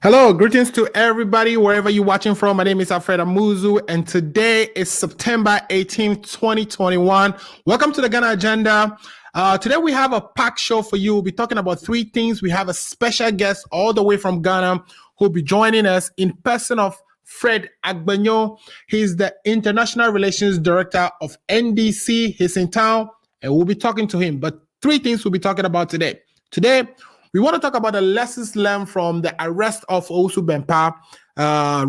Hello, greetings to everybody, wherever you're watching from. My name is Alfred Owusu, and today is September 18th, 2021. Welcome to the Ghana Agenda. Today we have a packed show for you. We'll be talking about three things. We have a special guest all the way from Ghana who'll be joining us in person of Fred Agbanyo. He's the International Relations Director of NDC. He's in town, and we'll be talking to him. But three things we'll be talking about today. Today, we want to talk about the lessons learned from the arrest of Owusu Bempah,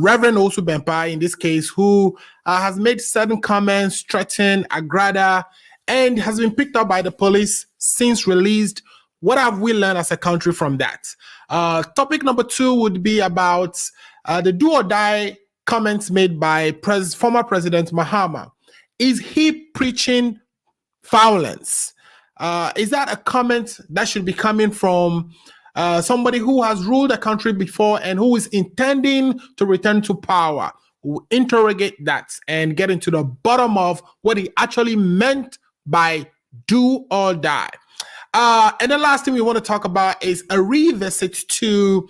Reverend Owusu Bempah, in this case, who has made certain comments, threatened Agrada, and has been picked up by the police since released. What have we learned as a country from that? Topic number two would be about the do or die comments made by former President Mahama. Is he preaching violence? Is that a comment that should be coming from somebody who has ruled a country before and who is intending to return to power? We'll interrogate that and get into the bottom of what he actually meant by do or die. And the last thing we want to talk about is a revisit to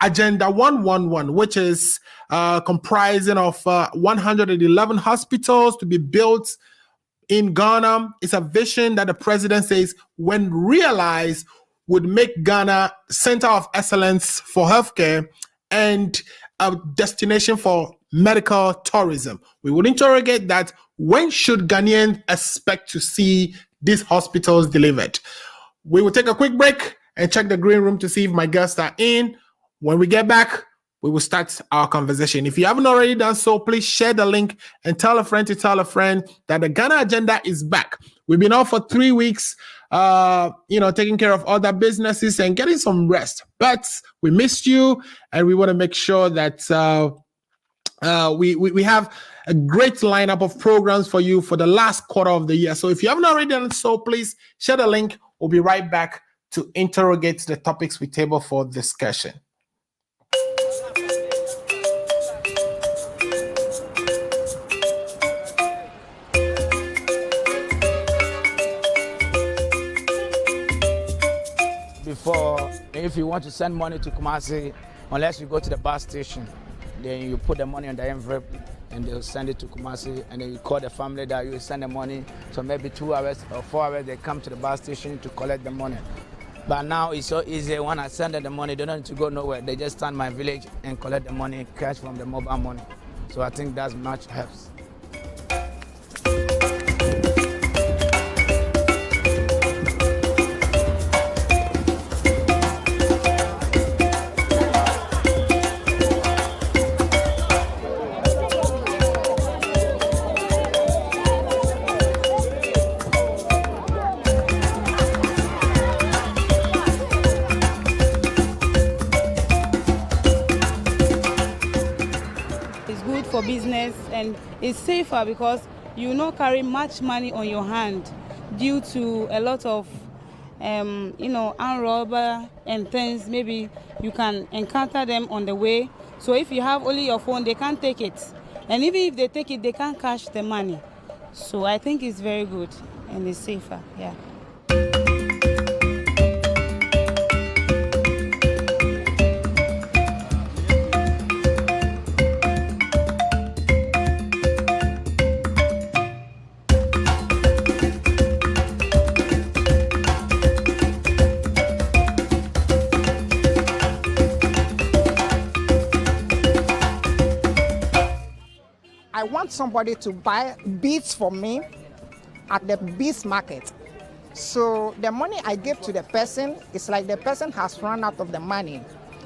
Agenda 111, which is comprising of 111 hospitals to be built in Ghana. It's a vision that the president says, when realized, would make Ghana center of excellence for healthcare and a destination for medical tourism. We will interrogate that. When should Ghanaians expect to see these hospitals delivered? We will take a quick break and check the green room to see if my guests are in. When we get back, we will start our conversation. If you haven't already done so, please share the link and tell a friend to tell a friend that the Ghana Agenda is back. We've been off for 3 weeks, taking care of other businesses and getting some rest. But we missed you, and we want to make sure that we have a great lineup of programs for you for the last quarter of the year. So if you haven't already done so, please share the link. We'll be right back to interrogate the topics we table for discussion. Before, if you want to send money to Kumasi, unless you go to the bus station, then you put the money on the envelope and they'll send it to Kumasi, and then you call the family that you send the money. So maybe 2 hours or 4 hours, they come to the bus station to collect the money. But now it's so easy. When I send them the money, they don't need to go nowhere. They just stand my village and collect the money, cash from the mobile money. So I think that much helps. For business, and it's safer because you not carry much money on your hand due to a lot of armed robber and things. Maybe you can encounter them on the way. So if you have only your phone, they can't take it, and even if they take it, they can't cash the money. So I think it's very good and it's safer. Yeah. I want somebody to buy beads for me at the beads market. So the money I give to the person, it's like the person has run out of the money.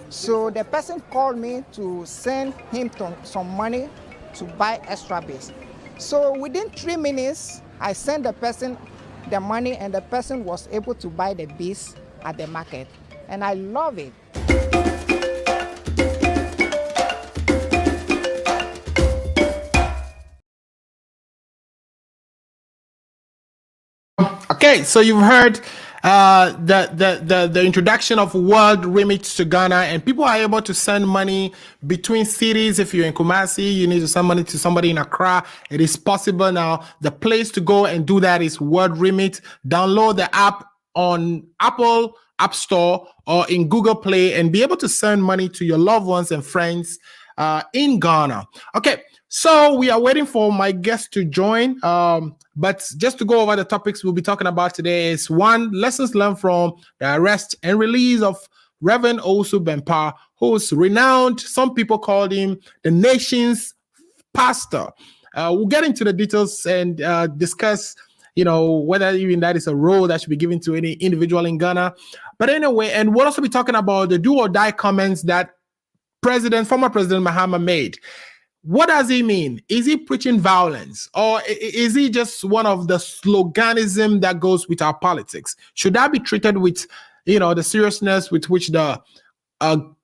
So the person called me to send him some money to buy extra beads. So within 3 minutes, I sent the person the money, and the person was able to buy the beads at the market. And I love it. Okay, so you've heard the introduction of world remits to Ghana, and people are able to send money between cities. If you're in Kumasi, you need to send money to somebody in Accra. It is possible now. The place to go and do that is World Remit. Download the app on Apple App Store or in Google Play and be able to send money to your loved ones and friends in Ghana. Okay, so we are waiting for my guest to join. But just to go over the topics we'll be talking about today is one, lessons learned from the arrest and release of Reverend Owusu Bempah, who's renowned. Some people called him the nation's pastor. We'll get into the details and discuss, whether even that is a role that should be given to any individual in Ghana. But anyway, and we'll also be talking about the do or die comments that former President Mahama made. What does he mean? Is he preaching violence, or is he just one of the sloganism that goes with our politics? Should that be treated with, the seriousness with which the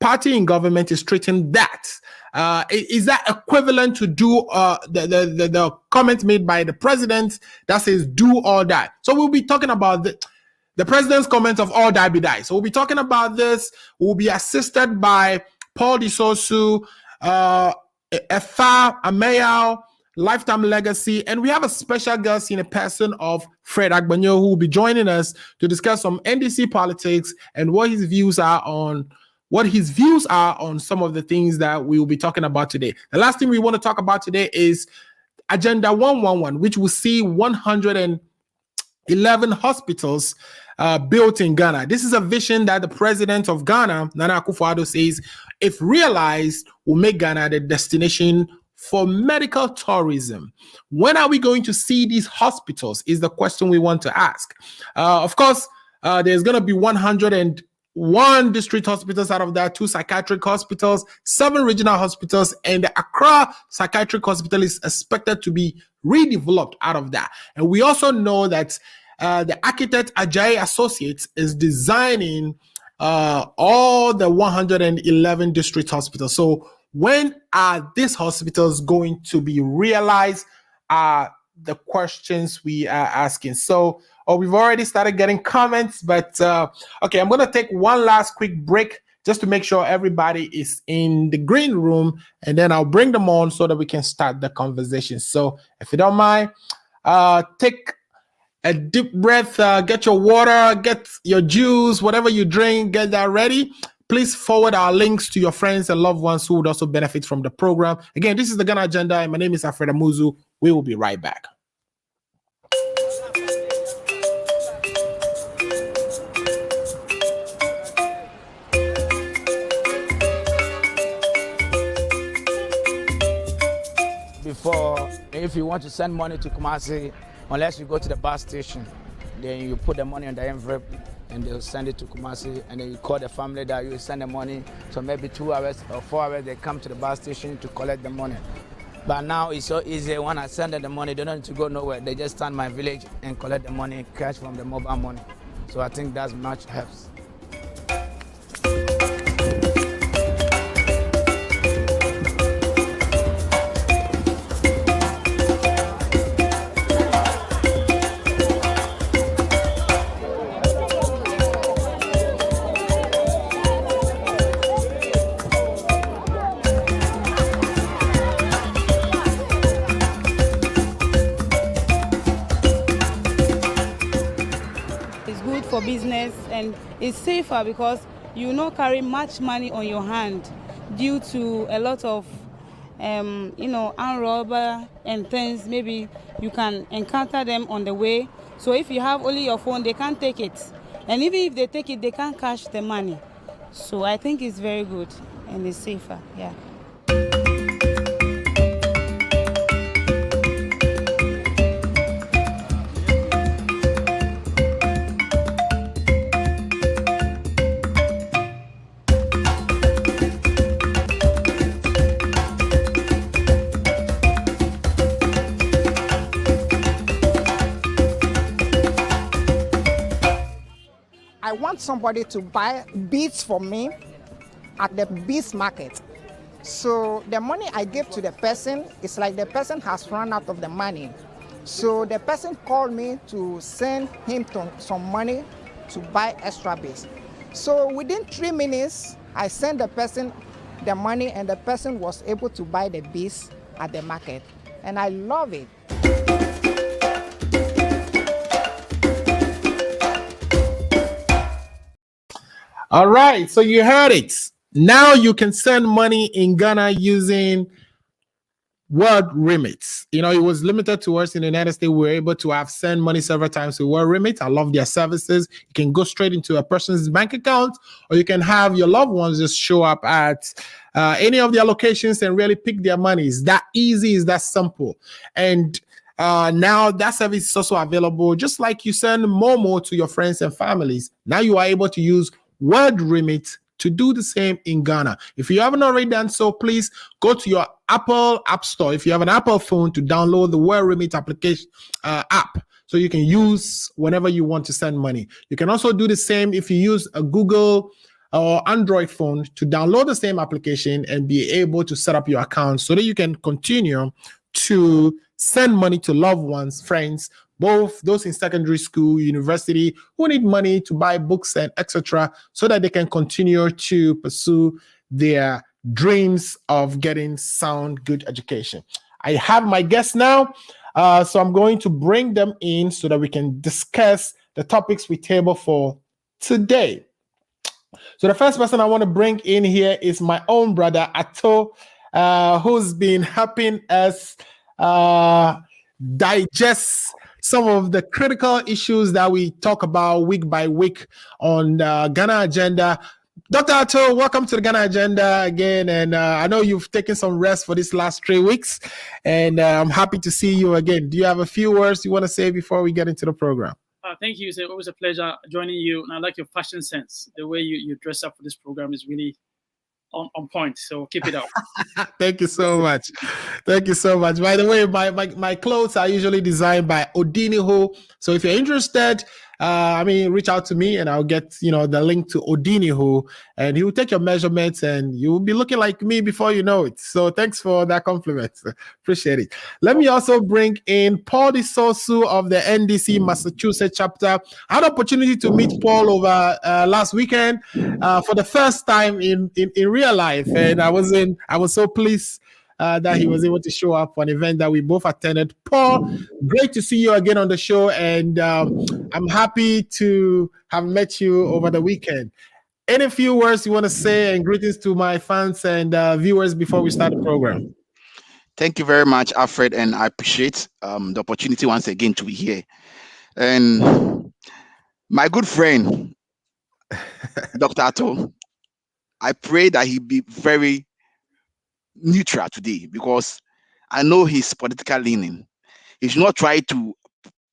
party in government is treating that? Is that equivalent to do the comment made by the president that says do or die? So we'll be talking about the president's comment of all die be die. So we'll be talking about this. We'll be assisted by Paul Disosu, Efa Amayao, Lifetime Legacy, and we have a special guest in a person of Fred Agbanyo, who will be joining us to discuss some NDC politics and what his views are on some of the things that we will be talking about today. The last thing we want to talk about today is Agenda 111, which will see 111 hospitals built in Ghana. This is a vision that the president of Ghana, Nana Akufo-Addo, says, if realized, will make Ghana the destination for medical tourism. When are we going to see these hospitals is the question we want to ask. Of course, there's going to be 101 district hospitals out of that, 2 psychiatric hospitals, 7 regional hospitals, and the Accra Psychiatric Hospital is expected to be redeveloped out of that. And we also know that the architect Ajayi Associates is designing all the 111 district hospitals. So when are these hospitals going to be realized? The questions we are asking. So we've already started getting comments, but okay, I'm going to take one last quick break just to make sure everybody is in the green room, and then I'll bring them on so that we can start the conversation. So if you don't mind, take a deep breath, get your water, get your juice, whatever you drink, get that ready. Please forward our links to your friends and loved ones who would also benefit from the program. Again, this is the Ghana Agenda, and my name is Alfred Owusu. We will be right back. Before, if you want to send money to Kumasi, unless you go to the bus station, then you put the money on the envelope and they'll send it to Kumasi, and then you call the family that you send the money. So maybe 2 hours or 4 hours, they come to the bus station to collect the money. But now it's so easy. When I send them the money, they don't need to go nowhere. They just stand my village and collect the money, cash from the mobile money. So I think that much helps. For business, and it's safer because you not carry much money on your hand due to a lot of armed robber and things. Maybe you can encounter them on the way. So if you have only your phone, they can't take it, and even if they take it, they can't cash the money. So I think it's very good and it's safer. Yeah. I want somebody to buy beads for me at the beads market. So the money I give to the person, it's like the person has run out of the money. So the person called me to send him some money to buy extra beads. So within 3 minutes, I sent the person the money, and the person was able to buy the beads at the market. And I love it. All right, so you heard it. Now you can send money in Ghana using World Remit. You know, it was limited to us in the United States. We were able to have send money several times to World Remit. I love their services. You can go straight into a person's bank account, or you can have your loved ones just show up at any of their locations and really pick their money. It's that easy, it's that simple. And now that service is also available, just like you send Momo to your friends and families. Now you are able to use World Remit to do the same in Ghana. If you haven't already done so, please go to your Apple App Store. If you have an Apple phone, to download the World Remit application app, so you can use whenever you want to send money. You can also do the same if you use a Google or Android phone, to download the same application and be able to set up your account so that you can continue to send money to loved ones, friends, both those in secondary school, university, who need money to buy books and etc., so that they can continue to pursue their dreams of getting sound, good education. I have my guests now, so I'm going to bring them in so that we can discuss the topics we table for today. So the first person I want to bring in here is my own brother, Ato, who's been helping us digest some of the critical issues that we talk about week by week on the Ghana Agenda. Dr. Ato, welcome to the Ghana Agenda again. And I know you've taken some rest for these last 3 weeks, and I'm happy to see you again. Do you have a few words you want to say before we get into the program? Thank you. It's always a pleasure joining you. And I like your fashion sense. The way you dress up for this program is really on point. So keep it up. Thank you so much. Thank you so much. By the way, my clothes are usually designed by Odiniho. So if you're interested, reach out to me and I'll get, the link to Odiniho, and he will take your measurements and you will be looking like me before you know it. So thanks for that compliment. Appreciate it. Let me also bring in Paul Disosu of the NDC Massachusetts chapter. I had an opportunity to meet Paul over last weekend for the first time in real life. And I was so pleased that he was able to show up for an event that we both attended. Paul, great to see you again on the show, and I'm happy to have met you over the weekend. Any few words you want to say, and greetings to my fans and viewers before we start the program? Thank you very much, Alfred, and I appreciate the opportunity once again to be here. And my good friend, Dr. Ato, I pray that he be very neutral today, because I know his political leaning. He should not try to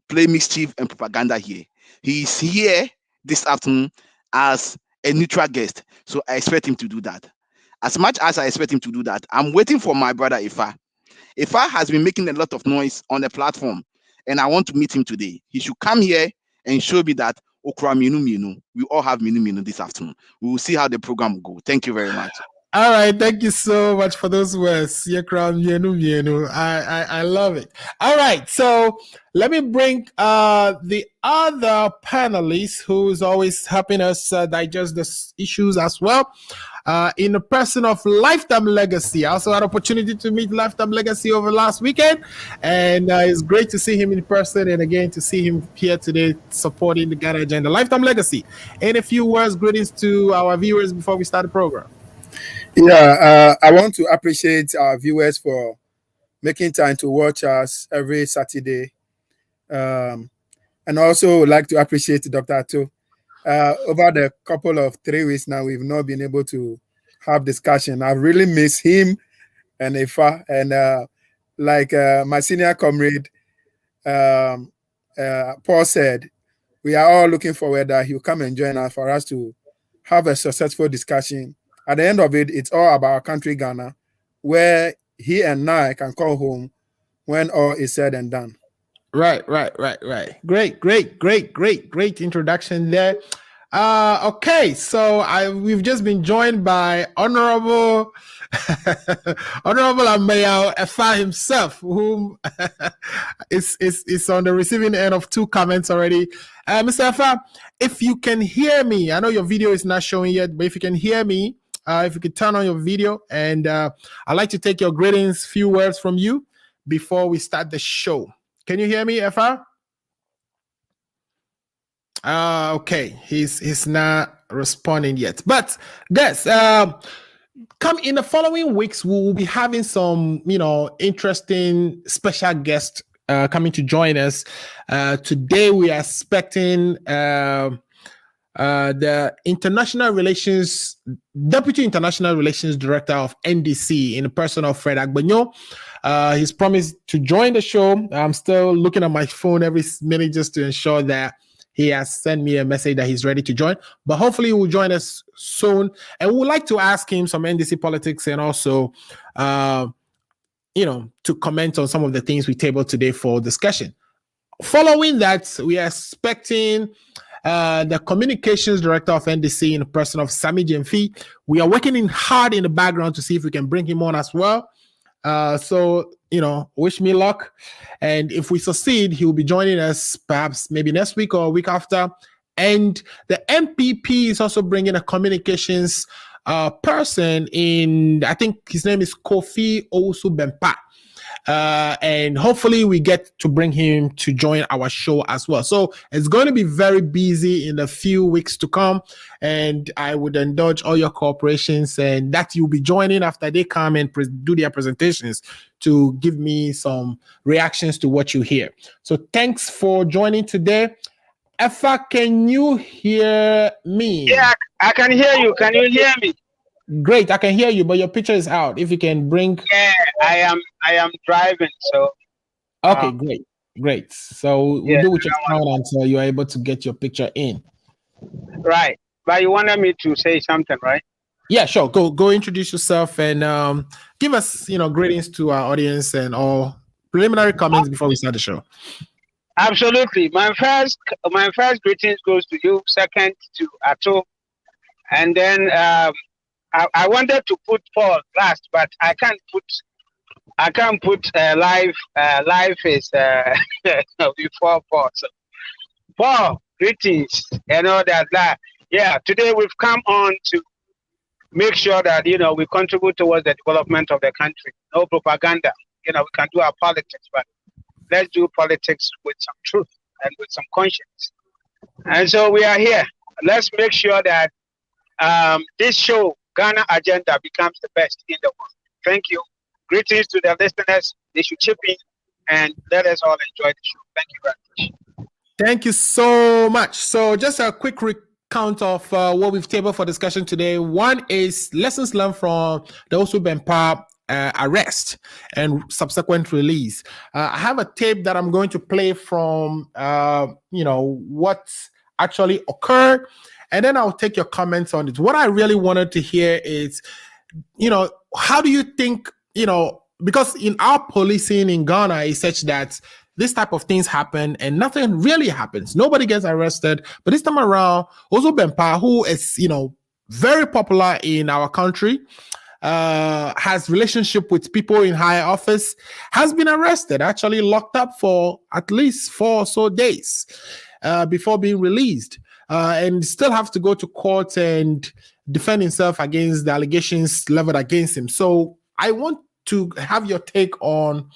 play mischief and propaganda here. He is here this afternoon as a neutral guest, so I expect him to do that. As much as I expect him to do that, I'm waiting for my brother Ifa. Ifa has been making a lot of noise on the platform, and I want to meet him today. He should come here and show me that Okra Minu Minu. We all have Minu Minu this afternoon. We will see how the program will go. Thank you very much. All right, thank you so much for those words. I love it. All right, so let me bring the other panelist who's always helping us digest the issues as well. In the person of Lifetime Legacy. I also had opportunity to meet Lifetime Legacy over last weekend, and it's great to see him in person, and again to see him here today supporting the Ghana Agenda. Lifetime Legacy, any few words, greetings to our viewers before we start the program? Yeah, I want to appreciate our viewers for making time to watch us every Saturday. And also would like to appreciate Dr. Ato. Over the couple of 3 weeks now, we've not been able to have discussion. I really miss him and Ifa. And like my senior comrade, Paul said, we are all looking forward that he'll come and join us for us to have a successful discussion. At the end of it, it's all about our country, Ghana, where he and I can call home when all is said and done. Right. Great introduction there. Okay, so we've just been joined by Honorable Amayao Efa himself, whom is on the receiving end of 2 comments already. Mr. Efa, if you can hear me, I know your video is not showing yet, but if you can hear me, if you could turn on your video, and I'd like to take your greetings, few words from you before we start the show. Can you hear me, Efa? Okay, he's not responding yet. But guys, come in the following weeks, we will be having some, interesting special guests coming to join us. Today, we are expecting the Deputy International Relations Director of NDC in the person of Fred Agbanyo. He's promised to join the show. I'm still looking at my phone every minute just to ensure that he has sent me a message that he's ready to join. But hopefully he will join us soon. And we would like to ask him some NDC politics and also, to comment on some of the things we tabled today for discussion. Following that, we are expecting the communications director of NDC in the person of Sami Jemfi. We are working hard in the background to see if we can bring him on as well. So, wish me luck. And if we succeed, he will be joining us perhaps maybe next week or a week after. And the MPP is also bringing a communications person in, I think his name is Kofi Owusu Bempah. And hopefully we get to bring him to join our show as well. So it's going to be very busy in a few weeks to come, and I would indulge all your cooperations and that you'll be joining after they come and do their presentations to give me some reactions to what you hear. So thanks for joining today. Effa, can you hear me? Yeah, I can hear you. Can you hear me? Great, I can hear you, but your picture is out. If you can bring. Yeah, I am driving, so. Okay, great. So we'll do with your phone until you are able to get your picture in. Right, but you wanted me to say something, right? Yeah, sure. Go introduce yourself and give us, greetings to our audience and all preliminary comments before we start the show. Absolutely. My first greetings goes to you. Second to Ato, and then I wanted to put Paul last, but I can't put live is before Paul. So, Paul, greetings and all that. Yeah, today we've come on to make sure that we contribute towards the development of the country. No propaganda. We can do our politics, but let's do politics with some truth and with some conscience. And so we are here. Let's make sure that this show, Ghana Agenda, becomes the best in the world. Thank you. Greetings to the listeners. They should chip in and let us all enjoy the show. Thank you very much. Thank you so much. So just a quick recount of what we've tabled for discussion today. One is lessons learned from the Owusu Bempah arrest and subsequent release. I have a tape that I'm going to play from, what actually occurred. And then I'll take your comments on it. What I really wanted to hear is, how do you think, because in our policing in Ghana is such that this type of things happen and nothing really happens. Nobody gets arrested. But this time around, Owusu Bempah, who is, very popular in our country, has relationship with people in high office, has been arrested, actually locked up for at least 4 or so days before being released. And still have to go to court and defend himself against the allegations leveled against him. So I want to have your take on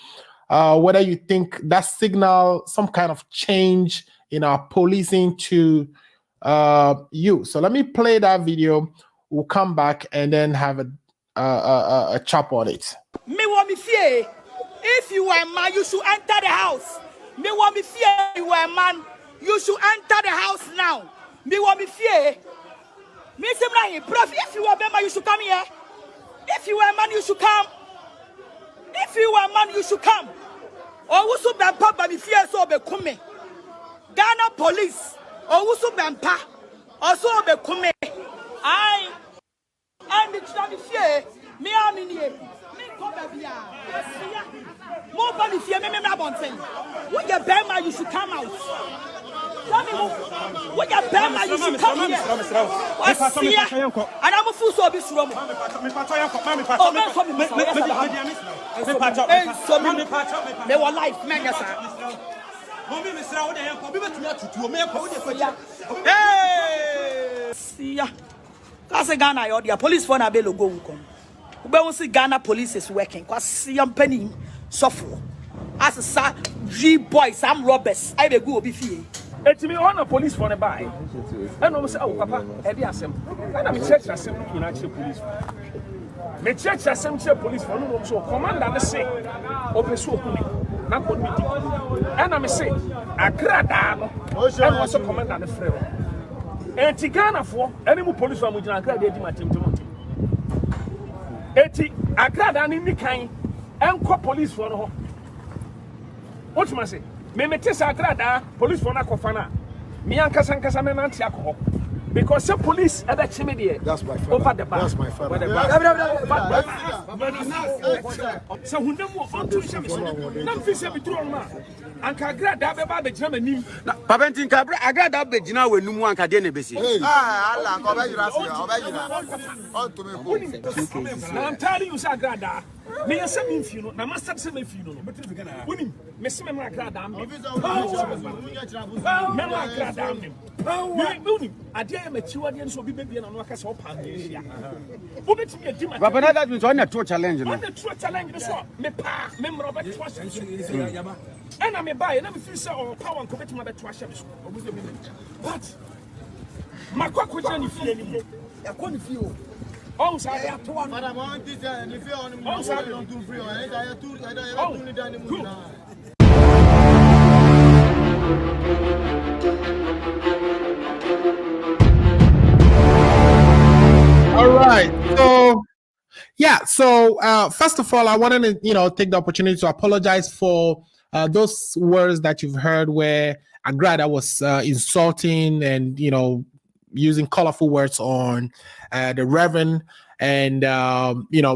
whether you think that signal some kind of change in our policing to you. So let me play that video. We'll come back and then have a chop on it. Me want me fear. If you are a man, you should enter the house. Me want me fear. You are a man, you should enter the house now. Me want me fear. Me say me prof. If you are a man, you should come here. If you are a man, you should come. If you are a man, you should come. Owusu Bempah ba me fear so be come. Ghana police. Owusu Bempah also be come. I the me fear. Me am in here. Me come here. More than fear. Me bonten. When you Bempah, you should come out. Tell me what your Bempah, you should come here. And I'm a fool so be slow. Me want life, man, yes, hey, see ya. Cause Ghana, you're the police for na be logo come. We won't see Ghana police is working. Cause see am penny suffer. As a G boys, I'm robbers. I be go be fee. It's me on a police for the buy. And I'm say, oh, Papa, Eddie Assem. And I'm church assembly in actual police. Me church assembly police for no so commander the say, open so kuni. Na kon me di. And I'm say, agrada no. And also commander the frere. And Ghana for any more police from Mujina agrada di matim to. Eti agrada ni kan en ko police for no. What you must say? Me test agrada police for na kofana. Me ankasa me nanti akọ. Because some police at that chimney there. That's my father. Over the bar. That's my father. So who know on to shame so. Nam fi se bitro ma. Anka agrada be ba be jama nim. Papa ntinka agrada be jina we numu anka de ne besi. Allah ko ba yira se o ba yira. On to me go. Now I'm telling you say agrada. Me yesa me fi no na master se me fi no. Woni me se me na agrada am. Me na agrada am. Woni ade am chiwade so bi bebia na no aka se opa Asia. Obetimi edi ma. Papa na that means on a true challenge no. On a true challenge so me pa me mro be twa and I'm a buyer, let me feel so power and commit my bed to a shop. But my question if you anymore. I couldn't feel. Oh, so I have to one. Madam, I want this and if you're on the oh, so I don't do free. I have to All right. So first of all, I wanted to, take the opportunity to apologize for those words that you've heard where Agrada was insulting and, using colorful words on the Reverend. And,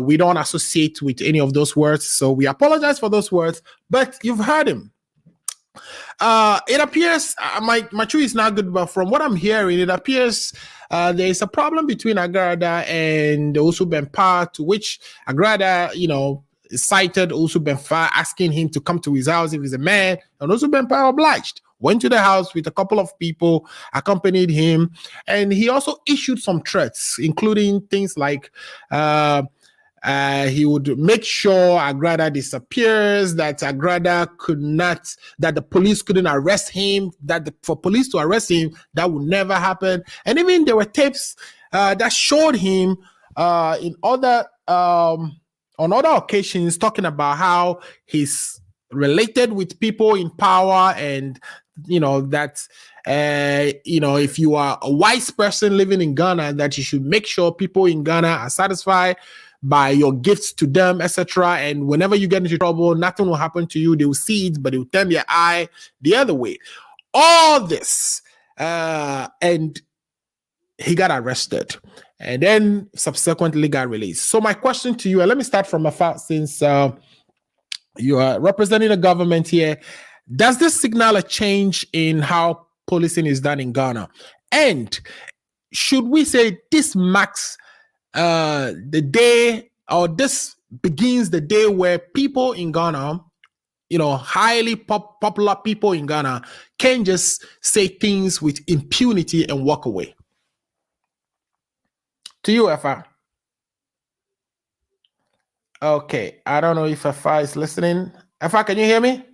we don't associate with any of those words. So we apologize for those words, but you've heard him. It appears, my tree is not good, but from what I'm hearing, it appears there is a problem between Agrada and Owusu Bempah, to which Agrada, cited Owusu Bempah, asking him to come to his house if he's a man, and Owusu Bempah obliged. Went to the house with a couple of people, accompanied him, and he also issued some threats, including things like he would make sure Agrada disappears, that the police couldn't arrest him, for police to arrest him, that would never happen. And even there were tapes that showed him on other occasions talking about how he's related with people in power, and that if you are a wise person living in Ghana, that you should make sure people in Ghana are satisfied by your gifts to them, etc. And whenever you get into trouble, nothing will happen to you. They will see it, but they will turn their eye the other way. All this, and he got arrested, and then subsequently got released. So my question to you, and let me start from afar, since you are representing the government here. Does this signal a change in how policing is done in Ghana? And should we say this marks the day, or this begins the day where people in Ghana, highly popular people in Ghana, can just say things with impunity and walk away? To you, Efa. Okay, I don't know if Efa is listening. Efa, can you hear me?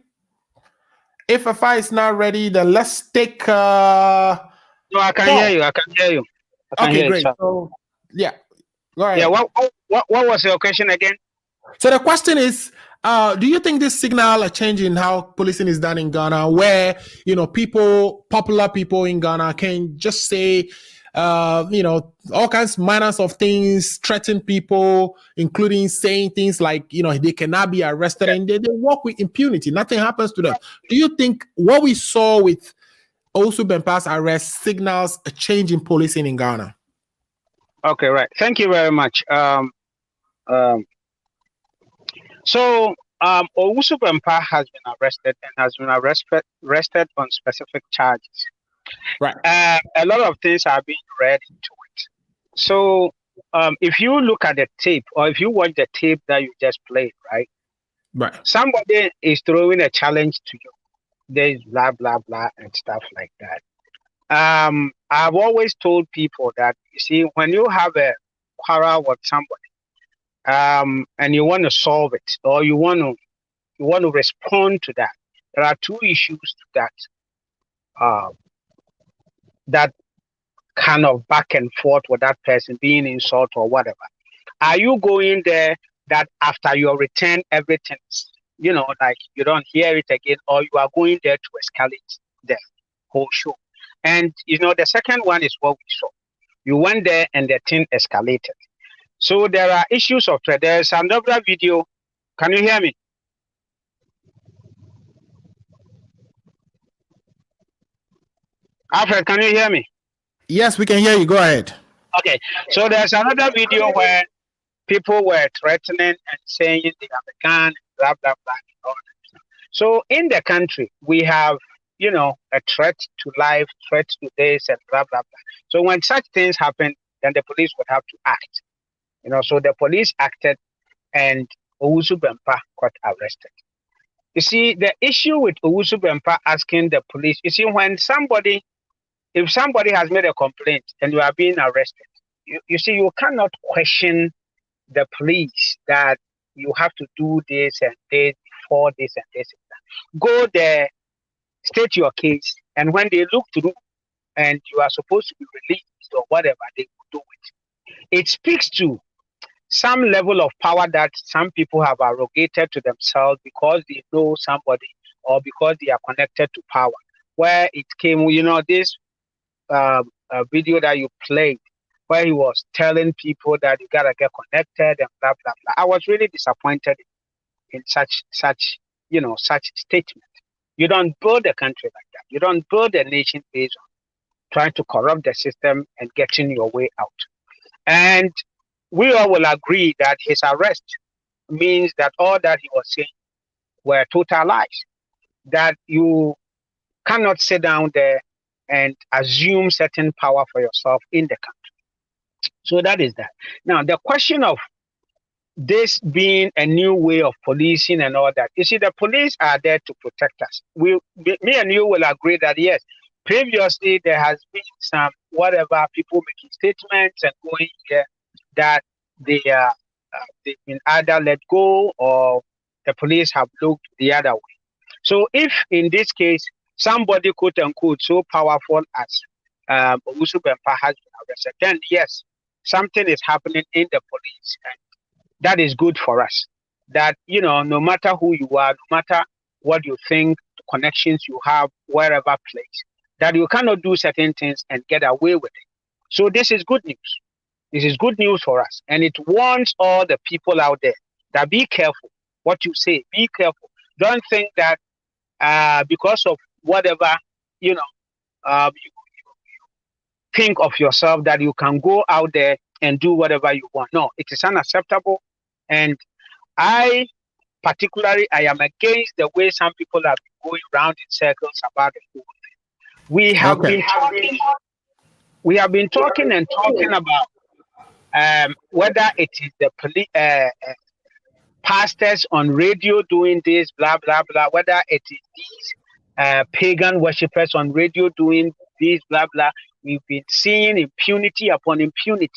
If Efa is not ready, then let's take. No, I can hear you. I can hear you. Okay, great. So, yeah, go ahead. Yeah. What was your question again? So the question is, do you think this signal a change in how policing is done in Ghana, where popular people in Ghana can just say, all kinds manners of things, threaten people, including saying things like, they cannot be arrested, and they walk with impunity. Nothing happens to them. Do you think what we saw with Owusu Bempah's arrest signals a change in policing in Ghana? Okay, right. Thank you very much. So Owusu Bempah has been arrested and has been arrested on specific charges. Right. A lot of things are being read into it. So if you look at the tape, or if you watch the tape that you just played, right? Somebody is throwing a challenge to you. There's blah, blah, blah, and stuff like that. I've always told people that, you see, when you have a quarrel with somebody, and you want to solve it, or you want to respond to that, there are two issues to that that kind of back and forth with that person being insult or whatever? Are you going there that after your return, everything, like you don't hear it again, or you are going there to escalate the whole show? And, the second one is what we saw. You went there and the thing escalated. So there are issues of threat. There's another video. Can you hear me? Alfred, can you hear me? Yes, we can hear you. Go ahead. Okay. So there's another video where people were threatening and saying they have a gun, blah, blah, blah. And all that. So in the country, we have, a threat to life, threat to this, and blah, blah, blah. So when such things happen, then the police would have to act. So the police acted and Owusu Bempah got arrested. You see, the issue with Owusu Bempah asking the police, you see, if somebody has made a complaint and you are being arrested, you see, you cannot question the police that you have to do this and this before this and this and that. Go there, state your case, and when they look through and you are supposed to be released or whatever, they will do it. It speaks to some level of power that some people have arrogated to themselves because they know somebody or because they are connected to power. Where it came, this video that you played, where he was telling people that you gotta get connected and blah blah blah. I was really disappointed in such statement. You don't build a country like that. You don't build a nation based on trying to corrupt the system and getting your way out. And we all will agree that his arrest means that all that he was saying were total lies. That you cannot sit down there and assume certain power for yourself in the country. So that is that. Now, the question of this being a new way of policing and all that, you see, the police are there to protect us. Me and you will agree that, yes, previously there has been some people making statements and going here that they've been either let go or the police have looked the other way. So if in this case, somebody, quote unquote, so powerful as Owusu Bempah has been arrested, then yes, something is happening in the police. And that is good for us. That, no matter who you are, no matter what you think, connections you have, wherever place, that you cannot do certain things and get away with it. So this is good news. This is good news for us. And it warns all the people out there that be careful what you say. Be careful. Don't think that because of whatever, you think of yourself that you can go out there and do whatever you want. No, it is unacceptable. And I am against the way some people are going around in circles about the whole thing. We have been talking about whether it is the pastors on radio doing this, blah, blah, blah, whether it is these pagan worshippers on radio doing this, blah, blah. We've been seeing impunity upon impunity.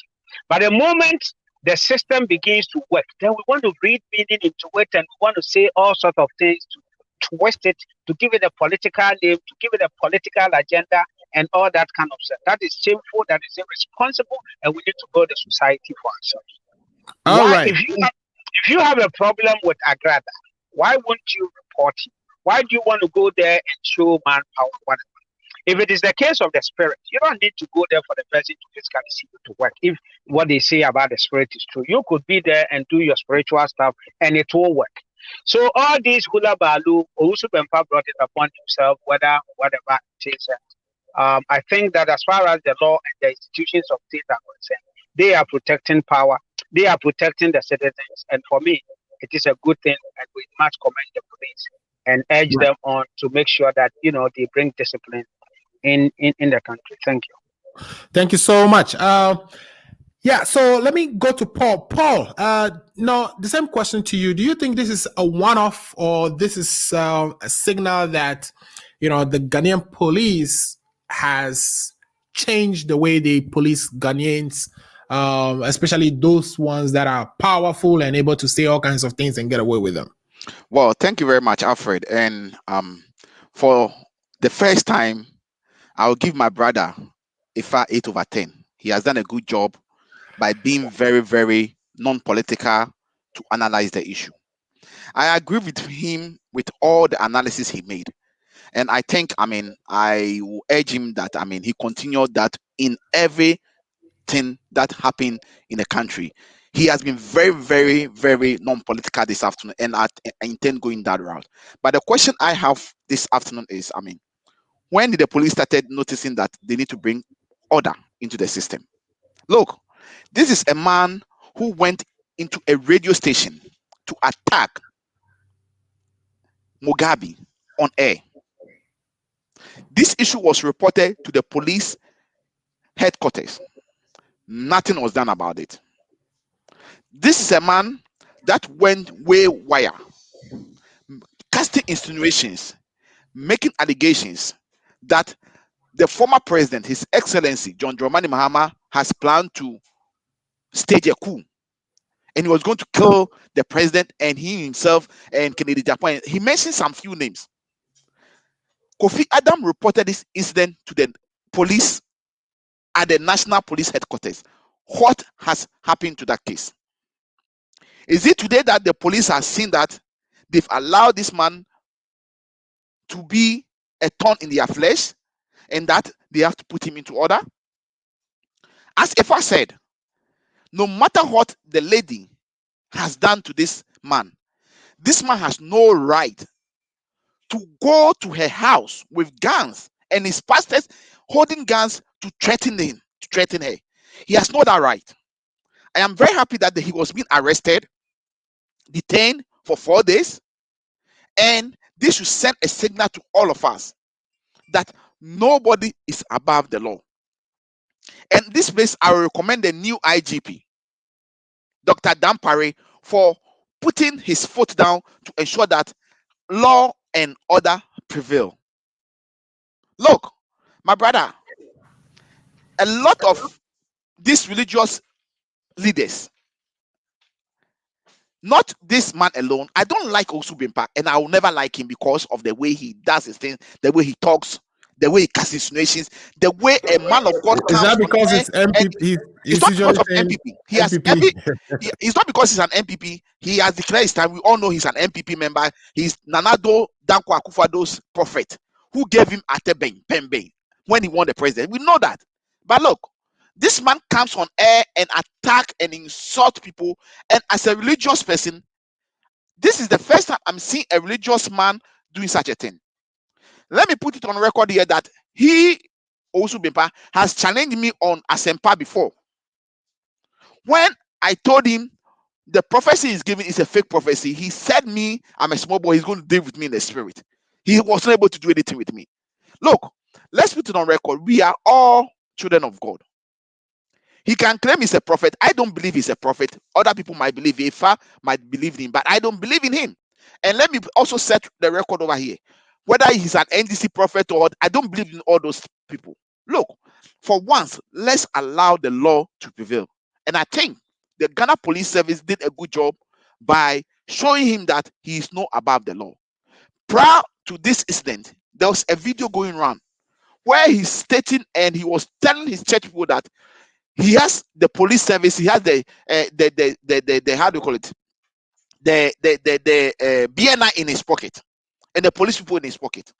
But the moment the system begins to work, then we want to read meaning into it and we want to say all sorts of things to twist it, to give it a political name, to give it a political agenda and all that kind of stuff. That is shameful, that is irresponsible, and we need to build a society for ourselves. All right. If you have a problem with Agrada, why won't you report him? Why do you want to go there and show manpower? Whatever? If it is the case of the spirit, you don't need to go there for the person to physically see you to work. If what they say about the spirit is true, you could be there and do your spiritual stuff and it will work. So all these hula balu, Owusu Bempah brought it upon himself, whatever it is. I think that as far as the law and the institutions of state are concerned, they are protecting power, they are protecting the citizens, and for me, it is a good thing, and we must commend the police and urge them on to make sure that they bring discipline in the country. Thank you. Thank you so much. Yeah, so let me go to Paul. Paul, no, the same question to you. Do you think this is a one-off, or this is a signal that the Ghanaian police has changed the way they police Ghanaians, especially those ones that are powerful and able to say all kinds of things and get away with them? Well, thank you very much, Alfred. And for the first time, I'll give my brother IFA 8/10. He has done a good job by being very, very non-political to analyze the issue. I agree with him with all the analysis he made. And I think, I will urge him that, he continued that in everything that happened in the country. He has been very, very, very non-political this afternoon, and I intend going that route. But the question I have this afternoon is, when did the police started noticing that they need to bring order into the system? Look, this is a man who went into a radio station to attack Mugabe on air. This issue was reported to the police headquarters. Nothing was done about it. This is a man that went waywire, casting insinuations, making allegations that the former president, His Excellency John Dramani Mahama, has planned to stage a coup, and he was going to kill the president and he himself and Kennedy Japan. He mentioned some few names. Kofi Adam reported this incident to the police at the National Police Headquarters. What has happened to that case? Is it today that the police have seen that they've allowed this man to be a thorn in their flesh and that they have to put him into order? As Efa said, no matter what the lady has done to this man has no right to go to her house with guns and his pastors holding guns to threaten him, to threaten her. He has no that right. I am very happy that he was being arrested, detained for 4 days, and this should send a signal to all of us that nobody is above the law. And this place, I will recommend the new IGP, Dr. Dampare, for putting his foot down to ensure that law and order prevail. Look, my brother, a lot of these religious leaders, not this man alone. I don't like Owusu Bempah, and I will never like him because of the way he does his things, the way he talks, the way he casts insinuations, the way a man of God comes. Is that because it's MPP? It's not because of MPP. He has it's not because he's an MPP. He has declared his time. We all know he's an MPP member. He's Nanado Danko Akufo-Addo's prophet who gave him Atebeng Pembe when he won the president. We know that. But look, this man comes on air and attack and insult people. And as a religious person, this is the first time I'm seeing a religious man doing such a thing. Let me put it on record here that he, Owusu Bempah, has challenged me on Asempa before. When I told him the prophecy he's giving is a fake prophecy, he said me, I'm a small boy, he's going to deal with me in the spirit. He was not able to do anything with me. Look, let's put it on record. We are all children of God. He can claim he's a prophet. I don't believe he's a prophet. Other people might believe Ifa, might believe in him, but I don't believe in him. And let me also set the record over here. Whether he's an NDC prophet or I don't believe in all those people. Look, for once, let's allow the law to prevail. And I think the Ghana Police Service did a good job by showing him that he is not above the law. Prior to this incident, there was a video going around where he's stating and he was telling his church people that he has the police service, he has the how do you call it, the BNI in his pocket and the police people in his pocket.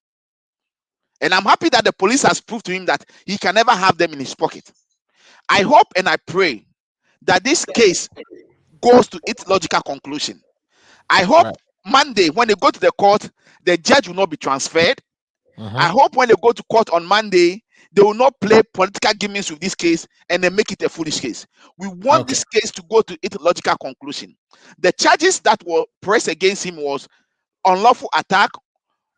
And I'm happy that the police has proved to him that he can never have them in his pocket. I hope and I pray that this case goes to its logical conclusion. I hope Monday, when they go to the court, the judge will not be transferred. I hope when they go to court on Monday, they will not play political gimmicks with this case and then make it a foolish case. We want this case to go to its logical conclusion. The charges that were pressed against him was unlawful attack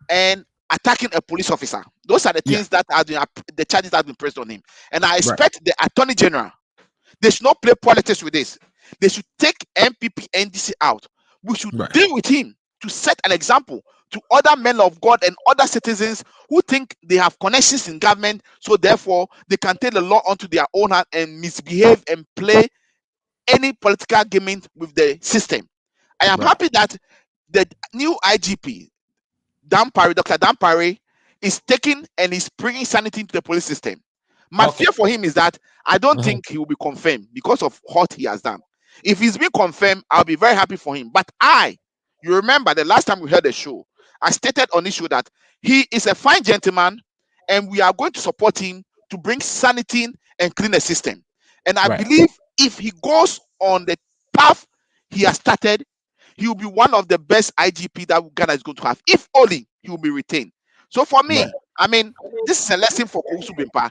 and attacking a police officer. Those are the things that are the charges that have been pressed on him. And I expect the Attorney General, they should not play politics with this. They should take MPP NDC out. We should deal with him to set an example to other men of God and other citizens who think they have connections in government, so therefore they can take the law onto their own hand and misbehave and play any political game with the system. I am happy that the new IGP, Dampare, Dr. Dampare, is taking and is bringing sanity into the police system. My Okay. fear for him is that I don't think he will be confirmed because of what he has done. If he's been confirmed, I'll be very happy for him. But you remember the last time we heard the show, I stated on this show that he is a fine gentleman and we are going to support him to bring sanity and clean the system. And I Right. believe if he goes on the path he has started, he will be one of the best IGP that Ghana is going to have, if only he will be retained. So for me, Right. I mean, this is a lesson for Owusu Bempah.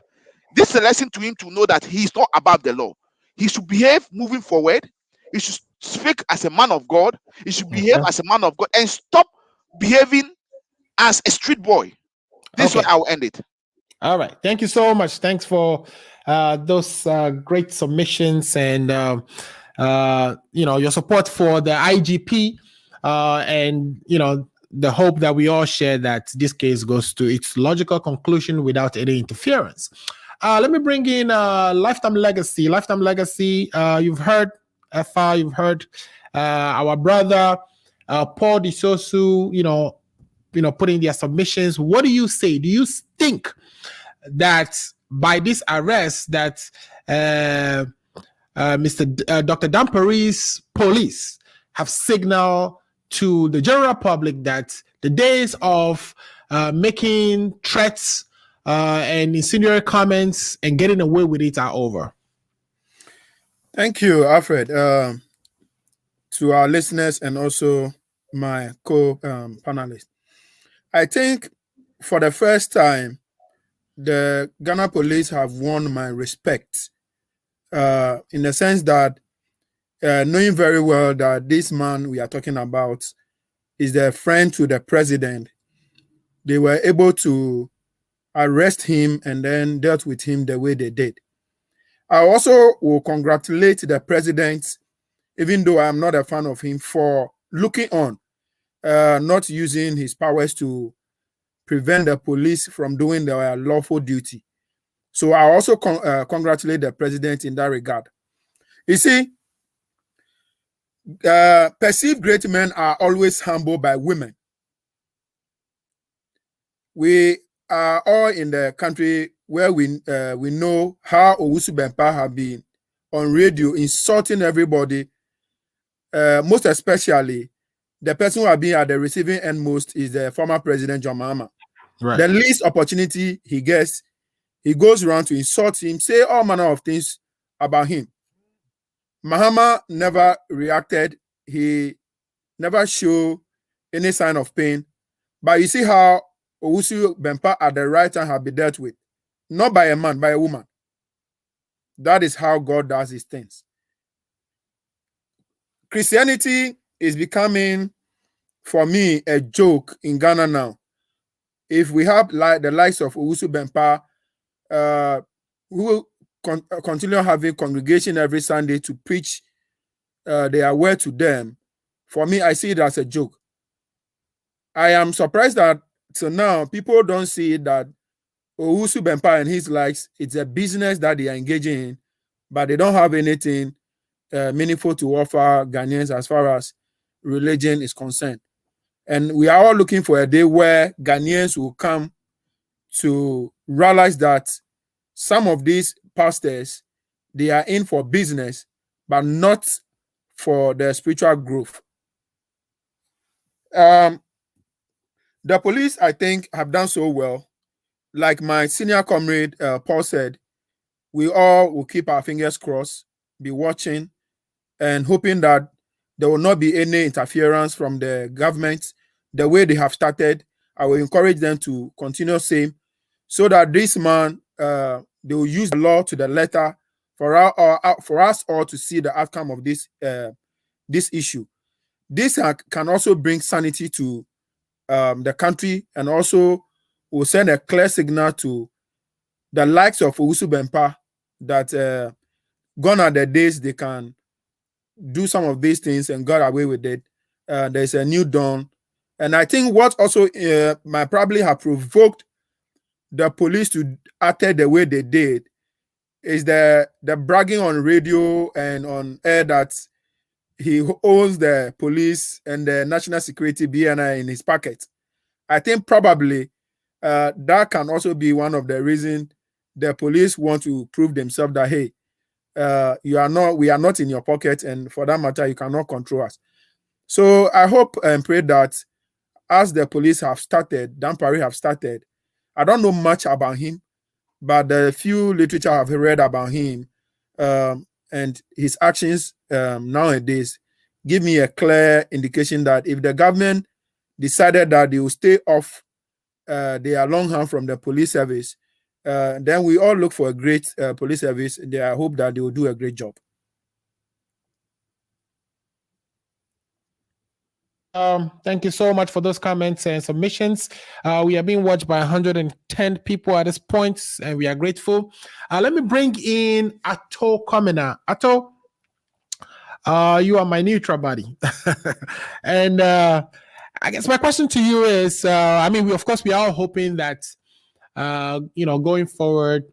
This is a lesson to him to know that he is not above the law. He should behave moving forward. He should speak as a man of God. He should behave Okay. as a man of God and stop behaving as a street boy. This is Okay. what I will end it. All right. Thank you so much. Thanks for those great submissions and your support for the IGP and the hope that we all share that this case goes to its logical conclusion without any interference. Let me bring in Lifetime Legacy. Lifetime Legacy. You've heard FR. You've heard our brother Paul Disosu. Putting their submissions. What do you say? Do you think that by this arrest that Dr. Dampari's police have signaled to the general public that the days of making threats and insinuatory comments and getting away with it are over? Thank you, Alfred. To our listeners and also my co-panelists. I think for the first time, the Ghana police have won my respect in the sense that knowing very well that this man we are talking about is the friend to the president, they were able to arrest him and then dealt with him the way they did. I also will congratulate the president, even though I'm not a fan of him, for looking on, not using his powers to prevent the police from doing their lawful duty. So I also congratulate the president in that regard. You see, perceived great men are always humbled by women. We are all in the country where we know how Owusu Bempah have been on radio insulting everybody, most especially the person who have been at the receiving end most is the former president, John Mahama. Right. The least opportunity he gets, he goes around to insult him, say all manner of things about him. Mahama never reacted. He never showed any sign of pain. But you see how Owusu Bempah at the right time have been dealt with. Not by a man, by a woman. That is how God does his things. Christianity is becoming, for me, a joke in Ghana now. If we have the likes of Owusu Bempah, who will continue having congregation every Sunday to preach their word to them, for me, I see it as a joke. I am surprised that till now, people don't see that Owusu Bempah and his likes, it's a business that they are engaging in, but they don't have anything meaningful to offer Ghanaians as far as religion is concerned. And we are all looking for a day where Ghanaians will come to realize that some of these pastors, they are in for business, but not for their spiritual growth. The police, I think, have done so well. Like my senior comrade, Paul said, we all will keep our fingers crossed, be watching, and hoping that there will not be any interference from the government. The way they have started, I will encourage them to continue same, so that this man, they will use the law to the letter for us all to see the outcome of this issue. This can also bring sanity to the country, and also will send a clear signal to the likes of Owusu Bempah that gone are the days they can do some of these things and got away with it. There's a new dawn. And I think what also might probably have provoked the police to act the way they did is the bragging on radio and on air that he owns the police and the national security BNI in his pocket. I think probably that can also be one of the reasons the police want to prove themselves that, hey, we are not in your pocket, and for that matter, you cannot control us. So I hope and pray that as the police have started, Dampari have started, I don't know much about him, but the few literature I've read about him and his actions nowadays give me a clear indication that if the government decided that they will stay off their long hand from the police service, then we all look for a great police service. I hope that they will do a great job. Thank you so much for those comments and submissions. We are being watched by 110 people at this point, and we are grateful. Let me bring in Ato Komina. Ato, you are my neutral buddy. And I guess my question to you is, we are all hoping that, going forward,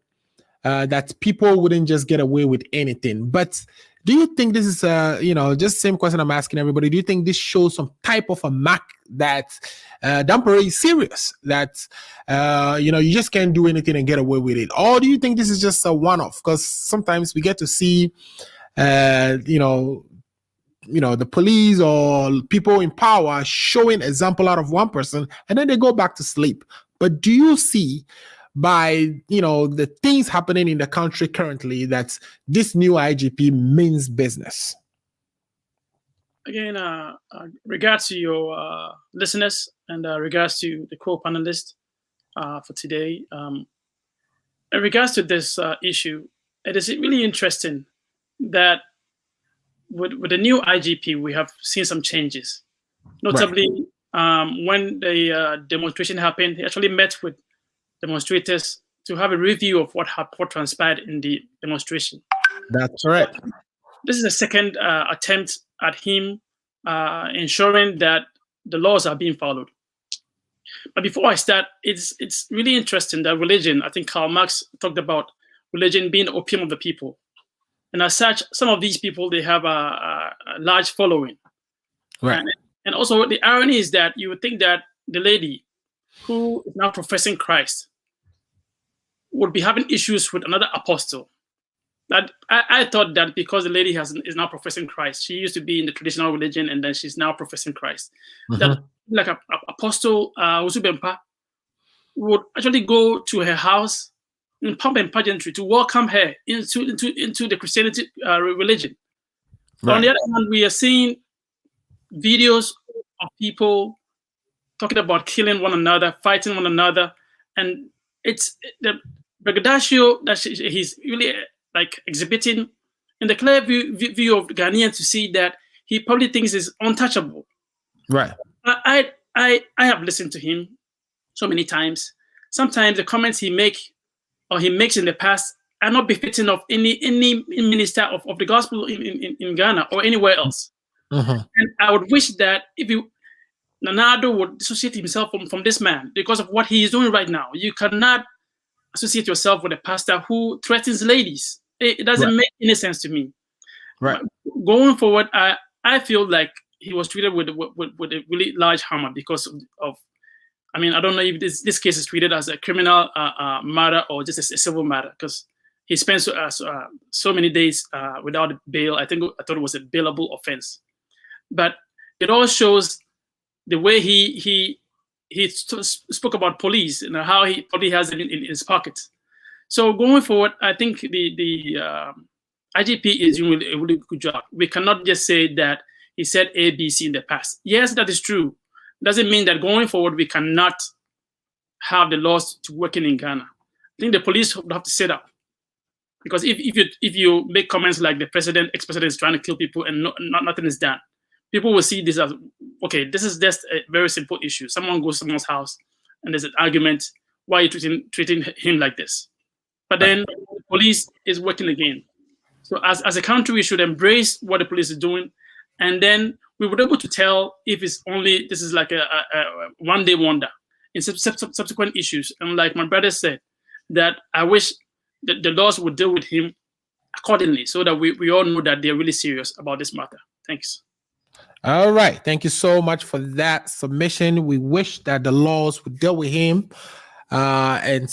that people wouldn't just get away with anything. But do you think this is, just the same question I'm asking everybody, do you think this shows some type of a mark that Dampari is serious, that, you just can't do anything and get away with it? Or do you think this is just a one-off? Because sometimes we get to see, the police or people in power showing example out of one person, and then they go back to sleep. But do you see, by the things happening in the country currently, that this new IGP means business? Again, regards to your listeners and regards to the co-panelists for today, in regards to this issue, it is really interesting that with the new IGP, we have seen some changes. Notably, when the demonstration happened, he actually met with demonstrators to have a review of what transpired in the demonstration. That's right. This is the second attempt at him ensuring that the laws are being followed. But before I start, it's really interesting that religion, I think Karl Marx talked about religion being the opium of the people. And as such, some of these people, they have a large following. Right. And also the irony is that you would think that the lady who is now professing Christ would be having issues with another apostle. That I thought that because the lady is now professing Christ, she used to be in the traditional religion and then she's now professing Christ. That like a apostle Owusu Bempah would actually go to her house in pomp and pageantry to welcome her into the Christianity religion. Right. On the other hand, we are seeing videos of people talking about killing one another, fighting one another, and it's the braggadocio that he's really like exhibiting in the clear view of Ghanaians to see that he probably thinks is untouchable. Right. I have listened to him so many times. Sometimes the comments he makes in the past are not befitting of any minister of the gospel in Ghana or anywhere else. And I would wish that if Nanado would dissociate himself from this man because of what he is doing right now. You cannot associate yourself with a pastor who threatens ladies. It doesn't make any sense to me. Right. Going forward, I feel like he was treated with a really large hammer because of I don't know if this case is treated as a criminal matter or just a civil matter, because he spent so many days without bail. I thought it was a bailable offense. But it all shows the way he spoke about police and how he probably has it in his pocket. So going forward, I think the IGP is doing a really good job. We cannot just say that he said A, B, C in the past. Yes, that is true. Doesn't mean that going forward we cannot have the laws to working in Ghana. I think the police would have to set up, because if you make comments like the ex-president is trying to kill people and nothing is done, people will see this as, okay, this is just a very simple issue. Someone goes to someone's house and there's an argument. Why are you treating him like this? But then the police is working again. So as a country, we should embrace what the police is doing, and then we would be able to tell if this is like a one-day wonder in subsequent issues. And like my brother said, that I wish that the laws would deal with him accordingly, so that we all know that they're really serious about this matter. Thanks. All right. Thank you so much for that submission. We wish that the laws would deal with him and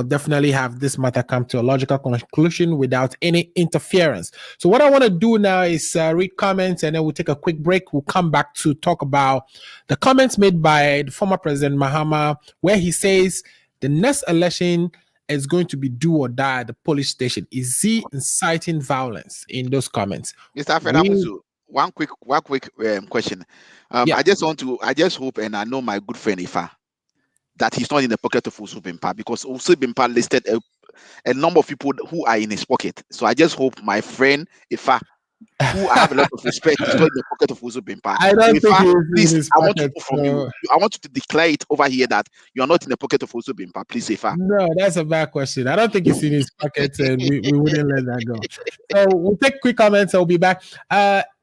definitely have this matter come to a logical conclusion without any interference. So what I want to do now is read comments, and then we'll take a quick break. We'll come back to talk about the comments made by the former President Mahama, where he says the next election is going to be do or die at the police station. Is he inciting violence in those comments? Mr. Fedamusu, one quick question. Yeah. I just hope, and I know my good friend Ifa, that he's not in the pocket of Owusu Bempah, because Owusu Bempah listed a number of people who are in his pocket. So I just hope my friend Ifa, who I have a lot of respect, is not in the pocket of Owusu Bempah. I don't think he's please, in his I want to pocket, know from you. I want you to declare it over here that you are not in the pocket of Owusu Bempah. Please, Ifa. No, that's a bad question. I don't think it's in his pocket, and we wouldn't let that go. So we'll take quick comments. I'll be back.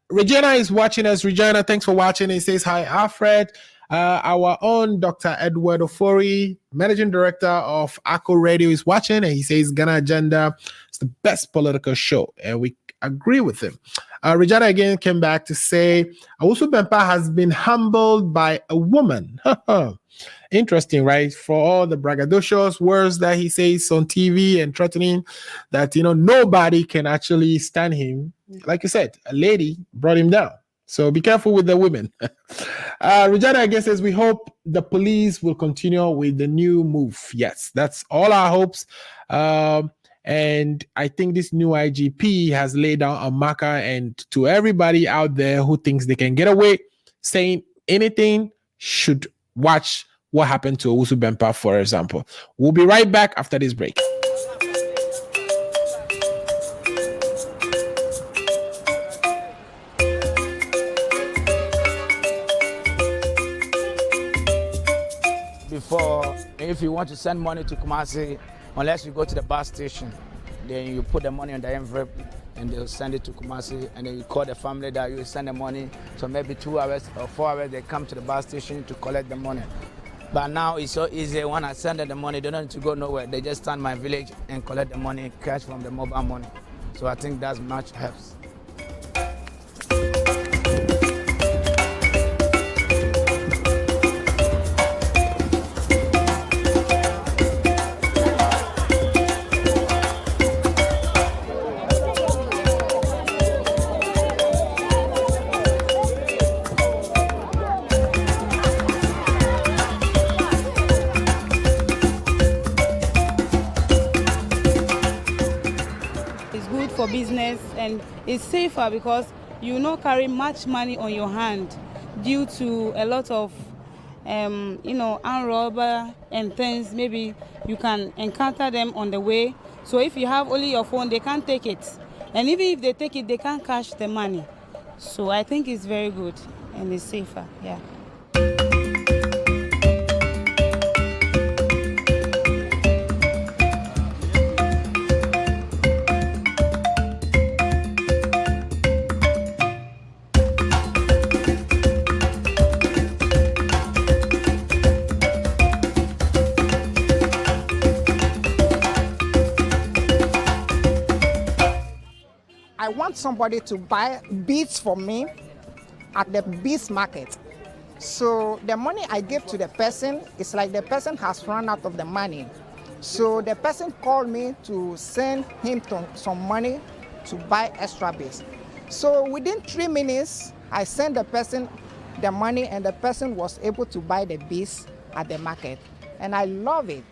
Regina is watching us. Regina, thanks for watching. He says, hi, Alfred. Our own Dr. Edward Ofori, Managing Director of ACO Radio, is watching, and he says Ghana Agenda is the best political show, and we agree with him. Regina again came back to say, Owusu Bempah has been humbled by a woman. Interesting, right? For all the braggadocious words that he says on TV and threatening that, nobody can actually stand him. Like you said, a lady brought him down. So be careful with the women. Regina again says, we hope the police will continue with the new move. Yes, that's all our hopes. And I think this new IGP has laid down a marker, and to everybody out there who thinks they can get away saying anything should watch what happened to Owusu Bempah, for example. We'll be right back after this break. Before, if you want to send money to Kumasi, unless you go to the bus station, then you put the money on the envelope and they'll send it to Kumasi, and then you call the family that you send the money. So maybe 2 hours or 4 hours, they come to the bus station to collect the money. But now it's so easy. When I send them the money, they don't need to go nowhere. They just stand my village and collect the money, cash from the mobile money. So I think that's much helps. For business, and it's safer because you not carry much money on your hand due to a lot of armed robber and things. Maybe you can encounter them on the way. So if you have only your phone, they can't take it, and even if they take it, they can't cash the money. So I think it's very good and it's safer. Yeah. I want somebody to buy beads for me at the beads market. So the money I give to the person, it's like the person has run out of the money. So the person called me to send him some money to buy extra beads. So within 3 minutes, I sent the person the money, and the person was able to buy the beads at the market. And I love it.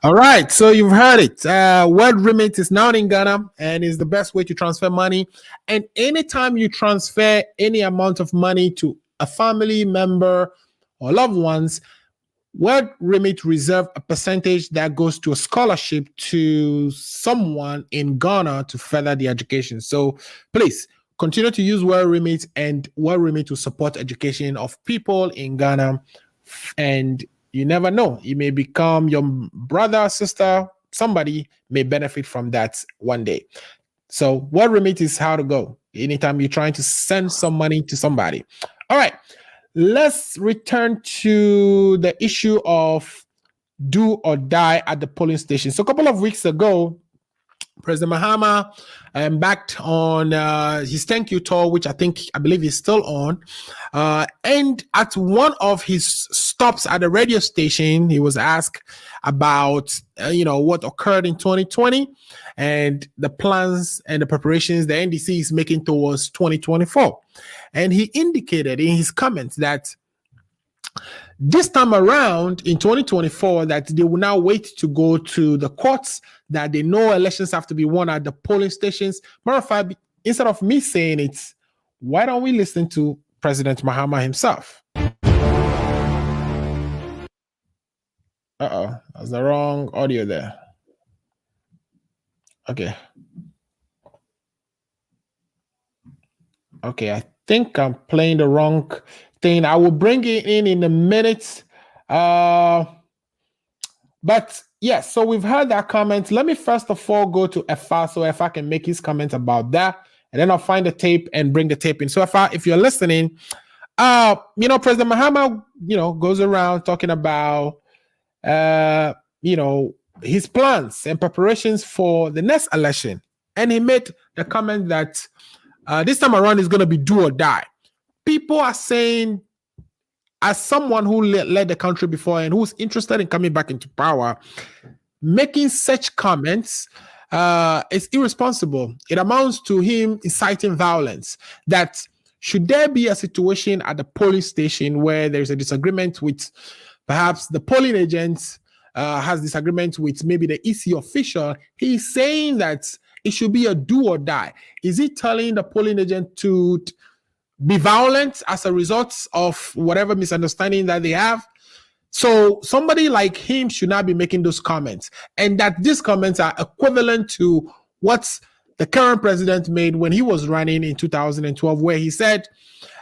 All right, so you've heard it. World Remit is now in Ghana and is the best way to transfer money. And anytime you transfer any amount of money to a family member or loved ones, World Remit reserve a percentage that goes to a scholarship to someone in Ghana to further the education. So please continue to use World Remit, and World Remit to support education of people in Ghana. And you never know, you may become your brother, sister, somebody may benefit from that one day. So World Remit is how to go anytime you're trying to send some money to somebody. All right, let's return to the issue of do or die at the polling station. So a couple of weeks ago, President Mahama embarked on his thank you tour, which I believe he's still on. And at one of his stops at the radio station, he was asked about, what occurred in 2020 and the plans and the preparations the NDC is making towards 2024. And he indicated in his comments that this time around in 2024 that they will now wait to go to the courts, that they know elections have to be won at the polling stations. Matter of fact, instead of me saying it, why don't we listen to President Mahama himself? That's the wrong audio there. Okay, I think I'm playing the wrong thing. I will bring it in a minute. But yes, so we've heard that comment. Let me first of all go to Efa so Efa can make his comment about that, and then I'll find the tape and bring the tape in. So Efa, if you're listening, President Mahama, goes around talking about, his plans and preparations for the next election, and he made the comment that this time around is going to be do or die. People are saying, as someone who led the country before and who's interested in coming back into power, making such comments is irresponsible. It amounts to him inciting violence. That should there be a situation at the polling station where there's a disagreement with perhaps the polling agent, has disagreement with maybe the EC official, he's saying that it should be a do or die. Is he telling the polling agent to be violent as a result of whatever misunderstanding that they have? So somebody like him should not be making those comments, and that these comments are equivalent to what the current president made when he was running in 2012, where he said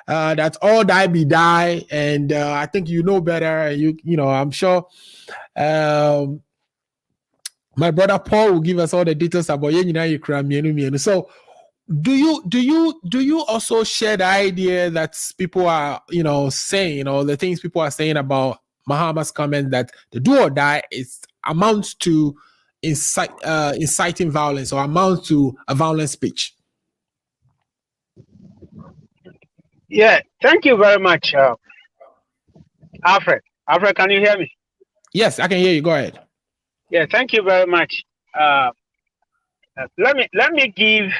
that all die be die, and I think you know better. I'm sure my brother Paul will give us all the details about Ukraine. So do you also share the idea that people are saying, or the things people are saying about Mahama's comment that the do or die amounts to inciting violence, or amounts to a violent speech? Yeah, thank you very much, Alfred. Alfred, can you hear me? Yes, I can hear you. Go ahead. Yeah, thank you very much. Let me give.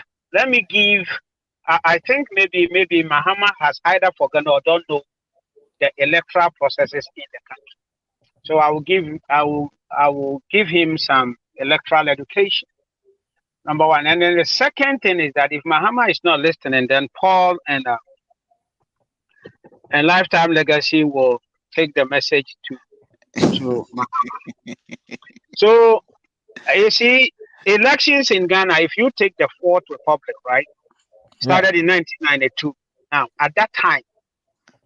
I think maybe Mahama has either forgotten or don't know the electoral processes in the country. So I will give him some electoral education. Number one, and then the second thing is that if Mahama is not listening, then Paul and Lifetime Legacy will take the message to Mahama. So you see, elections in Ghana, if you take the Fourth Republic, right, started in 1992. Now, at that time,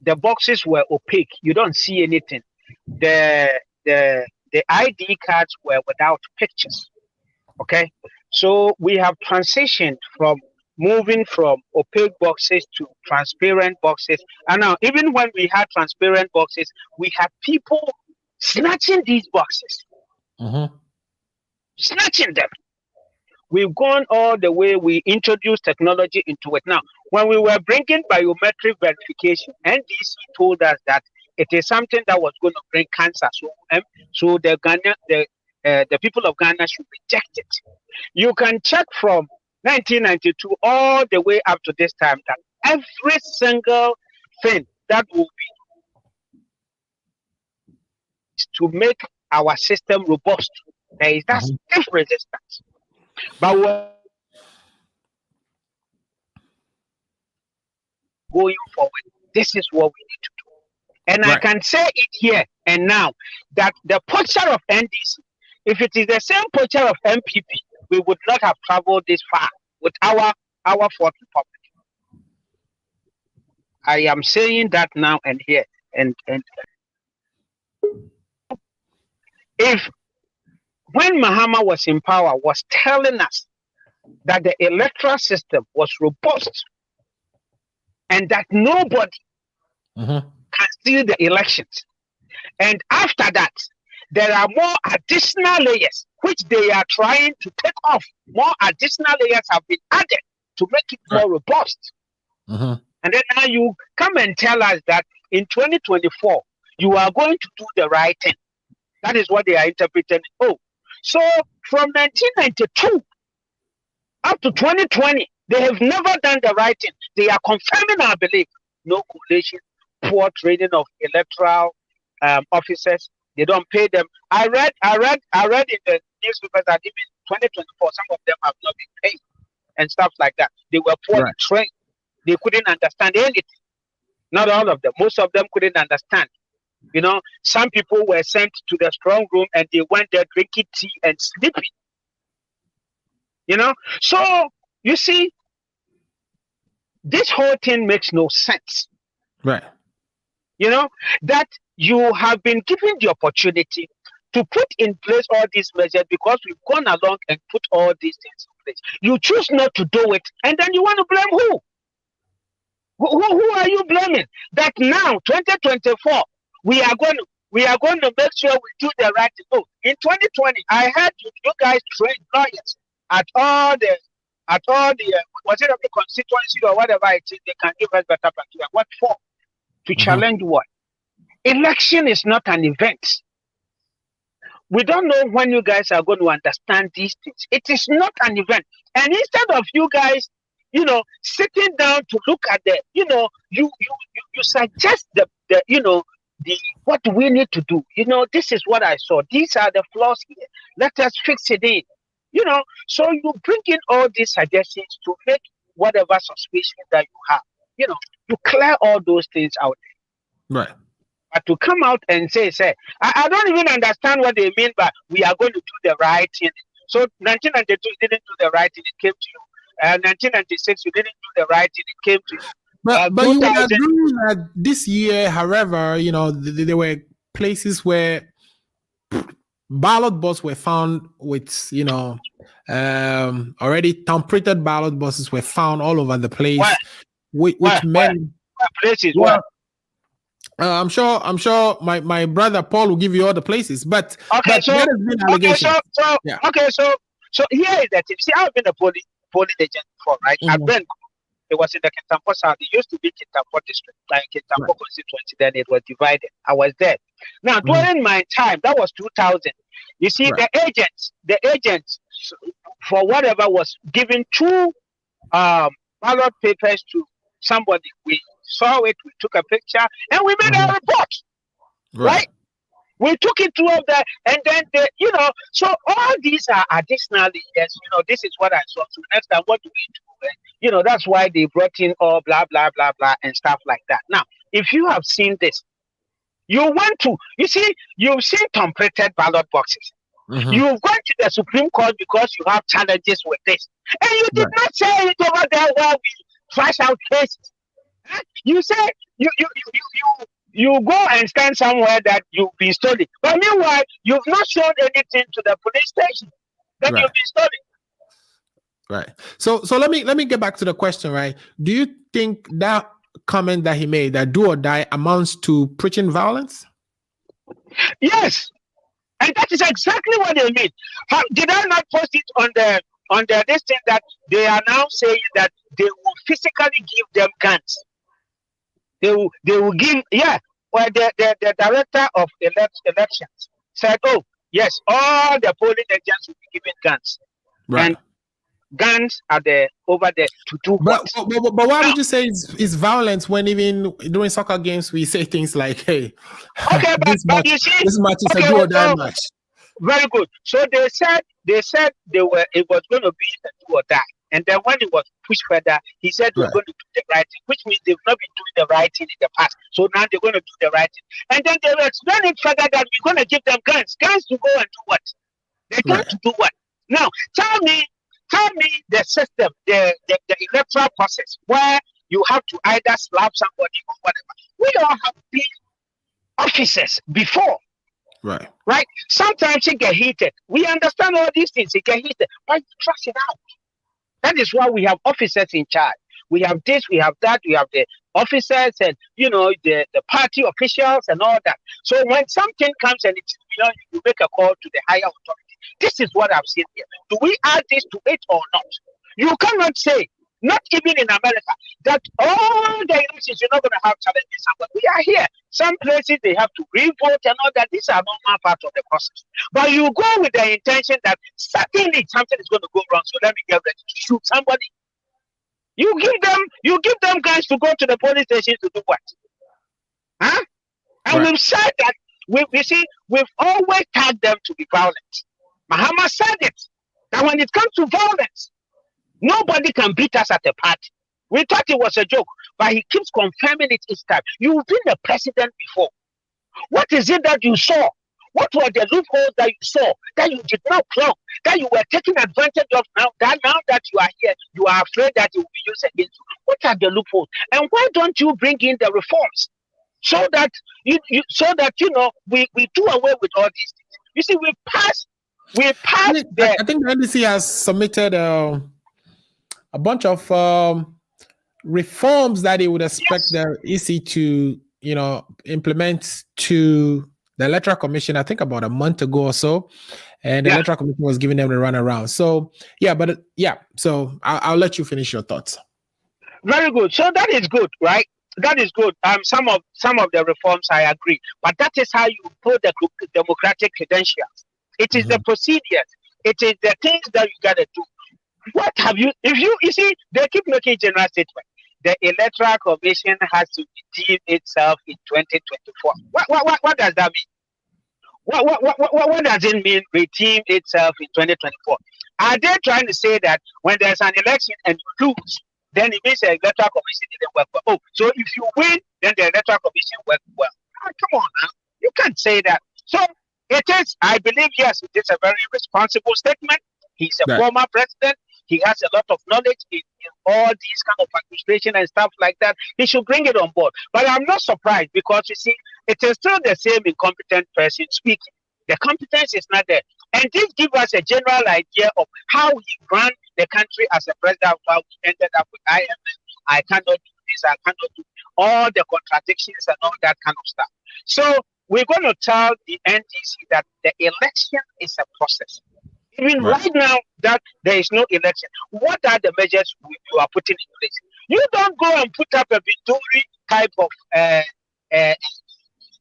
the boxes were opaque. You don't see anything. The ID cards were without pictures. Okay, so we have transitioned from moving from opaque boxes to transparent boxes. And now, even when we had transparent boxes, we had people snatching these boxes, snatching them. We've gone all the way. We introduced technology into it. Now, when we were bringing biometric verification, NDC told us that it is something that was going to bring cancer. So the people of Ghana should reject it. You can check from 1992 all the way up to this time that every single thing that will be to make our system robust, there is that stiff resistance. But going forward, this is what we need to do. And I can say it here and now that the posture of NDC, if it is the same posture of MPP, we would not have traveled this far with our Fourth Republic. I am saying that now and here. And if when Mahama was in power, was telling us that the electoral system was robust and that nobody can steal the elections. And after that, there are more additional layers which they are trying to take off. More additional layers have been added to make it more robust. Mm-hmm. And then now you come and tell us that in 2024, you are going to do the right thing. That is what they are interpreting. Oh, so from 1992 up to 2020, they have never done the right thing. They are confirming our belief. No collation, poor training of electoral officers. They don't pay them. I read in the newspapers that even 2024, some of them have not been paid and stuff like that. They were poorly trained. They couldn't understand anything. Not all of them. Most of them couldn't understand. You know, some people were sent to the strong room and they went there drinking tea and sleeping. You know, so you see, this whole thing makes no sense. Right. You know, that you have been given the opportunity to put in place all these measures because we've gone along and put all these things in place. You choose not to do it, and then you want to blame who? Who are you blaming? That now, 2024, we are going to make sure we do the right thing. No, in 2020, I heard you guys train lawyers at all the was it of the constituency or whatever it is, they can give us better practice. What for? To challenge what? Election is not an event. We don't know when you guys are going to understand these things. It is not an event. And instead of you guys, you know, sitting down to look at the, you know, you suggest the what we need to do. You know, this is what I saw. These are the flaws here. Let us fix it in. You know, so you bring in all these suggestions to make whatever suspicion that you have. You know, you clear all those things out there. Right. But to come out and say, I don't even understand what they mean by we are going to do the right thing. So 1992, you didn't do the right thing, it came to you. 1996, you didn't do the right thing, it came to you. But you would agree that this year, however, you know, there were places where ballot boxes were found with, you know, already tempered ballot boxes were found all over the place. Which meant places. I'm sure my brother Paul will give you all the places, but okay, so here is that see, I've been a polling agent before, right? I've been. It was in the Kintampo South. It used to be Kintampo district, like Kintampo constituency. Then it was divided. I was there. Now during my time, that was 2000. You see, the agents, for whatever was given 2 ballot papers to somebody. We saw it, we took a picture, and we made a report. Right? We took it to all that, and then you know, so all these are additionally, yes, you know, this is what I saw. So next time, what do we do? You know, that's why they brought in all blah blah blah blah and stuff like that. Now, if you have seen this, you've seen tempered ballot boxes. You've gone to the Supreme Court because you have challenges with this, and you did not say it over there where we flash out cases. You say you go and stand somewhere that you've been stolen, but meanwhile you've not shown anything to the police station that you've been stolen. Right. So let me get back to the question. Right? Do you think that comment that he made, that do or die, amounts to preaching violence? Yes, and that is exactly what they mean. Did I not post it on the this thing that they are now saying that they will physically give them guns? They will give, well, the director of elections said, oh, yes, all the polling agents will be given guns. Right. And guns are over there to do what? But why would you say it's violence when even during soccer games we say things like, hey, this match is a do or die match? Very good. So they said it was going to be a do or die. And then when it was pushed further, he said we're going to do the right thing, which means they've not been doing the right thing in the past. So now they're going to do the right thing. And then they will explain it further that we're going to give them guns. Guns to go and do what? They're going to do what? Now, tell me the system, the electoral process where you have to either slap somebody or whatever. We all have been officers before. Right. Sometimes it get heated. We understand all these things. It get heated, but you trust it out. That is why we have officers in charge. We have this, we have that, we have the officers and, you know, the party officials and all that. So when something comes and it's, you know, you make a call to the higher authority. This is what I've seen here. Do we add this to it or not? You cannot say, not even in America, that all the elections you're not going to have challenges. But we are here. Some places they have to re-vote and all that. These are normal part of the process. But you go with the intention that certainly something is going to go wrong. So let me get ready to shoot somebody. You give them guys to go to the police station to do what? Huh? And we've said that we've always tagged them to be violent. Mahama said it, that when it comes to violence, nobody can beat us at a party. We thought it was a joke, but he keeps confirming it each time. You've been the president before. What is it that you saw? What were the loopholes that you saw that you did not plug, that you were taking advantage of now that you are here, you are afraid that it will be used against you? What are the loopholes? And why don't you bring in the reforms so that we do away with all these things? You see, we passed. I think the NDC has submitted a bunch of reforms that they would expect the EC to, implement to the Electoral Commission, I think about a month ago or so. And the Electoral Commission was giving them the runaround. So, so I'll let you finish your thoughts. Very good. So that is good, right? That is good. Some of the reforms I agree. But that is how you put the democratic credentials. It is the procedures. It is the things that you got to do. What have you, you see, they keep making general statements. The Electoral Commission has to redeem itself in 2024. What does that mean? What does it mean, redeem itself in 2024? Are they trying to say that when there's an election and you lose, then it means the Electoral Commission didn't work well? Oh, so if you win, then the Electoral Commission worked well. Come on now. You can't say that. So it is, I believe, yes, it is a very responsible statement. He's a former president. He has a lot of knowledge in all these kind of administration and stuff like that. He should bring it on board. But I'm not surprised because, you see, it is still the same incompetent person speaking. The competence is not there. And this gives us a general idea of how he ran the country as a president, how he ended up with I cannot do this, I cannot do all the contradictions and all that kind of stuff. So we're going to tell the NDC that the election is a process. Even right now that there is no election, what are the measures you are putting in place? You don't go and put up a Victory type of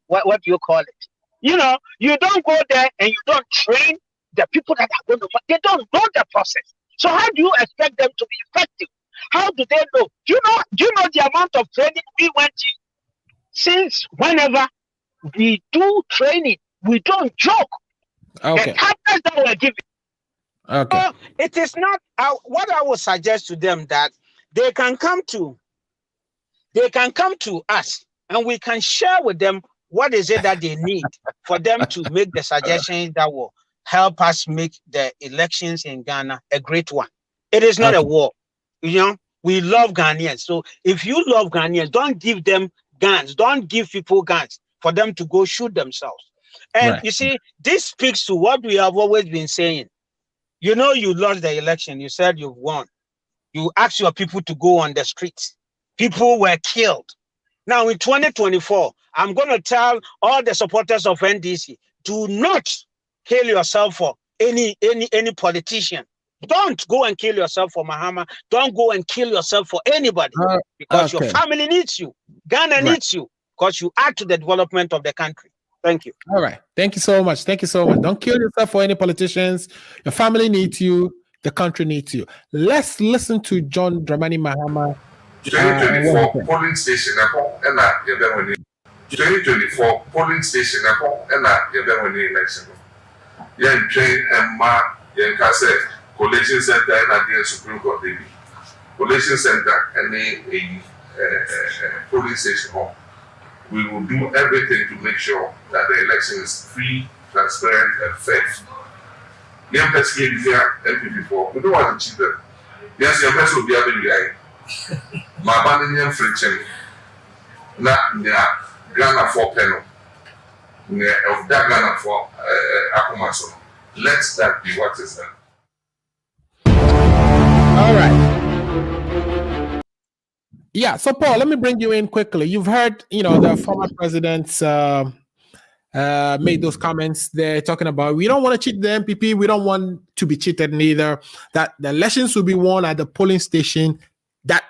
what do you call it? You don't go there and you don't train the people that are going to. They don't know the process. So how do you expect them to be effective? How do they know? Do you know the amount of training we went in? Since whenever we do training, we don't joke. Okay. The tactics that we're giving. Okay. It is not what I would suggest to them that they can come to us and we can share with them what is it that they need for them to make the suggestions that will help us make the elections in Ghana a great one. It is not a war. We love Ghanaians. So if you love Ghanaians, don't give them guns. Don't give people guns for them to go shoot themselves. And you see, this speaks to what we have always been saying. You lost the election. You said you've won. You asked your people to go on the streets. People were killed. Now in 2024, I'm going to tell all the supporters of NDC, do not kill yourself for any politician. Don't go and kill yourself for Mahama. Don't go and kill yourself for anybody because your family needs you. Ghana needs you because you add to the development of the country. Thank you. All right. Thank you so much. Thank you so much. Don't kill yourself for any politicians. Your family needs you. The country needs you. Let's listen to John Dramani Mahama. 2024 polling station 2024 polling station election. Train collation center and the Supreme Court collation center and a polling station. We will do everything to make sure that the election is free, transparent, and fair. We don't want to cheat them. Yes, your best will be having the eye. My banning friction. Not Ghana for Penal. Of that Ghana for Akumaso. Let that be what is done. All right. Yeah, so Paul, let me bring you in quickly. You've heard, the former president's made those comments there talking about we don't want to cheat the MPP, we don't want to be cheated neither, that the elections will be won at the polling station, that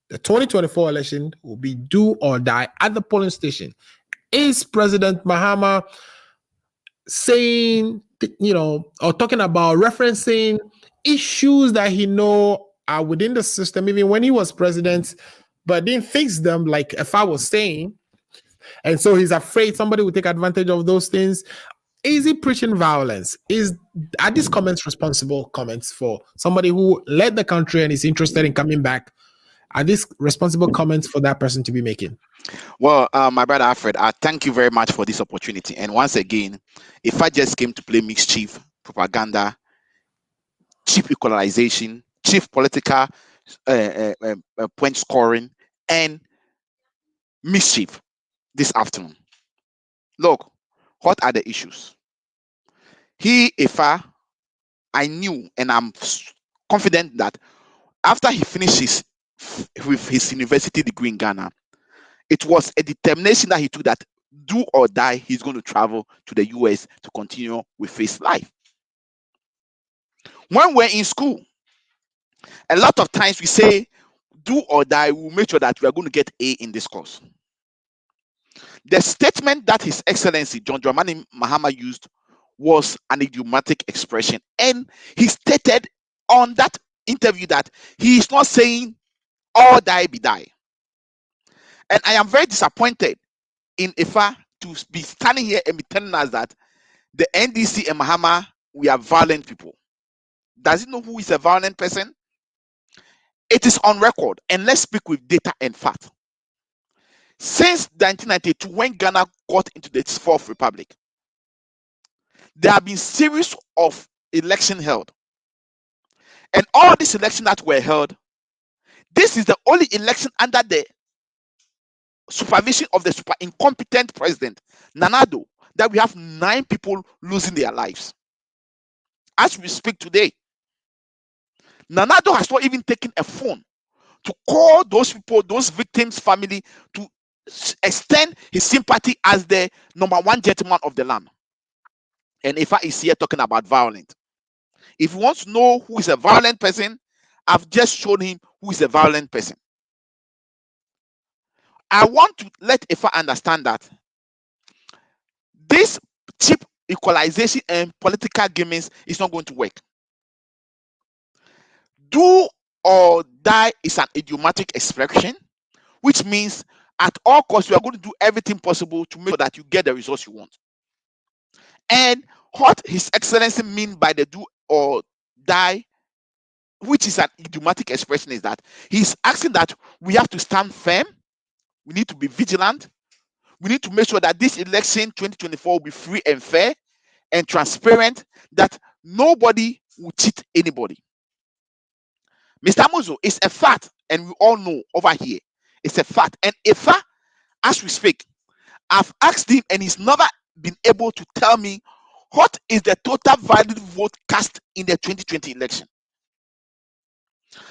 the 2024 election will be do or die at the polling station. Is President Mahama saying, or talking about referencing issues that he know are within the system, even when he was president, but didn't fix them, like if I was saying, and so he's afraid somebody will take advantage of those things? Is he preaching violence? Are these comments responsible comments for somebody who led the country and is interested in coming back? Are these responsible comments for that person to be making? Well, my brother Alfred, I thank you very much for this opportunity. And once again, if I just came to play mischief, propaganda, cheap equalization, cheap political point scoring, and mischief this afternoon. Look, what are the issues? Ifa, I knew, and I'm confident that after he finishes with his university degree in Ghana, it was a determination that he took that do or die, he's going to travel to the US to continue with his life. When we're in school, a lot of times we say, do or die, we'll make sure that we are going to get A in this course. The statement that His Excellency John Dramani Mahama used was an idiomatic expression. And he stated on that interview that he is not saying all die be die. And I am very disappointed in Ifa to be standing here and be telling us that the NDC and Mahama, we are violent people. Does he know who is a violent person? It is on record, and let's speak with data and fact. Since 1992, when Ghana got into its fourth republic, there have been series of elections held. And all these elections that were held, this is the only election under the supervision of the super incompetent president, Nanado, that we have 9 people losing their lives. As we speak today, Nanado has not even taken a phone to call those people, those victims' family, to extend his sympathy as the #1 gentleman of the land. And Ifa is here talking about violence. If he wants to know who is a violent person, I've just shown him who is a violent person. I want to let Ifa understand that this cheap equalization and political gimmicks is not going to work. Do or die is an idiomatic expression, which means at all costs, you are going to do everything possible to make sure that you get the results you want. And what His Excellency mean by the do or die, which is an idiomatic expression, is that he's asking that we have to stand firm, we need to be vigilant, we need to make sure that this election 2024 will be free and fair and transparent, that nobody will cheat anybody. Mr. Muzo, it's a fact, and we all know over here, it's a fact. And Ifa, as we speak, I've asked him, and he's never been able to tell me what is the total valid vote cast in the 2020 election.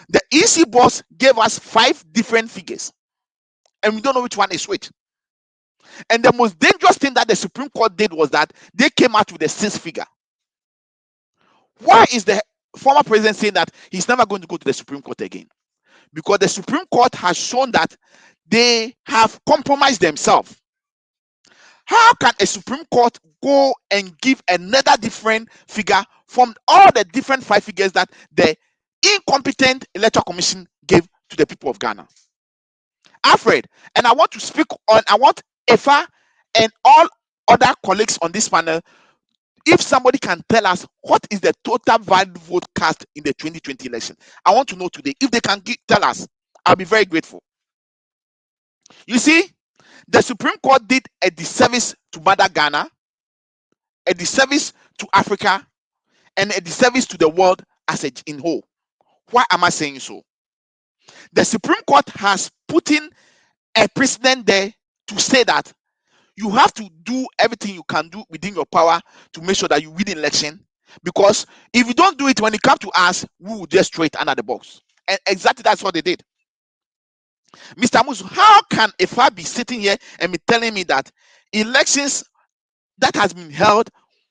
The EC boss gave us 5 different figures, and we don't know which one is which. And the most dangerous thing that the Supreme Court did was that they came out with a 6th figure. Why is the former president saying that he's never going to go to the Supreme Court again? Because the Supreme Court has shown that they have compromised themselves. How can a Supreme Court go and give another different figure from all the different 5 figures that the incompetent Electoral Commission gave to the people of Ghana? Alfred, and I want to speak on, I want Ifa and all other colleagues on this panel, if somebody can tell us what is the total valid vote cast in the 2020 election. I want to know today. If they can tell us, I'll be very grateful. You see, the Supreme Court did a disservice to Mother Ghana, a disservice to Africa, and a disservice to the world as in whole. Why am I saying so? The Supreme Court has put in a precedent there to say that you have to do everything you can do within your power to make sure that you win the election. Because if you don't do it, when it comes to us, we will just throw it under the box. And exactly that's what they did. Mr. Musu, how can Ifa be sitting here and be telling me that elections that has been held,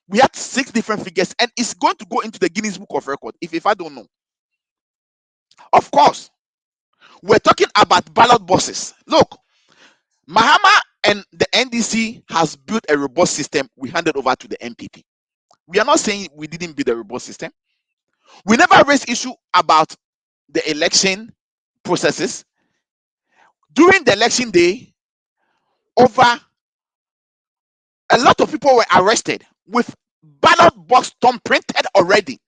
we had 6 different figures, and it's going to go into the Guinness Book of Record if I don't know. Of course, we're talking about ballot boxes. Look, Mahama and the NDC has built a robust system. We handed over to the MPP. We are not saying we didn't build a robust system. We never raised issue about the election processes. During the election day, over a lot of people were arrested with ballot box thumb printed already,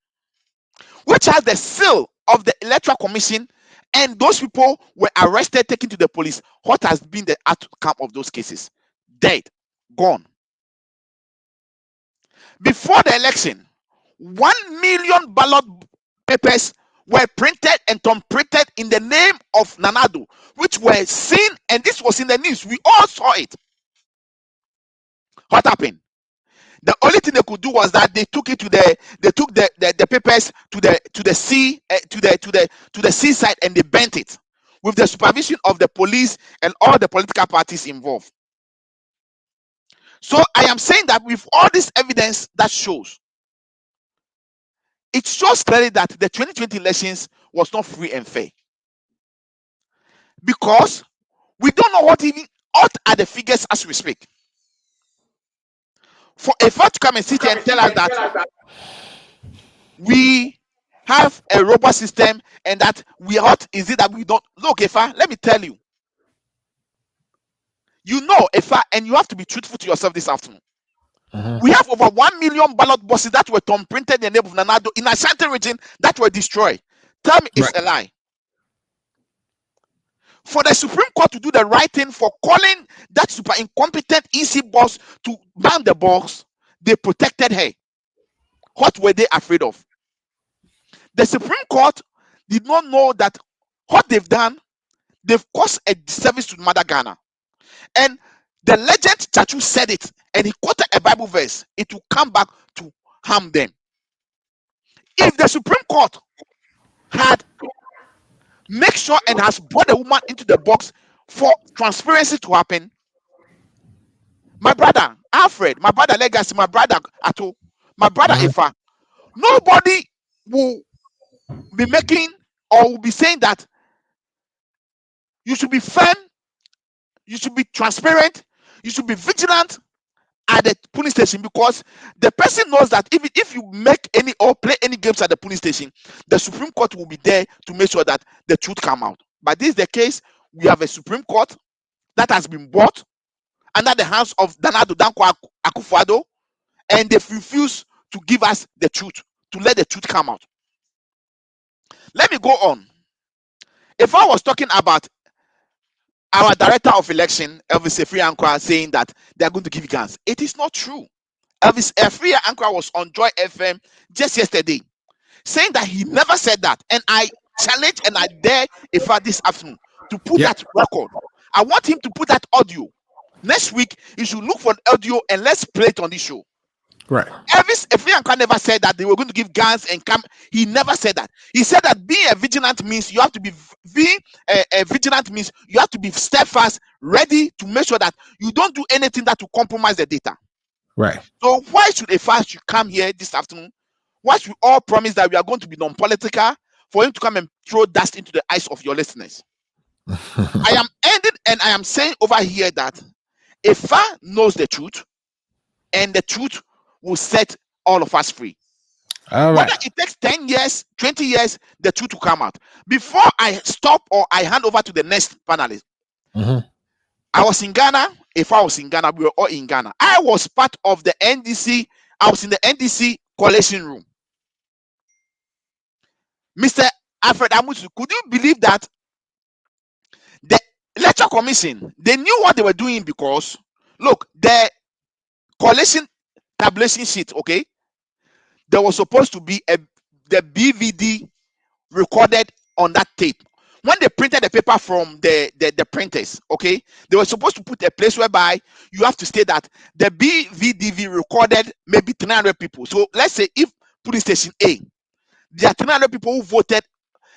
which has the seal of the Electoral Commission, and those people were arrested, taken to the police. What has been the outcome of those cases? Dead, gone. Before the election, 1 million ballot papers were printed and thumb printed in the name of Nanado, which were seen, and this was in the news. We all saw it. What happened? The only thing they could do was that they took the papers to the sea, to the seaside, and they burnt it with the supervision of the police and all the political parties involved. So I am saying that with all this evidence that shows, it shows clearly that the 2020 elections was not free and fair, because we don't know what are the figures as we speak. For a fact to come and sit here and tell us that we have a robust system and that we are hot, is it that we don't? Look, Efa, let me tell you. You know, Efa, and you have to be truthful to yourself this afternoon. We have over 1 million ballot boxes that were thumb printed in the name of Nanado in Ashanti region that were destroyed. Tell me it's a lie. For the Supreme Court to do the right thing, for calling that super incompetent EC boss to ban the box, they protected her. What were they afraid of? The Supreme Court did not know that what they've done, they've caused a disservice to Mother Ghana. And the legend Chachu said it, and he quoted a Bible verse. It will come back to harm them. If the Supreme Court had made sure and has brought the woman into the box for transparency to happen, my brother Alfred, my brother Legacy, my brother Ato, my brother Ifa, nobody will be making or will be saying that you should be firm, you should be transparent, you should be vigilant at the police station, because the person knows that if you make any or play any games at the police station, the Supreme Court will be there to make sure that the truth come out. But this is the case. We have a Supreme Court that has been bought under the hands of Danado Danko Akufo-Addo, and they've refused to give us the truth, to let the truth come out. Let me go on. If I was talking about our director of election, Elvis Efriankwa, saying that they are going to give guns, it is not true. Elvis Efriankwa was on Joy FM just yesterday, saying that he never said that. And I challenge and I dare Ifa this afternoon to put that record. I want him to put that audio. Next week, he should look for the audio and let's play it on this show. Right. Elvis Efriankwa never said that they were going to give guns and come. He never said that. He said that being a vigilant means you have to be vigilant means you have to be steadfast, ready to make sure that you don't do anything that will compromise the data. Right. So why should a fast come here this afternoon? Why should we all promise that we are going to be non-political for him to come and throw dust into the eyes of your listeners? I am ending and I am saying over here that Ifa knows the truth, and the truth will set all of us free. All right. Whether it takes 10 years, 20 years, the truth will come out. Before I stop or I hand over to the next panelist, I was in Ghana. If I was in Ghana, we were all in Ghana. I was part of the NDC. I was in the NDC coalition room. Mr. Alfred Owusu, could you believe that the Electoral Commission, they knew what they were doing, because, look, the coalition tabulation sheet, okay, there was supposed to be the BVD recorded on that tape. When they printed the paper from the printers, okay, they were supposed to put a place whereby you have to state that the BVDV recorded maybe 300 people. So let's say if police station A, there are 300 people who voted,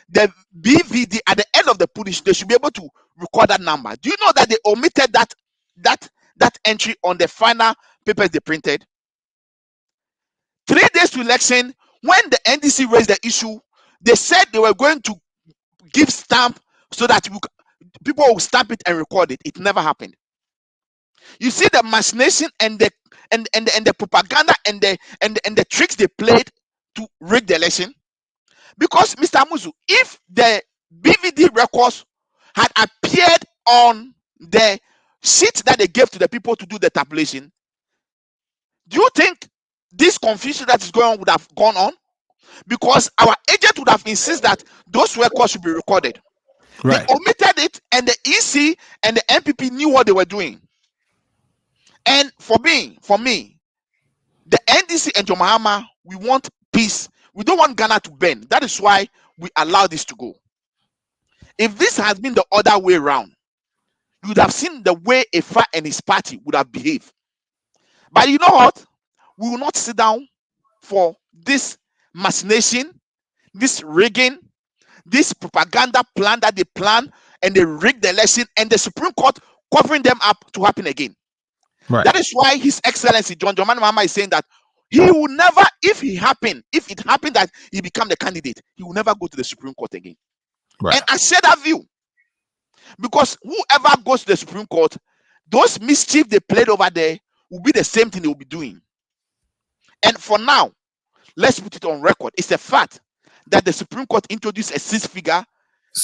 the BVD at the end of the police, they should be able to record that number. Do you know that they omitted that entry on the final papers they printed. 3 days to election, when the NDC raised the issue, they said they were going to give stamp so that people will stamp it and record it. It never happened. You see the machination and the propaganda and the tricks they played to rig the election. Because Mr. Owusu, if the BVD records had appeared on the sheet that they gave to the people to do the tabulation, do you think this confusion that is going on would have gone on? Because our agent would have insisted that those records should be recorded. Right. They omitted it, and the EC and the MPP knew what they were doing. And for me, the NDC and John Mahama, we want peace. We don't want Ghana to burn. That is why we allow this to go. If this has been the other way around, you would have seen the way Efa and his party would have behaved. But you know what? We will not sit down for this machination, this rigging, this propaganda plan that they plan, and they rig the election, and the Supreme Court covering them up to happen again. Right. That is why His Excellency John Mahama is saying that he will never, if it happened that he become the candidate, he will never go to the Supreme Court again. Right. And I share that view. Because whoever goes to the Supreme Court, those mischief they played over there will be the same thing they will be doing. And for now, let's put it on record. It's a fact that the Supreme Court introduced a 6 figure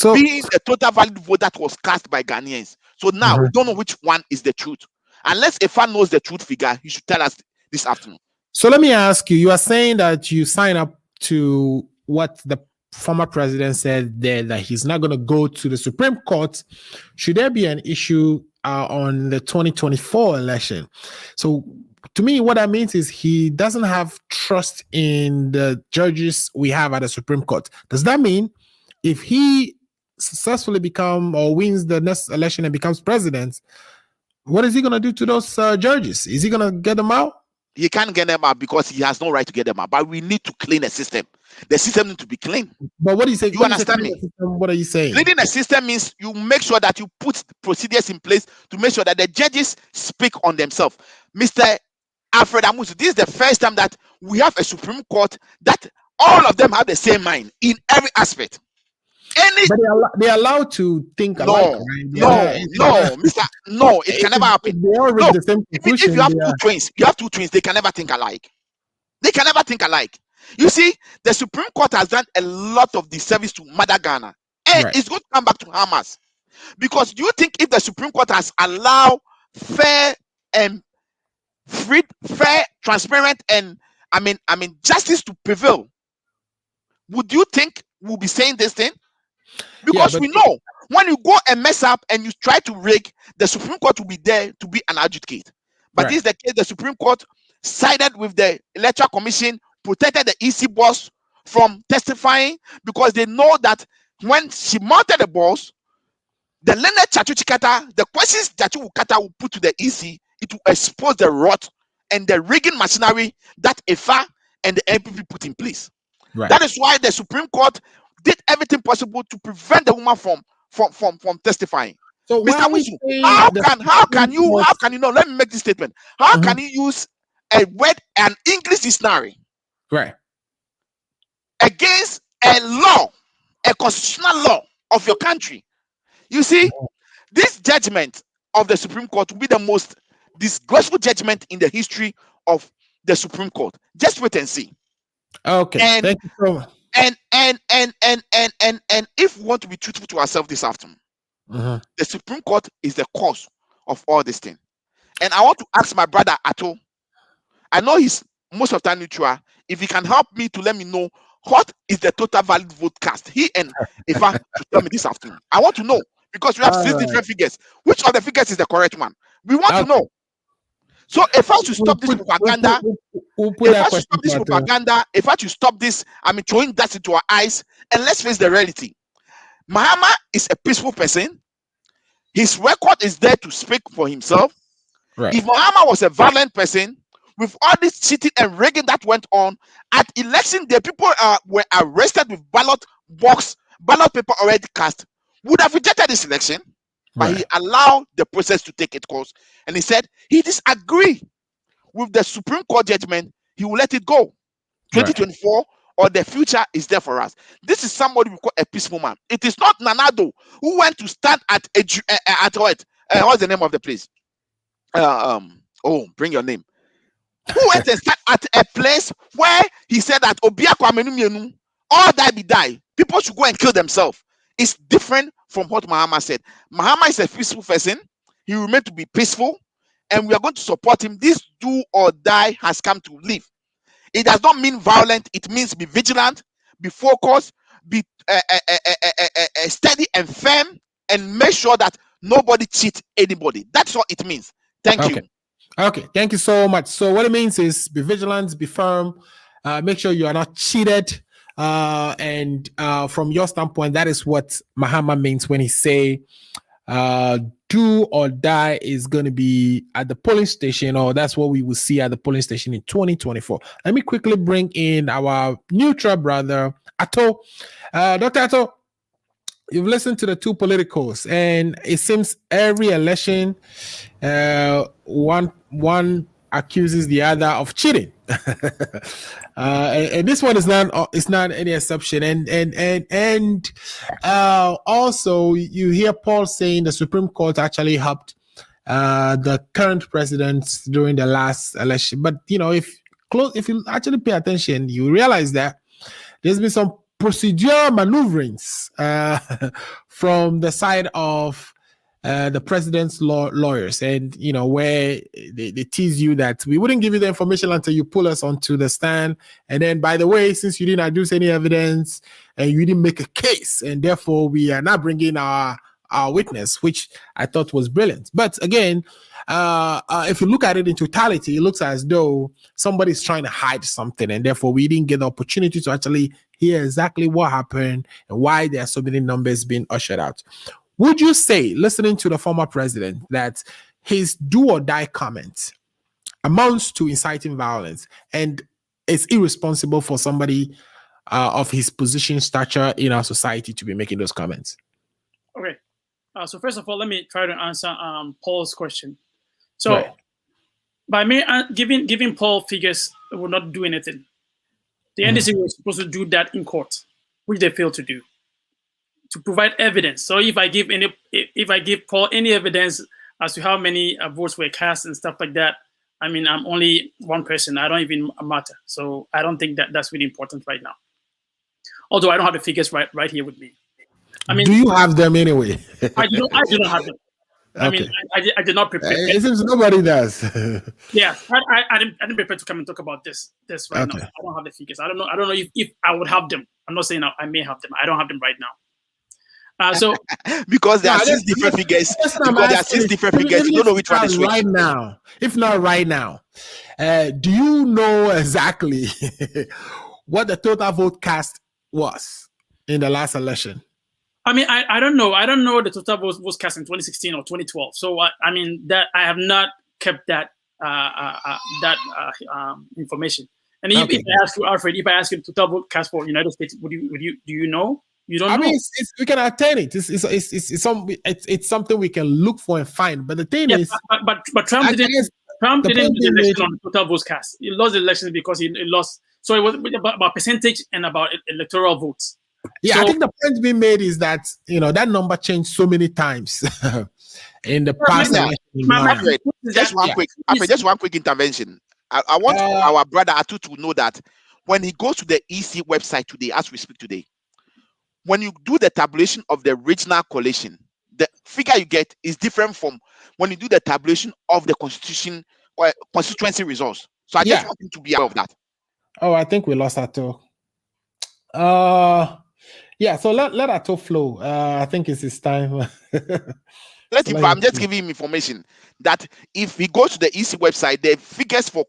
being the total valid vote that was cast by Ghanaians. So now we don't know which one is the truth. Unless a fan knows the truth figure, he should tell us this afternoon. So let me ask you, you are saying that you sign up to what the former president said there, that he's not going to go to the Supreme Court should there be an issue on the 2024 election. So to me, what that means is he doesn't have trust in the judges we have at the Supreme Court. Does that mean if he successfully wins the next election and becomes president, what is he going to do to those judges? Is he going to get them out? He can't get them out because he has no right to get them out. But we need to clean the system. The system needs to be clean. But what do you say? You understand me? What are you saying? Cleaning the system means you make sure that you put procedures in place to make sure that the judges speak on themselves. Mr. Alfred Owusu, this is the first time that we have a Supreme Court that all of them have the same mind in every aspect. But they're allowed to think alike, right? No, it can never happen. They all reach the same conclusion. If you have two twins, they can never think alike. They can never think alike. You see, the Supreme Court has done a lot of disservice to Mother Ghana, and it's going to come back to Hamas. Because do you think if the Supreme Court has allowed fair, transparent, and justice to prevail, would you think we'll be saying this thing? Because we know when you go and mess up and you try to rig, the Supreme Court will be there to be an advocate. But this is the case. The Supreme Court sided with the Electoral Commission, protected the EC boss from testifying because they know that when she mounted the boss, the Leonard Chachuchikata, the questions that Chachuchikata will put to the EC, it will expose the rot and the rigging machinery that EFA and the MPP put in place. That is why the Supreme Court did everything possible to prevent the woman from testifying. So Mr. Owusu, how can you know? Let me make this statement. How can you use a word, an English dictionary, against a law, a constitutional law of your country? You see, this judgment of the Supreme Court will be the most disgraceful judgment in the history of the Supreme Court. Just wait and see. Okay. Thank you so much. And if we want to be truthful to ourselves this afternoon, the Supreme Court is the cause of all this thing. And I want to ask my brother Ato, I know he's most of the time neutral, if he can help me to let me know what is the total valid vote cast. He and Ifa should tell me this afternoon. I want to know because we have 6 different figures. Which of the figures is the correct one? We want to know. So if I should stop this propaganda, if I should stop this, throwing that into our eyes, and let's face the reality. Mahama is a peaceful person. His record is there to speak for himself. If Mahama was a violent person, with all this cheating and rigging that went on, at election day, people were arrested with ballot paper already cast, would have rejected this election. But he allowed the process to take its course. And he said he disagreed with the Supreme Court judgment, he will let it go. 2024 or the future is there for us. This is somebody we call a peaceful man. It is not Nanado who went to stand at what? What's the name of the place? Bring your name. Who went and stand at a place where he said that all die. People should go and kill themselves. It's different from what Mahama said. Mahama is a peaceful person. He remained to be peaceful, and we are going to support him. This do or die has come to live. It does not mean violent. It means be vigilant, be focused, be steady and firm, and make sure that nobody cheats anybody. That's what it means. Thank you. Okay, thank you so much. So what it means is be vigilant, be firm, make sure you are not cheated. And from your standpoint, that is what Mahama means when he say do or die is going to be at the polling station, or that's what we will see at the polling station in 2024. Let me quickly bring in our neutral brother, Ato. Dr. Ato, you've listened to the two politicals, and it seems every election, one accuses the other of cheating. And this one is not any exception. And also you hear Paul saying the Supreme Court actually helped the current president during the last election. But if you actually pay attention, you realize that there's been some procedural maneuverings from the side of the president's lawyers, and where they tease you that we wouldn't give you the information until you pull us onto the stand, and then, by the way, since you didn't adduce any evidence and you didn't make a case, and therefore we are not bringing our witness, which I thought was brilliant. But again, if you look at it in totality, it looks as though somebody's trying to hide something, and therefore we didn't get the opportunity to actually hear exactly what happened and why there are so many numbers being ushered out. Would you say, listening to the former president, that his do or die comment amounts to inciting violence and it's irresponsible for somebody of his position, stature in our society to be making those comments? Okay. So first of all, let me try to answer Paul's question. So by me giving Paul figures, it will not do anything. The NDC was supposed to do that in court, which they failed to do, to provide evidence. So if I give Paul any evidence as to how many votes were cast and stuff like that, I mean, I'm only one person. I don't even matter. So I don't think that's really important right now. Although I don't have the figures right here with me. I mean, do you have them anyway? I do not have them. Okay. I mean, I did not prepare. It seems nobody does. Yeah, I didn't prepare to come and talk about this right now. I don't have the figures. I don't know if I would have them. I'm not saying I may have them. I don't have them right now. So because there are six different figures. You don't know which one is which. Right now, if not right now, do you know exactly what the total vote cast was in the last election? I mean, I don't know. I don't know the total votes cast in 2016 or 2012. So I mean that I have not kept that information. And if I ask you, Alfred, if I ask you the total vote cast for United States, do you know? You don't know. I mean, we can attain it. It's something we can look for and find. But the thing is, but Trump didn't lose the election on the total votes cast. He lost the election because he lost. So it was about percentage and about electoral votes. Yeah, so, I think the point being made is that that number changed so many times in the past. Just one quick intervention. I want our brother Atu to know that when he goes to the EC website today, as we speak today, when you do the tabulation of the regional coalition, the figure you get is different from when you do the tabulation of the constituency results. So I just want him to be aware of that. Oh, I think we lost Ato. Yeah, so let Ato flow. I think it's his time. I'm just giving him information that if he goes to the EC website, the figures for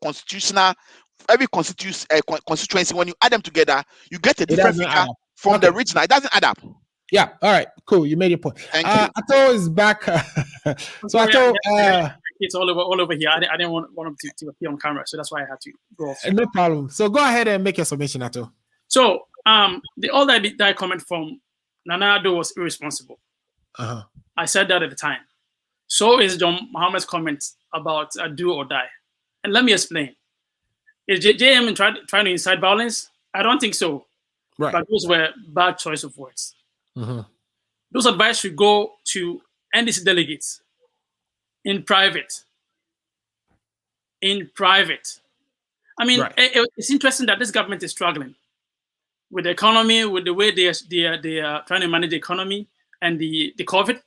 every constituency, when you add them together, you get a different figure from the regional. It doesn't add up. Yeah, all right, cool. You made your point. Thank you. Ato is back. So Ato, it's all over here. I didn't want him to appear on camera, so that's why I had to go off. No problem. So go ahead and make your submission, Ato. So all that comment from Nanado was irresponsible. I said that at the time. So is John Mahama's comment about do or die. And let me explain. Is JM trying to incite violence? I don't think so. Right. But those were bad choice of words. Mm-hmm. Those advice should go to NDC delegates in private. In private. I mean, right. It's interesting that this government is struggling with the economy, with the way they are trying to manage the economy and the COVID.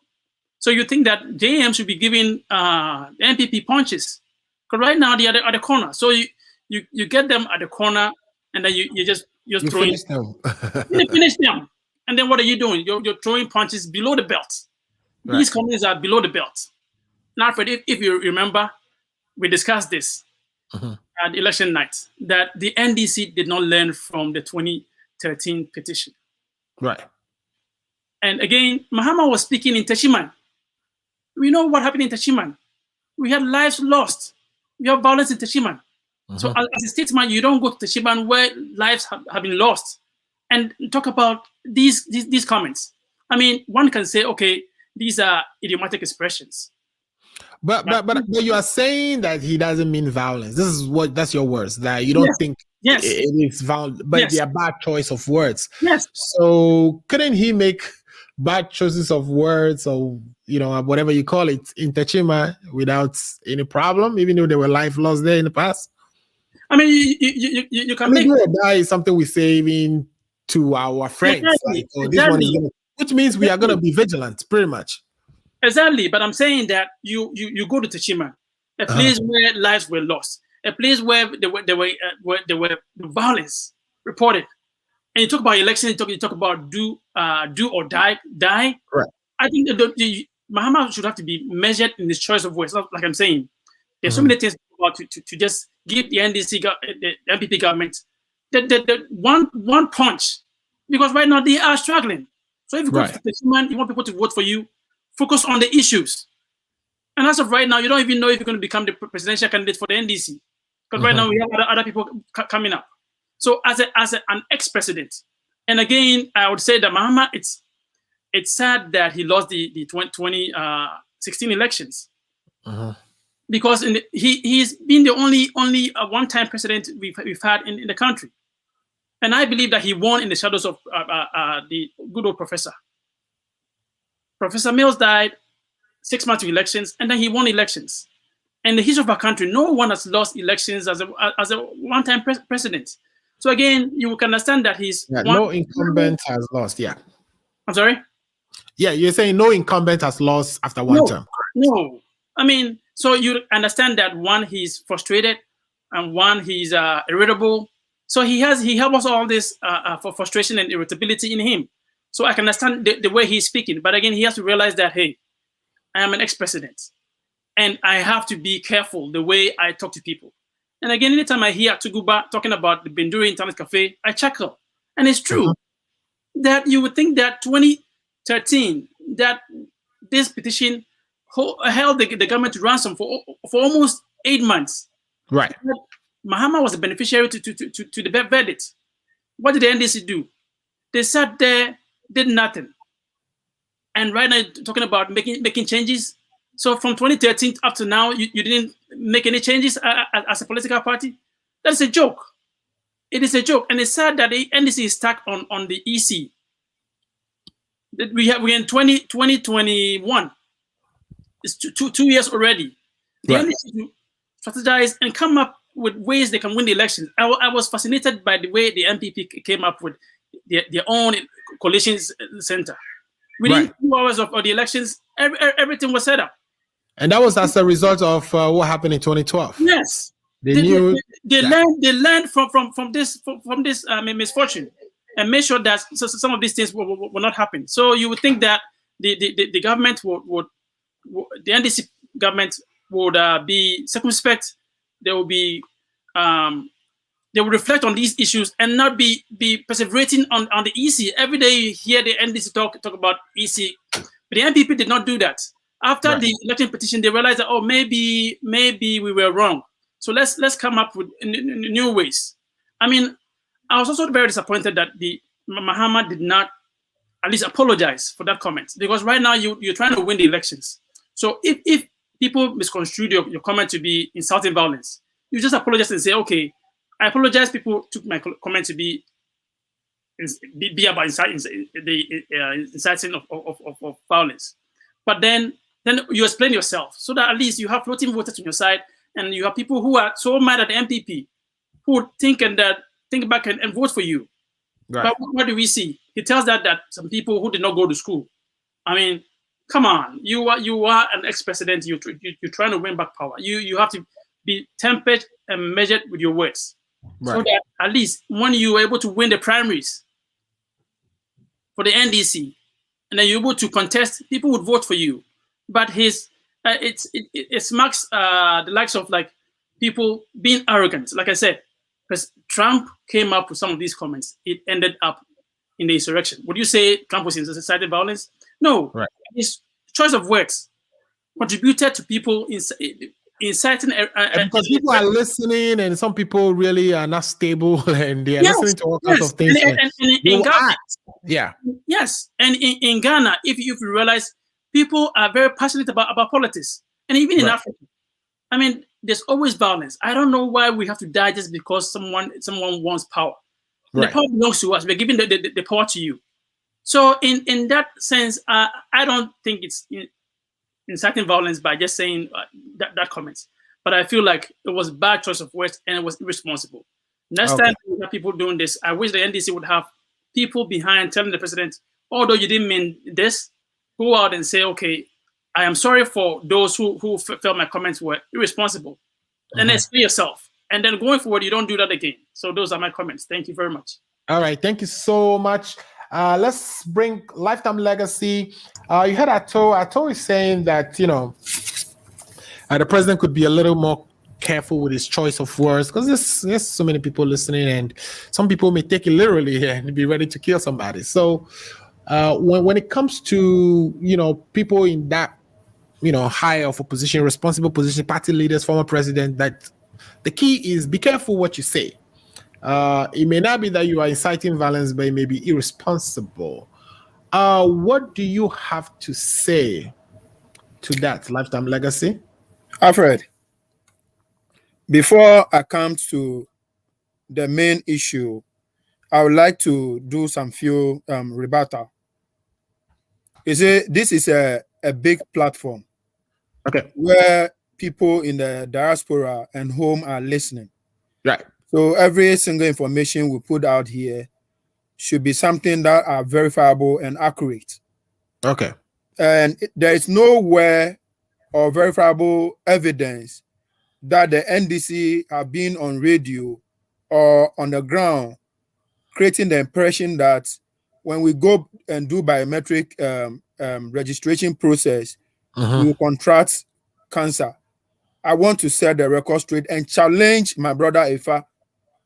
So you think that JM should be giving the NPP punches? Because right now they are at the corner. So you get them at the corner, and then you just throwing finish them. you finish them. And then what are you doing? You're throwing punches below the belt. Right. These companies are below the belt. Now, Fred, if you remember, we discussed this at election night, that the NDC did not learn from the 2013 petition. Right. And again, Mahama was speaking in Teshiman. We know what happened in Teshiman. We had lives lost. We have violence in Teshiman. So as a statesman, you don't go to Teshiman where lives have been lost and talk about these comments. I mean, one can say, okay, these are idiomatic expressions. But you are saying that he doesn't mean violence. That's your words, that you don't think it is violence, but they are bad choice of words. Yes. So couldn't he make bad choices of words, or whatever you call it, in Techima without any problem, even though there were life lost there in the past? I mean, you can make that is something we say even to our friends. Exactly. Which means we are going to be vigilant, pretty much. Exactly, but I'm saying that you go to Techima, a place where lives were lost, a place where there were violence reported, and you talk about elections. You talk about do or die. Right. I think Mahama should have to be measured in his choice of words. Like I'm saying, there's so many things about to just give the NDC, the MPP government, the one punch, because right now they are struggling. So if you go to Techima, you want people to vote for you. Focus on the issues. And as of right now, you don't even know if you're going to become the presidential candidate for the NDC. Because right now we have other people coming up. So as an ex-president, and again, I would say that Mahama, it's sad that he lost the 2016 elections. Because he's been the only one-time president we've had in the country. And I believe that he won in the shadows of the good old professor. Professor Mills died 6 months to elections, and then he won elections. In the history of our country, no one has lost elections as a one-time president. So again, you can understand that no incumbent has lost. Yeah. I'm sorry? Yeah, you're saying no incumbent has lost after one term. No. I mean, so you understand that one, he's frustrated, and one, he's irritable. So he has all this for frustration and irritability in him. So I can understand the way he's speaking. But again, he has to realize that, hey, I am an ex-president. And I have to be careful the way I talk to people. And again, anytime I hear Tuguba talking about the Benduri Internet Cafe, I chuckle. And it's true that you would think that 2013, that this petition held the government to ransom for almost 8 months. Right. Mahama was the beneficiary to the verdict. What did the NDC do? They sat there, did nothing. And right now, talking about making changes. So from 2013 up to now, you didn't make any changes as a political party? That's a joke. It is a joke. And it's sad that the NDC is stuck on the EC. We're in 2021. It's two years already. The NDC strategize and come up with ways they can win the elections. I was fascinated by the way the MPP came up with their own coalition center. Within 2 hours of the elections, everything was set up. And that was as a result of what happened in 2012. Yes, they learned from this misfortune, and made sure that some of these things will not happen. So you would think that the government would the NDC government would be circumspect. They will be they will reflect on these issues and not be perseverating on the EC. Every day you hear the NDC talk about EC, but the NPP did not do that. After the election petition, they realized that, oh, maybe we were wrong. So let's come up with new ways. I mean, I was also very disappointed that the Mahama did not at least apologize for that comment, because right now you're trying to win the elections. So if people misconstrued your comment to be insulting violence, You just apologize and say, okay, I apologize. People took my comment to be about inciting of violence. But then you explain yourself so that at least you have floating voters on your side, and you have people who are so mad at the MPP who would think back and vote for you. Right. But what do we see? He tells that some people who did not go to school. I mean, come on, you are an ex-president. You're trying to win back power. You have to be tempered and measured with your words, so that at least when you are able to win the primaries for the NDC, and then you're able to contest, people would vote for you. But it marks the likes of like people being arrogant. Like I said, because Trump came up with some of these comments, it ended up in the insurrection. Would you say Trump was inciting violence? No. Right. His choice of words contributed to people inciting. Because people are listening, and some people really are not stable, and they are listening to all kinds of things. And in Ghana, yes, and in Ghana, if you realize, people are very passionate about politics, and even in Africa, I mean, there's always violence. I don't know why we have to die just because someone wants power. The power belongs to us. We're giving the power to you. So in that sense, I don't think it's inciting violence by just saying that comments. But I feel like it was bad choice of words, and it was irresponsible. Next time we have people doing this, I wish the NDC would have people behind telling the president, although you didn't mean this, go out and say, okay, I am sorry for those who felt my comments were irresponsible. And then explain yourself. And then going forward, you don't do that again. So those are my comments. Thank you very much. All right. Thank you so much. Let's bring Lifetime Legacy. You heard Ato is saying that, the president could be a little more careful with his choice of words, because there's so many people listening, and some people may take it literally and be ready to kill somebody. So when it comes to, people in that, high of a position, responsible position, party leaders, former president, that the key is be careful what you say. It may not be that you are inciting violence, but it may be irresponsible. What do you have to say to that, Lifetime Legacy? Alfred, before I come to the main issue, I would like to do some few rebuttal. You see, this is a big platform, where people in the diaspora and home are listening. Right. So every single information we put out here should be something that are verifiable and accurate. Okay. And there is nowhere or verifiable evidence that the NDC have been on radio or on the ground creating the impression that when we go and do biometric registration process, we will contract cancer. I want to set the record straight and challenge my brother Ifa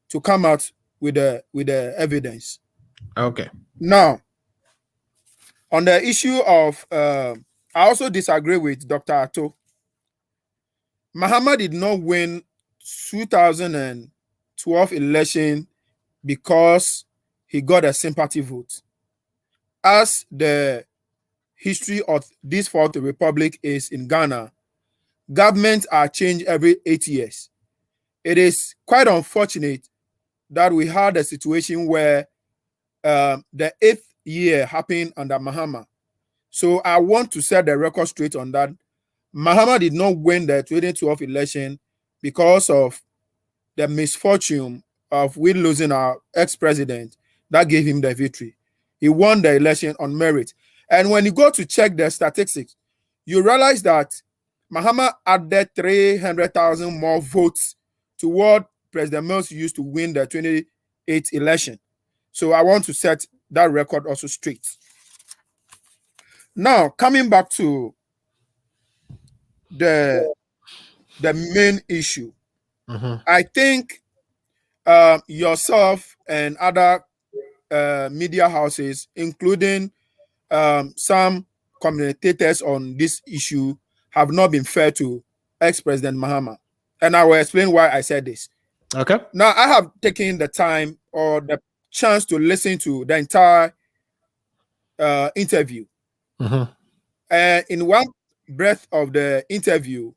to come out with the evidence. Okay. Now, on the issue of, I also disagree with Dr. Ato. Mahama did not win 2012 election because he got a sympathy vote. As the history of this fourth republic is in Ghana, governments are changed every 8 years. It is quite unfortunate that we had a situation where the 8th year happened under Mahama. So I want to set the record straight on that. Mahama did not win the 2012 election because of the misfortune of we losing our ex-president that gave him the victory. He won the election on merit. And when you go to check the statistics, you realize that Mahama added 300,000 more votes to what President Mills used to win the 2008 election. So I want to set that record also straight. Now, coming back to the main issue, I think yourself and other media houses, including some commentators on this issue, have not been fair to ex-President Mahama. And I will explain why I said this. Okay. Now, I have taken the time or the chance to listen to the entire interview. And in one breath of the interview,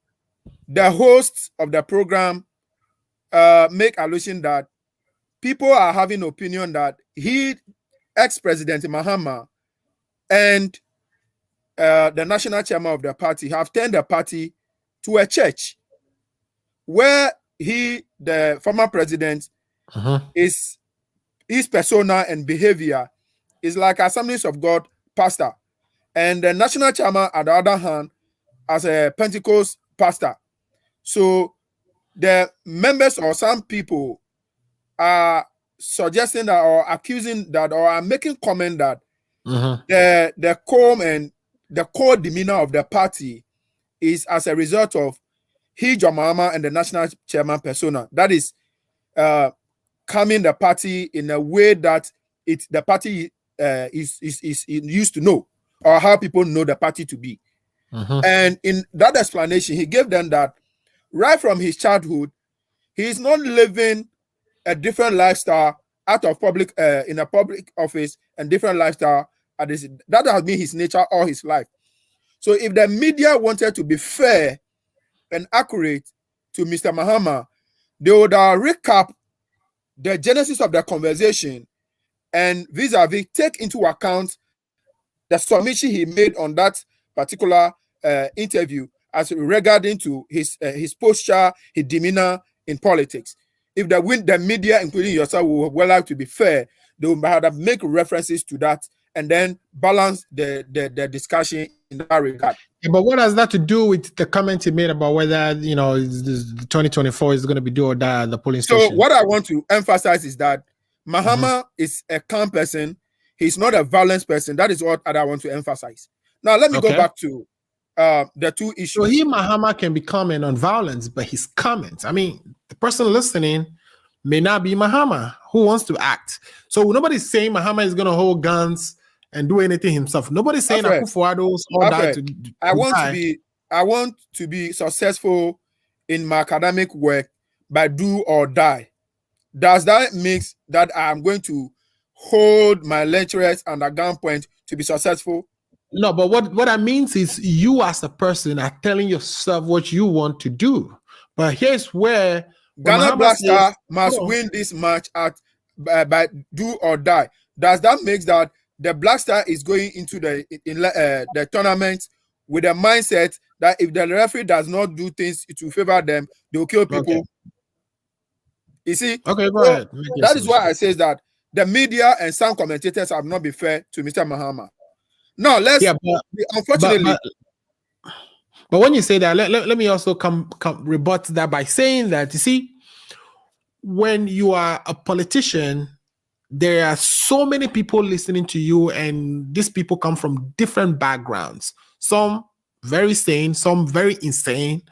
the host of the program make allusion that people are having opinion that ex-president Mahama, and the national chairman of the party have turned the party to a church where the former president, is his persona and behavior is like Assemblies of God pastor, and the national chairman, on the other hand, as a Pentecost pastor. So the members or some people are suggesting that, or accusing that, or are making comment that the calm and the core demeanor of the party is as a result of John Mahama and the national chairman persona. That is coming the party in a way that the party is used to know, or how people know the party to be. And in that explanation, he gave them that right from his childhood, he is not living a different lifestyle out of public in a public office, and different lifestyle that has been his nature all his life. So if the media wanted to be fair and accurate to Mr. Mahama, they would recap the genesis of the conversation and vis-a-vis take into account the submission he made on that particular interview as regarding to his posture, his demeanor in politics. If the media, including yourself, would like to be fair, they would have make references to that and then balance the discussion in that regard. Yeah, but what has that to do with the comment he made about whether 2024 is going to be do or die at the polling station? So what I want to emphasize is that Mahama is a calm person. He's not a violent person. That is what I want to emphasize. Now let me go back to the two issues. So Mahama can be comment on violence, but his comments, I mean, the person listening may not be Mahama who wants to act. So nobody's saying Mahama is going to hold guns and do anything himself. Nobody's saying Akufo-Addo's all that. I want to be successful in my academic work by do or die. Does that mean that I'm going to hold my lecturers under gunpoint to be successful? No, but what that means is you as a person are telling yourself what you want to do. But here's where Ghana Black Star must win this match by do or die. Does that make that the Black Star is going into the tournament with a mindset that if the referee does not do things to favor them, they will kill people? Okay. You see? Okay, go ahead. That is why I say that the media and some commentators have not been fair to Mr. Mahama. No, unfortunately. But when you say that, let me also come rebut that by saying that, you see, when you are a politician, there are so many people listening to you, and these people come from different backgrounds. Some very sane, some very insane,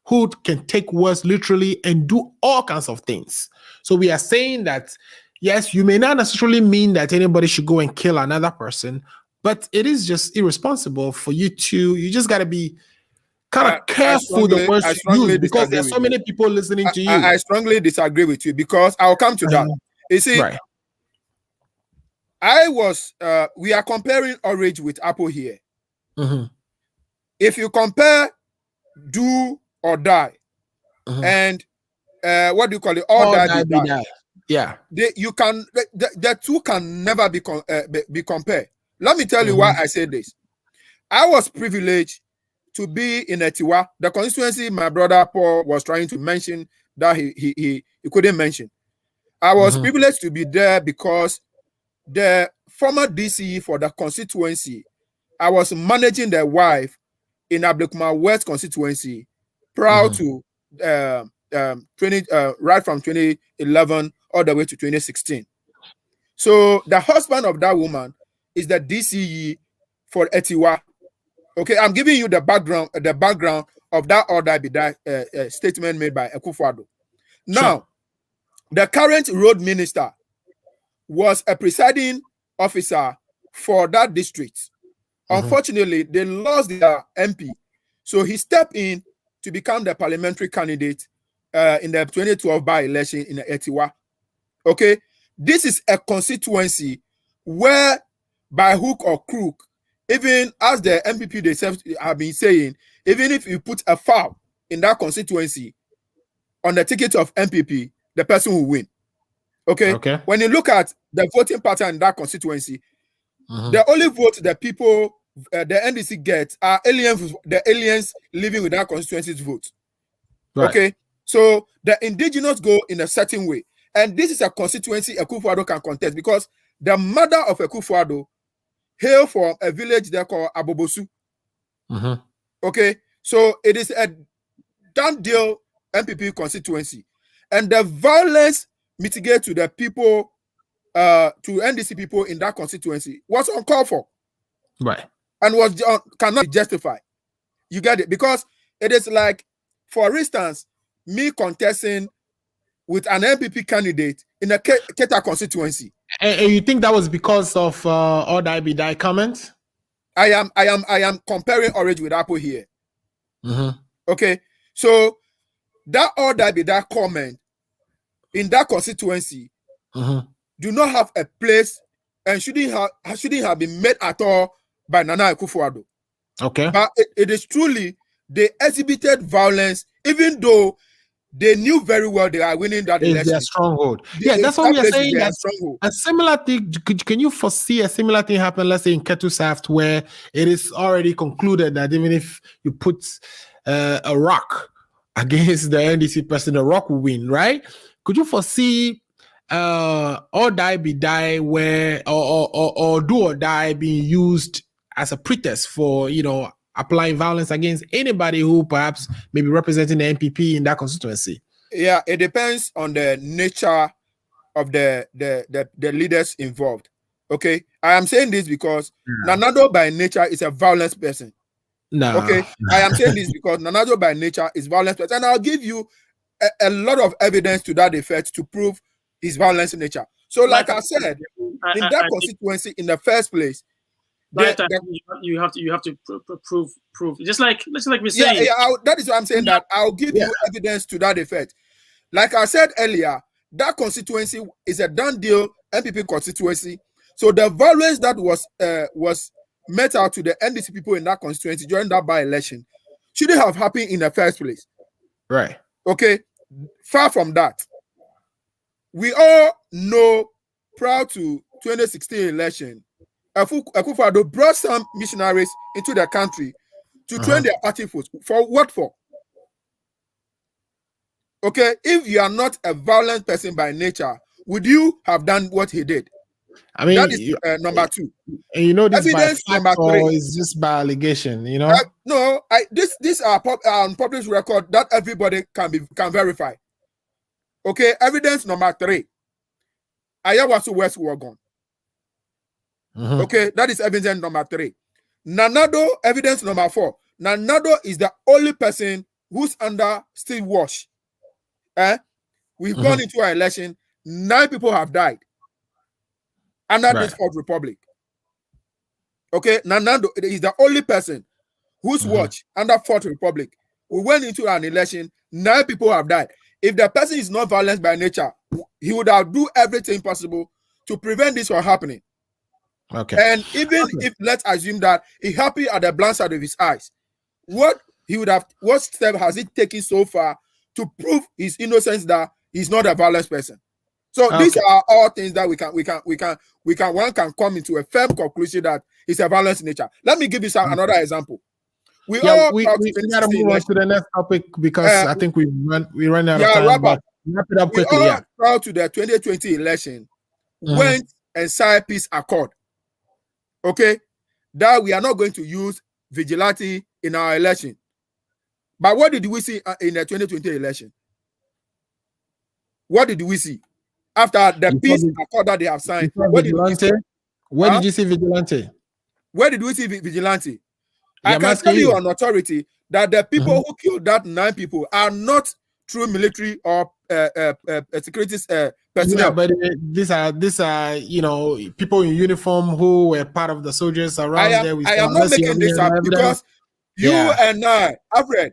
who can take words literally and do all kinds of things. So we are saying that, yes, you may not necessarily mean that anybody should go and kill another person, but it is just irresponsible for you just got to be kind of careful the words you use, because there's so many people listening to you. I strongly disagree with you, because I'll come to that. You see, right. We are comparing orange with apple here. If you compare do or die and what do you call it? All die, be die. Yeah. The two can never be compared. Let me tell you why I say this. I was privileged to be in Etiwa, the constituency my brother Paul was trying to mention that he couldn't mention. I was privileged to be there because the former DCE for the constituency, I was managing their wife in Ablekuma West constituency prior to right from 2011 all the way to 2016. So the husband of that woman is the DCE for Etiwa. Okay, I'm giving you the background of that order statement made by Akufo-Addo. Now, the current road minister was a presiding officer for that district. Unfortunately, they lost their MP, so he stepped in to become the parliamentary candidate in the 2012 by-election in Etiwa. Okay, this is a constituency where, by hook or crook, even as the MPP themselves have been saying, even if you put a foul in that constituency on the ticket of MPP, the person will win. Okay. Okay. When you look at the voting pattern in that constituency, the only vote that people, the NDC gets are aliens, the aliens living with that constituency's vote. Right. Okay. So the indigenous go in a certain way. And this is a constituency Akufo-Addo can contest because the mother of Akufo-Addo hail from a village there called Abobosu. Okay. So it is a done deal MPP constituency. And the violence mitigate to the people, to NDC people in that constituency was uncalled for. Right. And was cannot be justified. You get it? Because it is like, for instance, me contesting with an MPP candidate in a Keta constituency. And you think that was because of all the IBDI comments? I am comparing orange with apple here. Okay. So that all that comment in that constituency do not have a place and shouldn't have been made at all by Nana Akufo-Addo. Okay. But it is truly, they exhibited violence, even though they knew very well they are winning that election. Their stronghold. Yeah, that's what we are saying. That a similar thing. Can you foresee a similar thing happen? Let's say in Ketu South, where it is already concluded that even if you put a rock against the NDC person, the rock will win, right? Could you foresee or die be die where or do or die being used as a pretext for applying violence against anybody who perhaps may be representing the NPP in that constituency? Yeah, it depends on the nature of the leaders involved. Okay, I am saying this because Nanado by nature is a violent person. No. Okay, I am saying this because Nanado by nature is violent person, and I'll give you a lot of evidence to that effect to prove his violent nature. So, like I said, in that constituency, in the first place, you have to prove. Just like we say. Yeah, that is why I'm saying that I'll give you evidence to that effect. Like I said earlier, that constituency is a done deal MPP constituency. So the violence that was met out to the NDC people in that constituency during that by-election shouldn't have happened in the first place. Right. Okay. Far from that. We all know prior to 2016 election, Akufo-Addo brought some missionaries into the country to train their party force. For what for? Okay, if you are not a violent person by nature, would you have done what he did? I mean, that is number two. And this evidence by fact or is just by allegation, No, these are published record that everybody can verify. Okay, evidence number 3. Ayawasu West Wagon. Okay, that is evidence number 3. Nanado, evidence number 4. Nanado is the only person who's under still watch. We've gone into an election. 9 people have died under this Fourth Republic. Okay, Nanado is the only person who's watch under Fourth Republic. We went into an election. 9 people have died. If the person is not violent by nature, he would have do everything possible to prevent this from happening. Okay. And even if let's assume that he happy at the blind side of his eyes, what step has he taken so far to prove his innocence that he's not a violent person? So these are all things that one can come into a firm conclusion that it's a violent nature. Let me give you another example. We gotta move on to the next topic because I think we run out of time. Wrap it up quickly. We all proud to the 2020 election went and signed peace accord. Okay, that we are not going to use vigilante in our election. But what did we see in the 2020 election? What did we see after the peace accord that they have signed? Where did you see vigilante? Where did we see vigilante? I can tell you on authority that the people who killed that 9 people are not true military or security personnel. Yeah, but these are people in uniform who were part of the soldiers around there. I am not making this up because you and I, Alfred,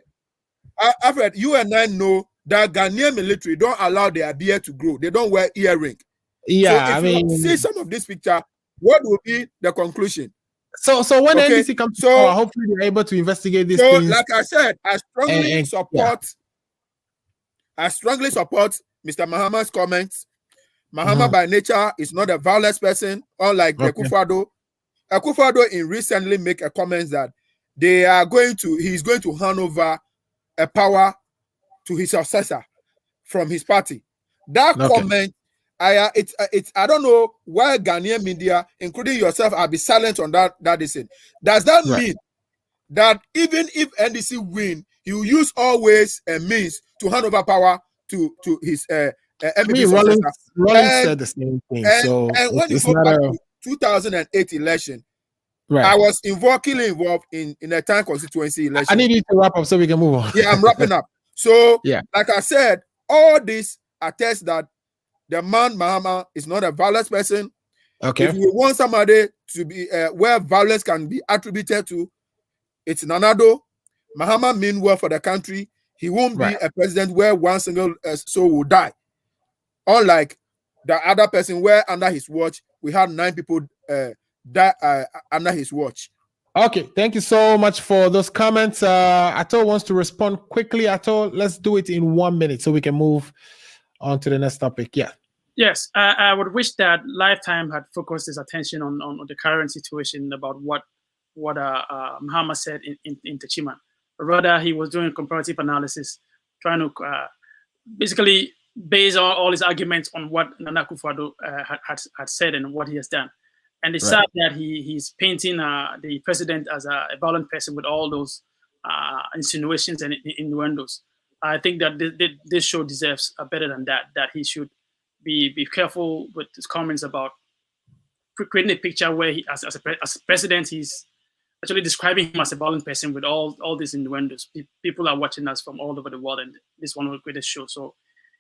you and I know that Ghanaian military don't allow their beard to grow. They don't wear earring. Yeah, so if you see some of this picture, what will be the conclusion? So when NDC comes to power, hopefully they're able to investigate these things. Like I said, I strongly support Mr. Mahama's comments. Mahama by nature is not a violent person, unlike Akufo-Addo. Akufo-Addo in recently make a comment that he's going to hand over a power to his successor from his party. That comment, I don't know why Ghanaian media, including yourself, will be silent on that decision. Does that mean that even if NDC win, he will use all ways and means to hand over power to his MPP successor? Rollins said the same thing. And when you go back to 2008 election, I was keenly involved in a town constituency election. I need you to wrap up so we can move on. Yeah, I'm wrapping up. So, like I said, all this attests that the man Mahama is not a violent person. Okay. If we want somebody to be where violence can be attributed to, it's Nanado. Mahama mean well for the country. He won't be a president where one single soul will die. Unlike the other person where under his watch, we had 9 people die under his watch. Okay, thank you so much for those comments. Ato wants to respond quickly. Ato, let's do it in 1 minute so we can move on to the next topic. Yeah. Yes, I would wish that Lifetime had focused its attention on the current situation about what Mahama said in Techiman. Rather, he was doing comparative analysis, trying to basically base all his arguments on what Nana Akufo-Addo had said and what he has done. And it's sad that he's painting the president as a violent person with all those insinuations and innuendos. I think that this show deserves better than that he should be careful with his comments about creating a picture where he, as a president, he's actually describing him as a violent person with all these innuendos. People are watching us from all over the world, and this one will create a show. So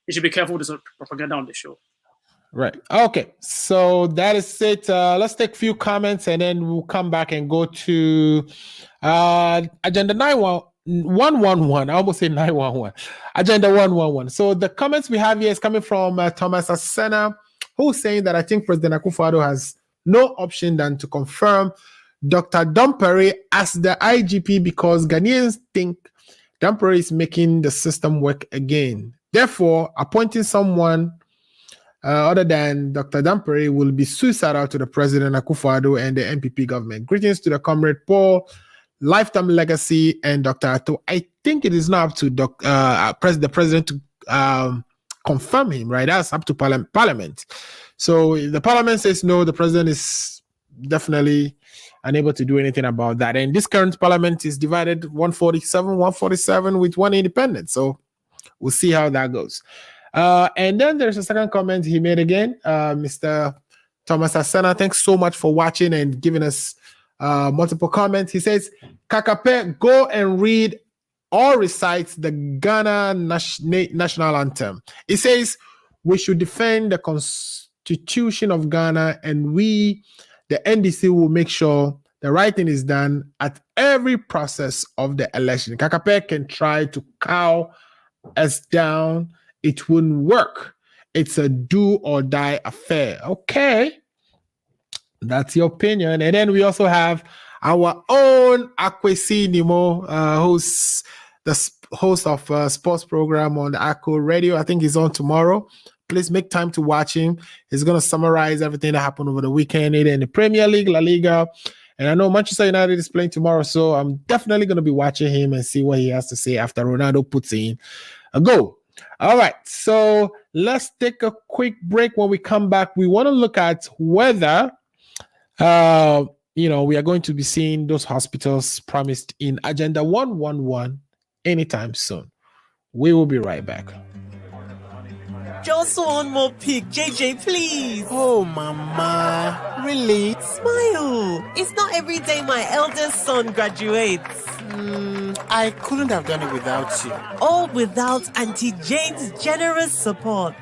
you should be careful with the propaganda on the show. Right. Okay. So that is it. Let's take a few comments and then we'll come back and go to agenda 111. I almost say 911. Agenda 111. So the comments we have here is coming from Thomas Asena, who's saying that I think President Akufo-Addo has no option than to confirm Dr. Dampare as the IGP because Ghanaians think Dampare is making the system work again. Therefore, appointing someone other than Dr. Dampare will be suicidal to the President Akufo-Addo and the NPP government. Greetings to the comrade Paul, Lifetime Legacy, and Dr. Ato. I think it is not up to the president to confirm him, right? That's up to Parliament. So if the Parliament says no, the president is definitely unable to do anything about that. And this current Parliament is divided 147 with one independent. So we'll see how that goes. And then there's a second comment he made again. Mr. Thomas Asena, thanks so much for watching and giving us multiple comments. He says, Kakape, go and read or recite the Ghana national anthem. It says, we should defend the Constitution of Ghana and we, the NDC, will make sure the right thing is done at every process of the election. Kakape can try to cow us down. It wouldn't work. It's a do or die affair. Okay. That's your opinion. And then we also have our own Akwesi Nimo, who's the host of a sports program on the Akko Radio. I think he's on tomorrow. Please make time to watch him. He's going to summarize everything that happened over the weekend in the Premier League, La Liga. And I know Manchester United is playing tomorrow, so I'm definitely going to be watching him and see what he has to say after Ronaldo puts in a goal. All right, so let's take a quick break. When we come back, we want to look at whether, we are going to be seeing those hospitals promised in Agenda 111 anytime soon. We will be right back. Just one more pic, JJ, please. Oh, Mama. Really? Smile. It's not every day my eldest son graduates. I couldn't have done it without you. All without Auntie Jane's generous support.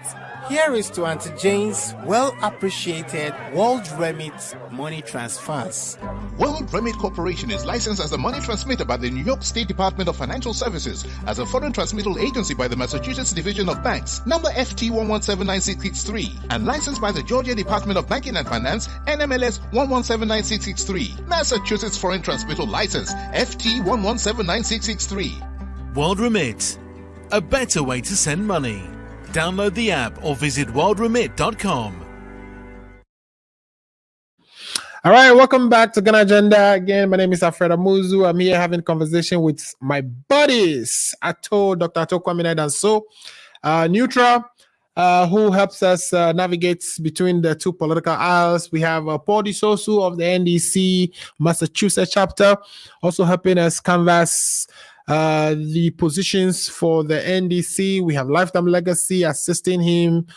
Here is to Auntie Jane's well-appreciated World Remit money transfers. World Remit Corporation is licensed as a money transmitter by the New York State Department of Financial Services, as a foreign transmittal agency by the Massachusetts Division of Banks, number FT1179663, and licensed by the Georgia Department of Banking and Finance, NMLS 1179663, Massachusetts Foreign Transmittal License, FT1179663. World Remit, a better way to send money. Download the app or visit worldremit.com. All right, welcome back to Ghana Agenda. Again, my name is Alfred Owusu. I'm here having a conversation with my buddies, Dr. Ato Kwame Danso, neutral, who helps us navigate between the two political aisles. We have Paul Disosu of the NDC Massachusetts chapter, also helping us canvass the positions for the NDC. We have Lifetime Legacy assisting him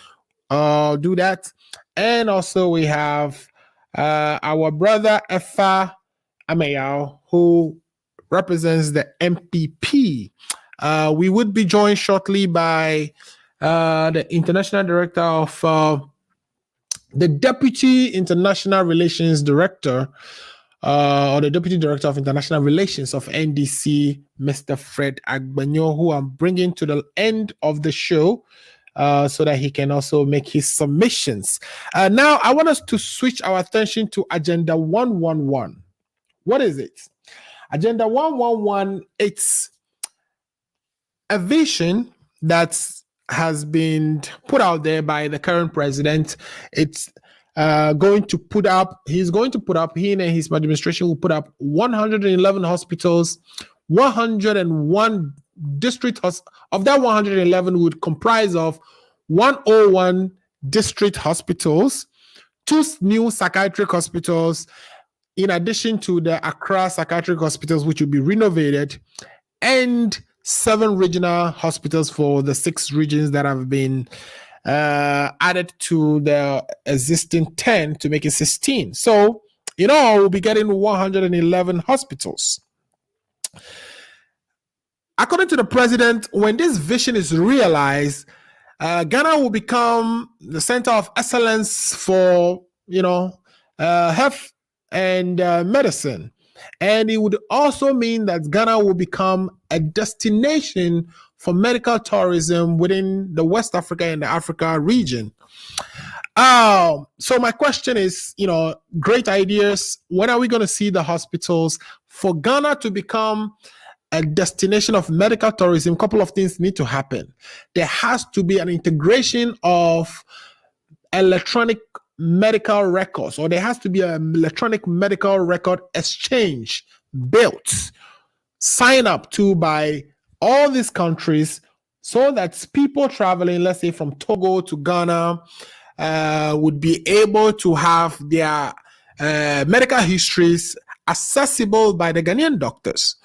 do that. And also we have our brother Efa Amayao, who represents the MPP. We would be joined shortly by the international director of the deputy international relations director, or the deputy director of international relations of NDC, Mr. Fred Agbanyo, who I'm bringing to the end of the show. So that he can also make his submissions. Now, I want us to switch our attention to Agenda 111. What is it? Agenda 111, it's a vision that has been put out there by the current president. It's he and his administration will put up 111 hospitals, 101 district of that 111 would comprise of 101 district hospitals, 2 new psychiatric hospitals, in addition to the Accra psychiatric hospitals, which will be renovated, and 7 regional hospitals for the 6 regions that have been added to the existing 10 to make it 16. So, we'll be getting 111 hospitals. According to the president, when this vision is realized, Ghana will become the center of excellence for, health and medicine. And it would also mean that Ghana will become a destination for medical tourism within the West Africa and the Africa region. So my question is, great ideas. When are we going to see the hospitals? For Ghana to become a destination of medical tourism, a couple of things need to happen. There has to be an integration of electronic medical records, or there has to be an electronic medical record exchange built, sign up to by all these countries, so that people traveling, let's say from Togo to Ghana, would be able to have their medical histories accessible by the Ghanaian doctors.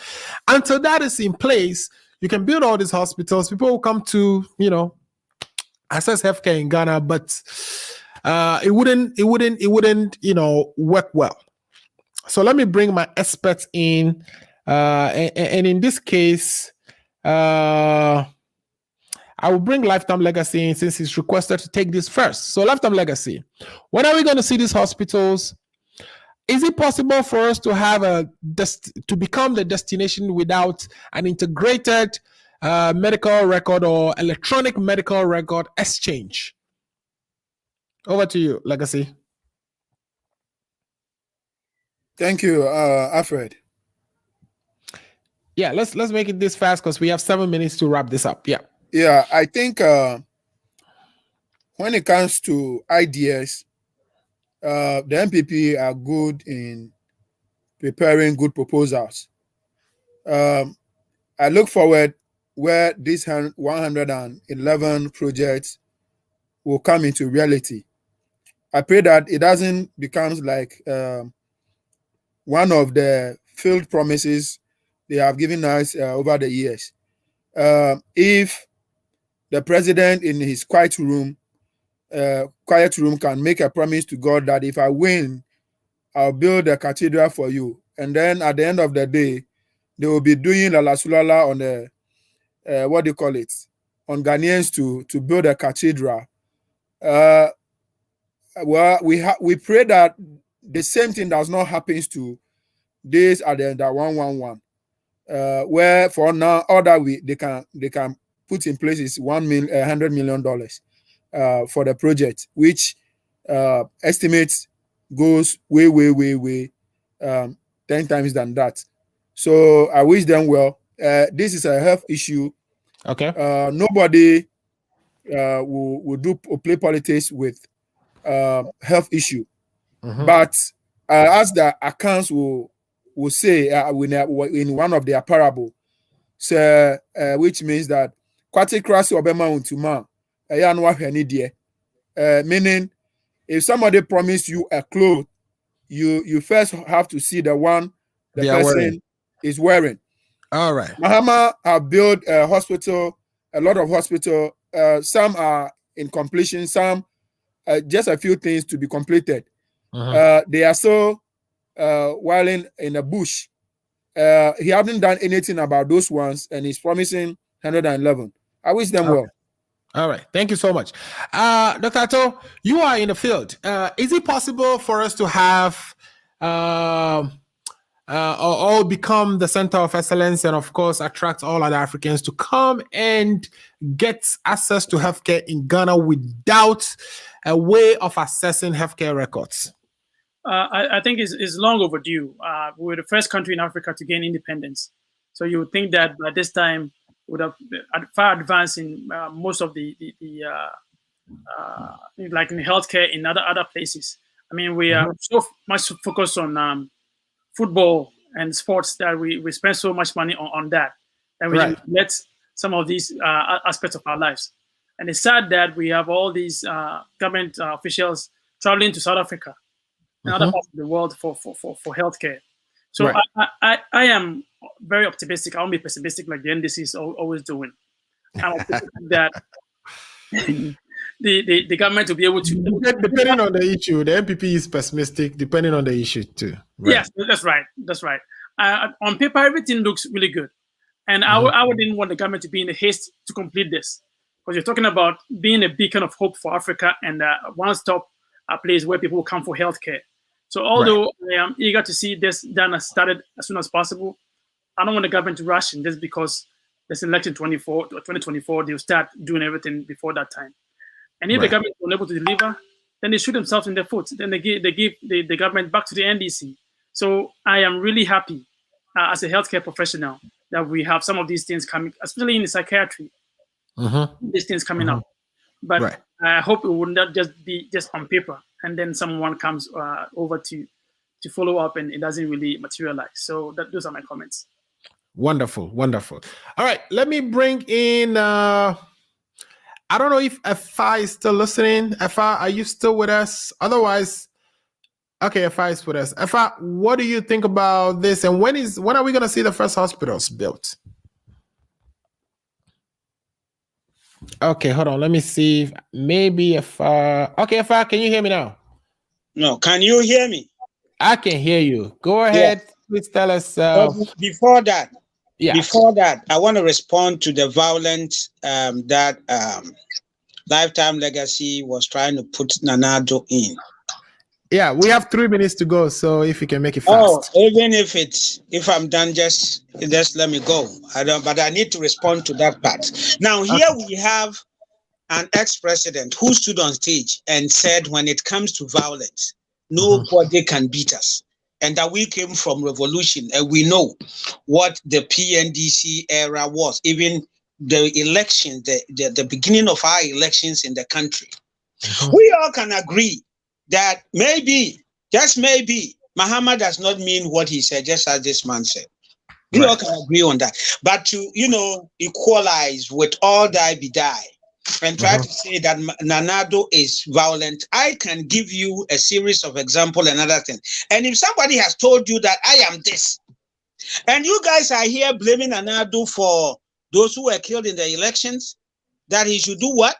Until that is in place, you can build all these hospitals. People will come to, access healthcare in Ghana, but it wouldn't, work well. So let me bring my experts in, and in this case, I will bring Lifetime Legacy in since he's requested to take this first. So Lifetime Legacy, when are we going to see these hospitals? Is it possible for us to have to become the destination without an integrated medical record or electronic medical record exchange? Over to you, Legacy. Thank you, Alfred. Yeah, let's make it this fast because we have 7 minutes to wrap this up. Yeah. Yeah, I think when it comes to ideas, the MPP are good in preparing good proposals. I look forward where these 111 projects will come into reality. I pray that it doesn't become like one of the failed promises they have given us over the years. If the president in his quiet room can make a promise to God that if I win, I'll build a cathedral for you. And then at the end of the day, they will be doing la sulala on the, on Ghanaians to build a cathedral. Well, we pray that the same thing does not happen to this at the 111. Where for now, all that they can put in place is $100 million for the project, which estimates goes way 10 times than that. So I wish them well. This is a health issue. Okay. Nobody will play politics with health issue. But as the accounts will say in one of their parable, so which means that meaning if somebody promised you a cloth, you first have to see the one the person is wearing. All right. Mahama have built a hospital, a lot of hospital. Some are in completion, some just a few things to be completed. They are so while in the bush. He hasn't done anything about those ones, and he's promising 111. I wish them well. All right. Thank you so much. Dr. Ato, you are in the field. Is it possible for us to have or become the center of excellence and, of course, attract all other Africans to come and get access to healthcare in Ghana without a way of accessing healthcare records? I think it's long overdue. We're the first country in Africa to gain independence. So you would think that by this time would have far advanced in most of the like in healthcare in other places. I mean, we are so much focused on football and sports that we spend so much money on that, and we let some of these aspects of our lives. And it's sad that we have all these government officials traveling to South Africa and other parts of the world for healthcare. So I am very optimistic. I won't be pessimistic like the NDC is always doing. I'm optimistic that the government will be able to. Depending on the issue, the MPP is pessimistic, depending on the issue too. Right. Yes, that's right. That's right. On paper, everything looks really good. And I wouldn't want the government to be in a haste to complete this. Because you're talking about being a beacon of hope for Africa and one-stop place where people will come for healthcare. So although I am eager to see this done and started as soon as possible, I don't want the government to rush in just because there's an election 2024, they'll start doing everything before that time. And if the government is unable to deliver, then they shoot themselves in their foot. Then they give the government back to the NDC. So I am really happy as a healthcare professional that we have some of these things coming, especially in the psychiatry. These things coming up. But I hope it would not just be just on paper and then someone comes over to follow up and it doesn't really materialize. So those are my comments. Wonderful. All right, let me bring in I don't know if Efa is still listening. Efa, are you still with us? Otherwise, okay, Efa is with us. Efa, what do you think about this? And when are we going to see the first hospitals built? Okay, hold on. Let me see if maybe Efa. Okay, Efa, can you hear me now? No, can you hear me? I can hear you. Go ahead. Yes. Please tell us. Before that, I want to respond to the violence that Lifetime Legacy was trying to put Nanado in. Yeah, we have 3 minutes to go, so if you can make it fast. Oh, even if I'm done, just let me go. But I need to respond to that part. Now, here we have an ex-president who stood on stage and said, when it comes to violence, nobody can beat us. And that we came from revolution, and we know what the PNDC era was, even the election, the beginning of our elections in the country. We all can agree that maybe, just maybe, Mahama does not mean what he said, just as this man said. We all can agree on that. But to, equalize with all die be die and try to say that Nanado is violent, I can give you a series of examples and other things. And if somebody has told you that I am this, and you guys are here blaming Nanado for those who were killed in the elections, that he should do what?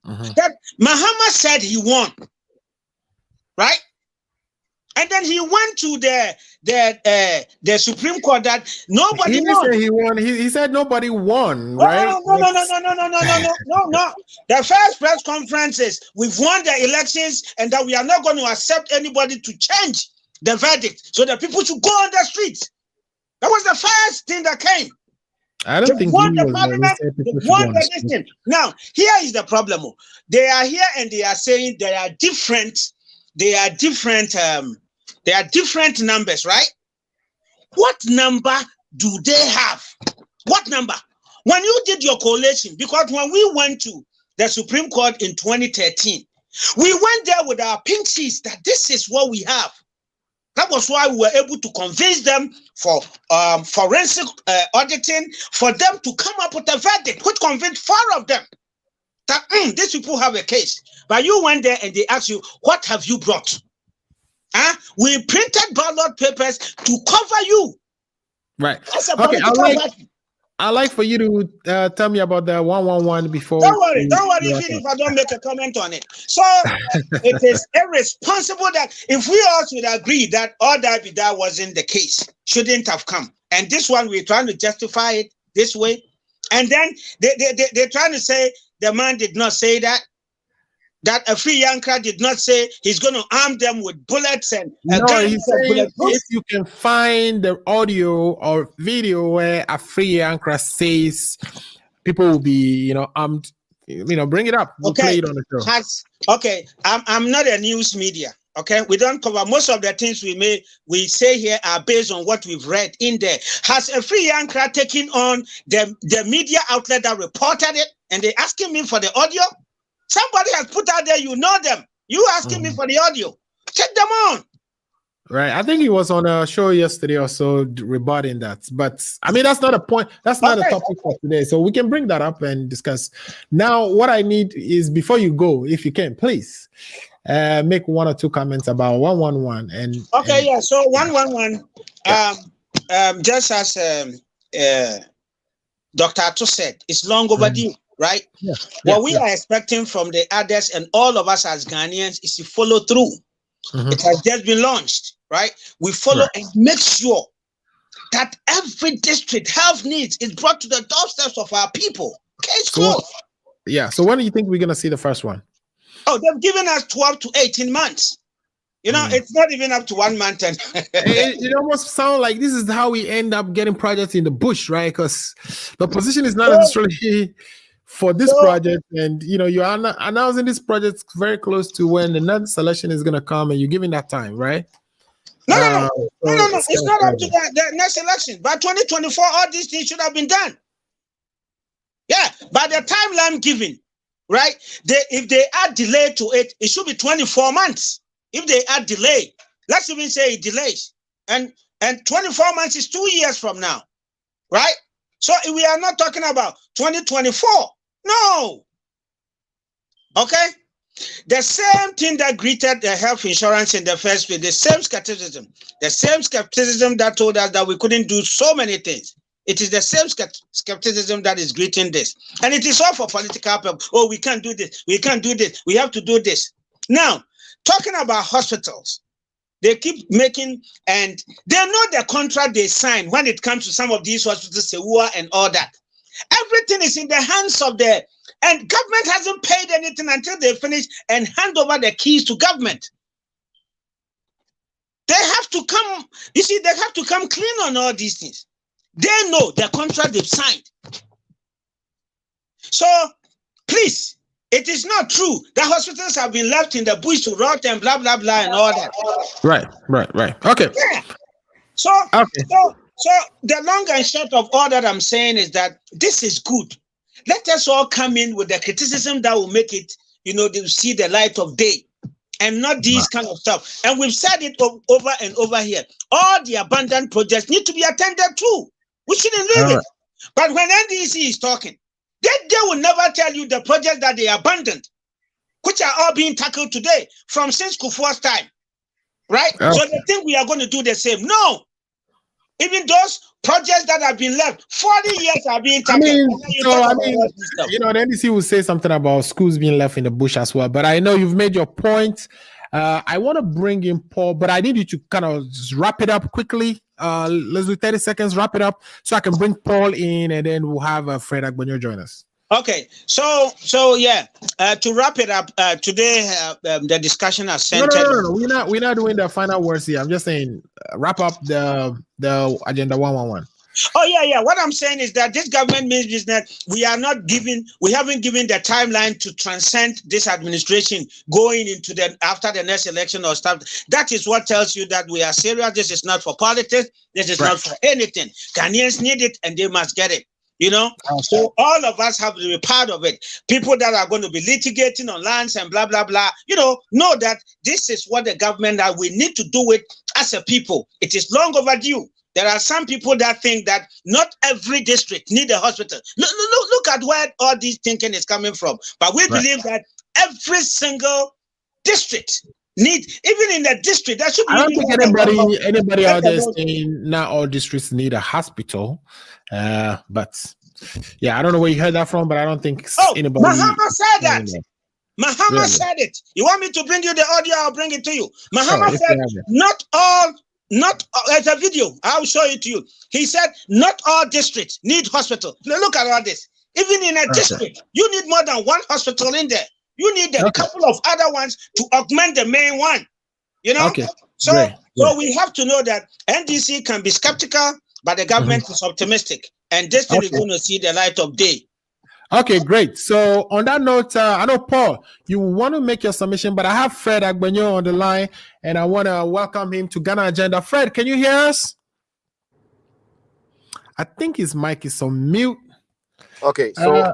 That Mahama said he won, right? And then he went to the Supreme Court that nobody won. He won. He said nobody won, right? No. The first press conference is we've won the elections and that we are not going to accept anybody to change the verdict, so that people should go on the streets. That was the first thing that came. I don't think won the parliament. They won the distance. Now, here is the problem. They are here and they are saying there are different numbers, right? What number do they have? What number? When you did your collation, because when we went to the Supreme Court in 2013. We went there with our pink sheets that this is what we have. That was why we were able to convince them for forensic auditing, for them to come up with a verdict, which convinced 4 of them that these people have a case. But you went there and they asked you, what have you brought? We printed ballot papers to cover you. Right. Okay, I'd like for you to tell me about the 111 before. Don't worry if I don't make a comment on it. So it is irresponsible that if we all should agree that all that wasn't the case, shouldn't have come. And this one, we're trying to justify it this way. And then they're trying to say the man did not say that a free Yankra did not say he's going to arm them with bullets and he said if you can find the audio or video where a free Yankra says people will be, armed, bring it up. We'll play it on the show. I'm not a news media. Okay, we don't cover most of the things we say here are based on what we've read in there. Has a free Yankra taken on the media outlet that reported it and they're asking me for the audio? Somebody has put out there, you know them. You asking me for the audio. Check them on. Right. I think he was on a show yesterday or so rebutting that. But I mean, that's not a point. That's not a topic for today. So we can bring that up and discuss. Now, what I need is before you go, if you can, please make 1 or 2 comments about 111. So 111, just as Dr. Atto said, it's long overdue. Right? What we are expecting from the others and all of us as Ghanaians is to follow through. It has just been launched, right? We follow and make sure that every district health needs is brought to the doorsteps of our people. Case closed. So when do you think we're going to see the first one? Oh, they've given us 12 to 18 months. It's not even up to 1 month. And it almost sounds like this is how we end up getting projects in the bush, right? Because the position is not necessarily for this project, and you are announcing this project very close to when the next selection is going to come, and you're giving that time, right? No. It's not up to the next election. By 2024, all these things should have been done. Yeah, by the timeline given, right? If they add delay to it, it should be 24 months. If they add delay, let's even say it delays, and 24 months is 2 years from now, right? So we are not talking about 2024. No. Okay? The same thing that greeted the health insurance in the first place, the same skepticism that told us that we couldn't do so many things. It is the same skepticism that is greeting this. And it is all for political purpose. Oh, we can't do this. We can't do this. We have to do this. Now, talking about hospitals, they keep making, and they know the contract they sign when it comes to some of these hospitals, Sewua and all that. Everything is in the hands of and government hasn't paid anything until they finish and hand over the keys to government. They have to come, they have to come clean on all these things. They know the contract they've signed. So, please, it is not true that hospitals have been left in the bush to rot and blah, blah, blah, and all that. Right. Okay. Yeah. So the long and short of all that I'm saying is that this is good. Let us all come in with the criticism that will make it, to see the light of day, and not these kind of stuff. And we've said it over and over here. All the abandoned projects need to be attended to. We shouldn't leave it. But when NDC is talking, they will never tell you the projects that they abandoned, which are all being tackled today from since Kufuor's time, right? So they think we are going to do the same. No. Even those projects that have been left, 40 years are being tackled. The NDC will say something about schools being left in the bush as well. But I know you've made your point. I want to bring in Paul, but I need you to kind of just wrap it up quickly. Let's do 30 seconds, wrap it up, so I can bring Paul in, and then we'll have Fred Agbonyo join us. Okay, so to wrap it up, today the discussion has centered. No. We're not doing the final words here. I'm just saying wrap up the agenda 111. Oh yeah. What I'm saying is that this government means business. We haven't given the timeline to transcend this administration going into after the next election or stuff. That is what tells you that we are serious. This is not for politics. This is not for anything. Ghanaians need it and they must get it. You know, so all of us have to be part of it. People that are going to be litigating on lands and blah, blah, blah, know that this is what the government, that we need to do it as a people. It is long overdue. There are some people that think that not every district need a hospital. Look at where all this thinking is coming from. But we believe that every single district need, even in the district, that should be. I don't think anybody out there saying not all districts need a hospital. But yeah, I don't know where you heard that from, but I don't think anybody. Mahama said that. Mahama said it. You want me to bring you the audio? I'll bring it to you. Mahama said not all. As a video, I'll show it to you. He said not all districts need hospital. Now look at all this. Even in a district, you need more than one hospital in there. You need a couple of other ones to augment the main one. So we have to know that NDC can be skeptical, but the government is optimistic, and this thing is going to see the light of day. Okay, great. So on that note, I know, Paul, you want to make your submission, but I have Fred Agbenyo on the line, and I want to welcome him to Ghana Agenda. Fred, can you hear us? I think his mic is on mute. Okay, so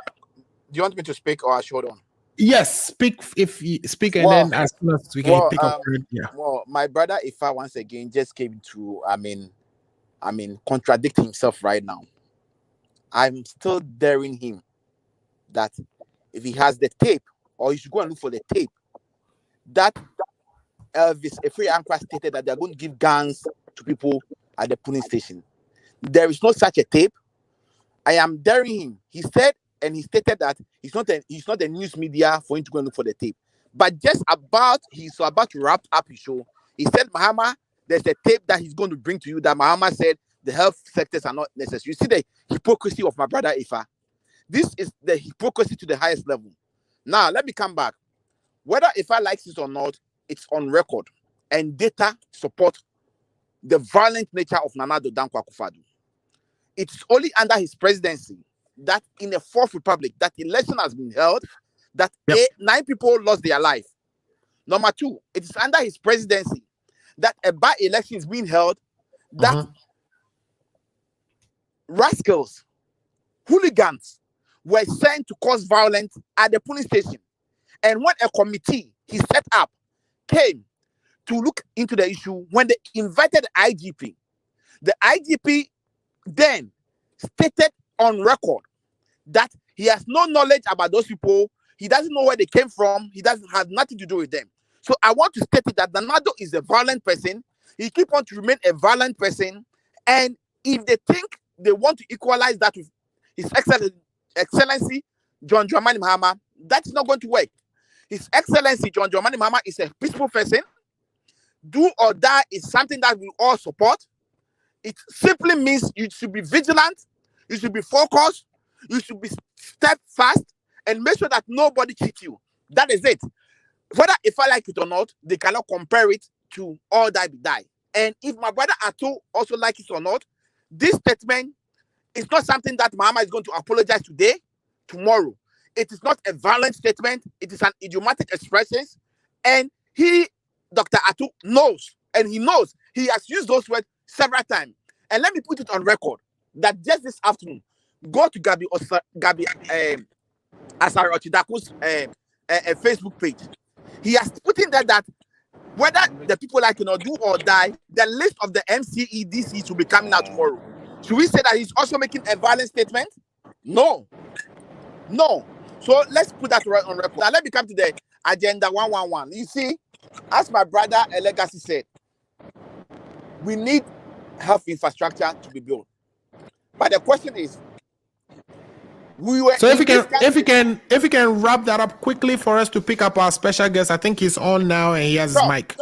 do you want me to speak or I should hold on? Yes, speak if you speak, and then as soon as we can pick up. Well, my brother Ifa once again just came to, contradict himself right now. I'm still daring him that if he has the tape, or you should go and look for the tape, that Elvis Efre Ankara stated that they're going to give guns to people at the police station. There is no such a tape. I am daring him. He said, and he stated that he's not a news media for him to go and look for the tape. But just about, he's about to wrap up his show, he said, Mahama, there's a tape that he's going to bring to you that Mahama said the health sectors are not necessary. You see the hypocrisy of my brother Ifa. This is the hypocrisy to the highest level. Now, let me come back. Whether Ifa likes it or not, it's on record. And data support the violent nature of Nana Addo Dankwa Akufo-Addo. It's only under his presidency that in the Fourth Republic, that election has been held, that 9 people lost their life. Number 2, it is under his presidency that a by-election is being held, that rascals, hooligans, were sent to cause violence at the police station. And when a committee he set up came to look into the issue, when they invited the IGP then stated on record that he has no knowledge about those people. He doesn't know where they came from. He doesn't have nothing to do with them. So I want to state it that Nana Addo is a violent person. He keep on to remain a violent person. And if they think they want to equalize that with His Excellency John Dramani Mahama, that's not going to work. His Excellency John Dramani Mahama is a peaceful person. Do or die is something that we all support. It simply means you should be vigilant, you should be focused, you should be steadfast, and make sure that nobody cheats you. That is it. Whether if I like it or not, they cannot compare it to all die be die. And if my brother Ato also like it or not, this statement is not something that Mahama is going to apologize today, tomorrow. It is not a violent statement. It is an idiomatic expression. And he, Dr. Ato, knows, and he knows he has used those words several times. And let me put it on record that just this afternoon, go to Gabi Asari Ochidaku's Facebook page. He has put in there that whether the people like do or die, the list of the MCEDCs will be coming out tomorrow. Should we say that he's also making a violent statement? No. So let's put that right on record. Now let me come to the agenda 111. You see, as my brother Legacy said, we need health infrastructure to be built. But the question is, so if you can wrap that up quickly for us to pick up our special guest. I think he's on now and he has his mic.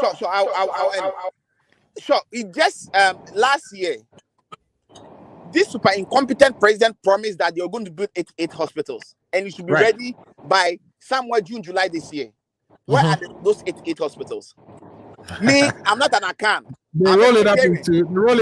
So it just last year, this super incompetent president promised that you're going to build eight hospitals and you should be ready by somewhere June, July this year. Where are those eight hospitals? Me, I'm not an account. They roll it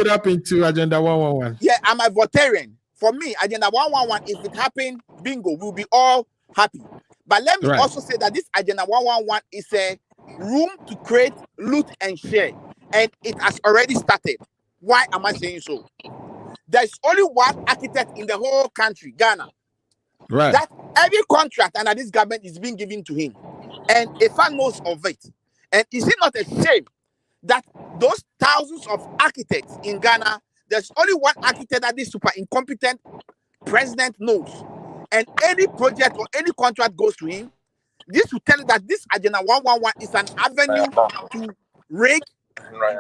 up into Agenda 111. Yeah, I'm a Votarian. For me, Agenda 111, if it happened, bingo, we'll be all happy. But let me also say that this Agenda 111 is a room to create, loot, and share. And it has already started. Why am I saying so? there's only one architect in the whole country, Ghana. Right. That every contract under this government is being given to him. And Ifa knows of it. And is it not a shame that those thousands of architects in Ghana, there's only one architect that this super incompetent president knows? And any project or any contract goes to him. This will tell you that this Agenda 111 is an avenue to rig,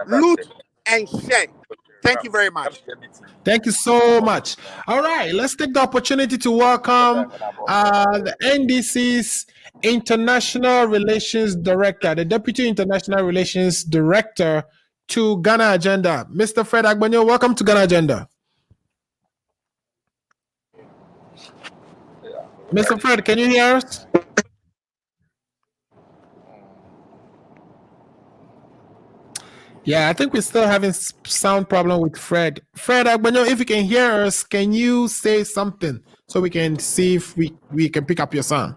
loot, and share. Thank you very much. Thank you so much. All right, let's take the opportunity to welcome the NDC's International Relations Director, the Deputy International Relations Director to Ghana Agenda. Mr. Fred Agbanyo, welcome to Ghana Agenda. Mr. Fred, can you hear us? Yeah, I think we're still having sound problem with Fred. Fred Agbanyo, if you can hear us, can you say something so we can see if we can pick up your sound?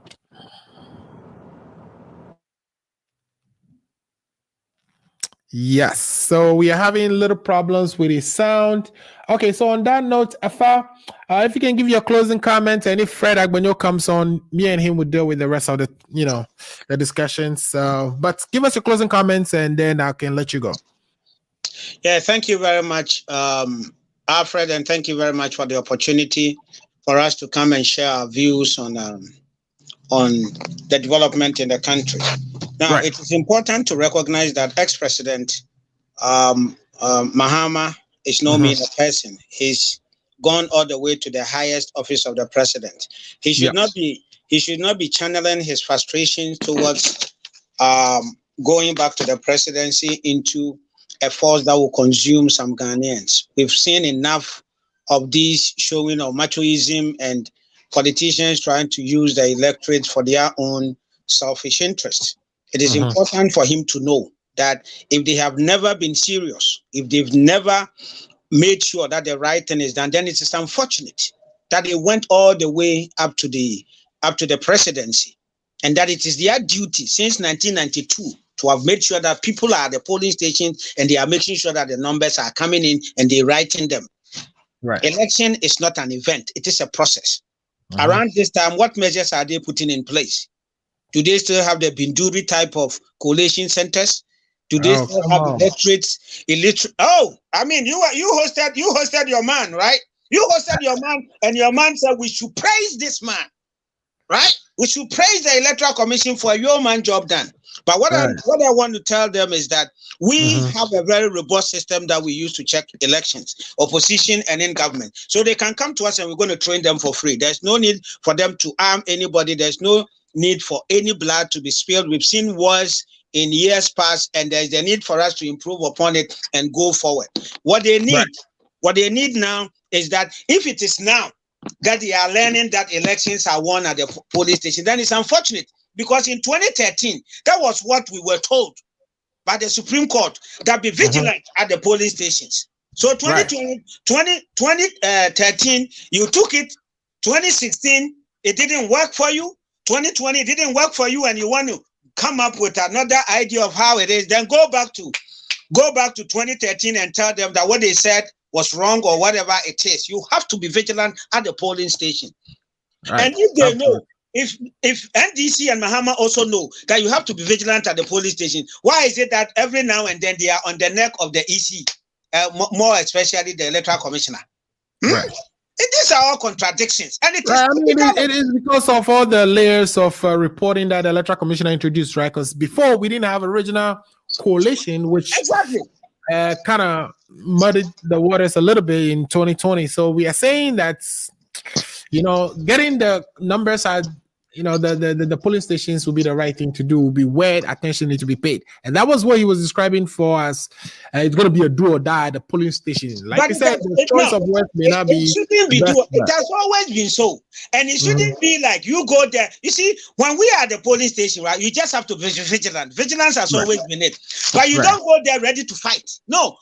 Yes, so we are having little problems with his sound. Okay, so on that note, Afa, if you can give your closing comments, and if Fred Agbanyo comes on, me and him will deal with the rest of the, the discussions. But give us your closing comments, and then I can let you go. Yeah, thank you very much, Alfred, and thank you very much for the opportunity for us to come and share our views on the development in the country. Now, It is important to recognize that ex-president Mahama is no mean a person. He's gone all the way to the highest office of the president. He should not be channeling his frustrations towards going back to the presidency into a force that will consume some Ghanaians. We've seen enough of these showing of machoism and politicians trying to use the electorate for their own selfish interests. It is important for him to know that if they have never been serious, if they've never made sure that the right thing is done, then it is unfortunate that they went all the way up to the presidency, and that it is their duty since 1992 to have made sure that people are at the polling stations and they are making sure that the numbers are coming in and they're writing them. Right. Election is not an event, it is a process. Around this time, what measures are they putting in place? Do they still have the Binduri type of collation centers? Do they still have electorates? Oh, I mean, you hosted your man, right? You hosted your man, and your man said we should praise this man, right? We should praise the Electoral Commission for a yeoman job done. But what I want to tell them is that we have a very robust system that we use to check elections, opposition and in government. So they can come to us and we're going to train them for free. There's no need for them to arm anybody. There's no need for any blood to be spilled. We've seen wars in years past, and there's the need for us to improve upon it and go forward. What they need now is that if it is now that they are learning that elections are won at the police station, then it's unfortunate. Because in 2013, that was what we were told by the Supreme Court, that be vigilant at the polling stations. So 2013, you took it. 2016, it didn't work for you. 2020, it didn't work for you, and you want to come up with another idea of how it is. Then go back to 2013 and tell them that what they said was wrong or whatever it is. You have to be vigilant at the polling station. And if they know, if NDC and Mahama also know that you have to be vigilant at the police station, why is it that every now and then they are on the neck of the EC, more especially the Electoral Commissioner? These are all contradictions, and it is because of all the layers of reporting that the Electoral Commissioner introduced, right? Because before we didn't have original coalition, which kind of muddied the waters a little bit in 2020. So we are saying that, getting the numbers at, the polling stations will be the right thing to do, will be where attention needs to be paid. And that was what he was describing for us. It's going to be a do or die at the polling station. Like you said, the choice of words may not be. It shouldn't be do. It has always been so. And it shouldn't be like you go there. You see, when we are at the polling station, right, you just have to be vigilant. Vigilance has always been it. But you don't go there ready to fight. No.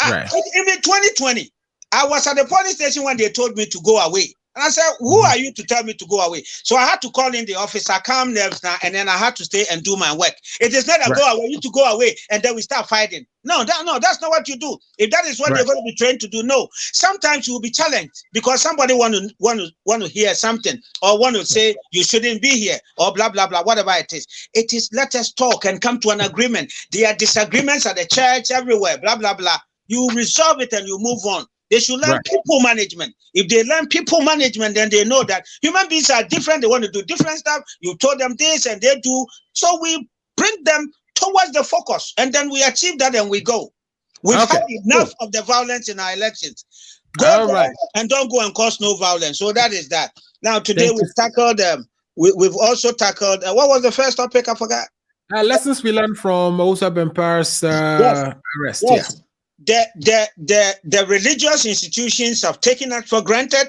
Even 2020, I was at the polling station when they told me to go away. And I said, who are you to tell me to go away? So I had to call in the officer, calm nerves now, and then I had to stay and do my work. It is not a go away, you to go away, and then we start fighting. No, that's not what you do. If that is what you're going to be trained to do, no. Sometimes you will be challenged because somebody want to hear something or want to say you shouldn't be here or blah blah blah, whatever it is. It is let us talk and come to an agreement. There are disagreements at the church everywhere, blah blah blah. You resolve it and you move on. They should learn people management. If they learn people management, then they know that human beings are different. They want to do different stuff. You told them this and they do. So we bring them towards the focus and then we achieve that and we go. We've had enough of the violence in our elections. Go there and don't go and cause no violence. So that is that. Now today we've tackled we've also tackled what was the first topic? I forgot. Lessons we learned from Owusu Bempah's arrest. Yes. The religious institutions have taken that for granted.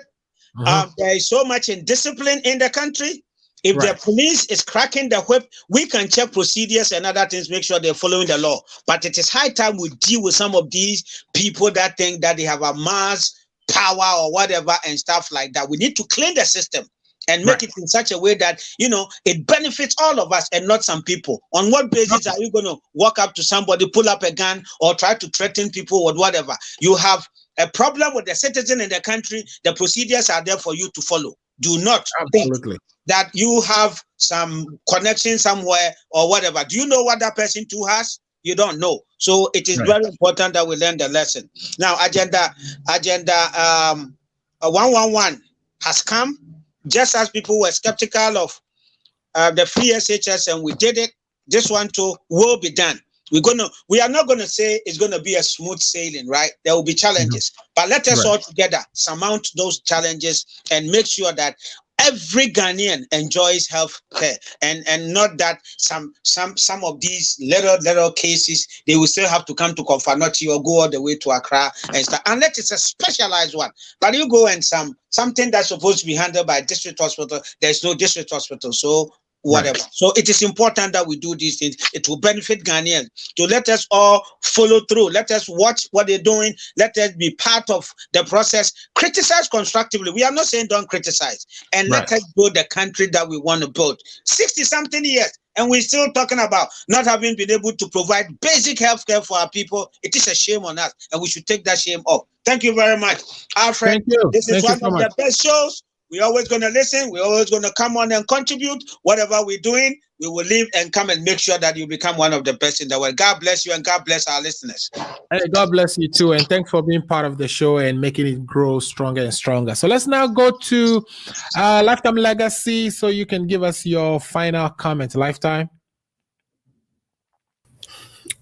There is so much indiscipline in the country. If the police is cracking the whip, we can check procedures and other things, make sure they're following the law. But it is high time we deal with some of these people that think that they have a mass power or whatever and stuff like that. We need to clean the system and make it in such a way that, you know, it benefits all of us and not some people. On what basis are you going to walk up to somebody, pull up a gun or try to threaten people or whatever? You have a problem with the citizen in the country. The procedures are there for you to follow. Do not think that you have some connection somewhere or whatever. Do you know what that person too has? You don't know. So it is very important that we learn the lesson. Now, agenda 111 has come. Just as people were skeptical of the free SHS and we did it, this one too will be done. We are not gonna say it's gonna be a smooth sailing, right? There will be challenges, but let us all together surmount those challenges and make sure that every Ghanaian enjoys health care, and not that some of these little cases they will still have to come to Konfanoti or go all the way to Accra and stuff, unless it's a specialized one. But you go and something that's supposed to be handled by district hospital, there's no district hospital, so whatever. So it is important that we do these things. It will benefit Ghanaians. To let us all follow through. Let us watch what they're doing. Let us be part of the process. Criticize constructively. We are not saying don't criticize. And let us build the country that we want to build. 60-something years. And we're still talking about not having been able to provide basic health care for our people. It is a shame on us. And we should take that shame off. Thank you very much. Alfred, thank you. This is one of the best shows. We're always going to listen. We're always going to come on and contribute. Whatever we're doing, we will leave and come and make sure that you become one of the best in the world. God bless you and God bless our listeners. Hey, God bless you too. And thanks for being part of the show and making it grow stronger and stronger. So let's now go to Lifetime Legacy so you can give us your final comment. Lifetime.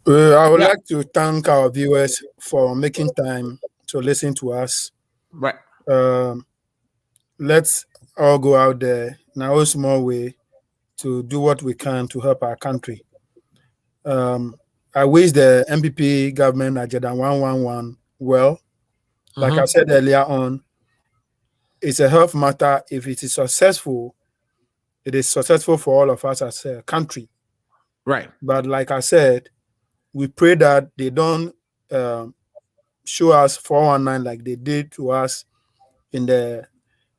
I would like to thank our viewers for making time to listen to us. Let's all go out there in our small way to do what we can to help our country. I wish the MPP government agenda 111 well. Like I said earlier on, it's a health matter. If it is successful, it is successful for all of us as a country. But like I said, we pray that they don't show us 419 like they did to us in the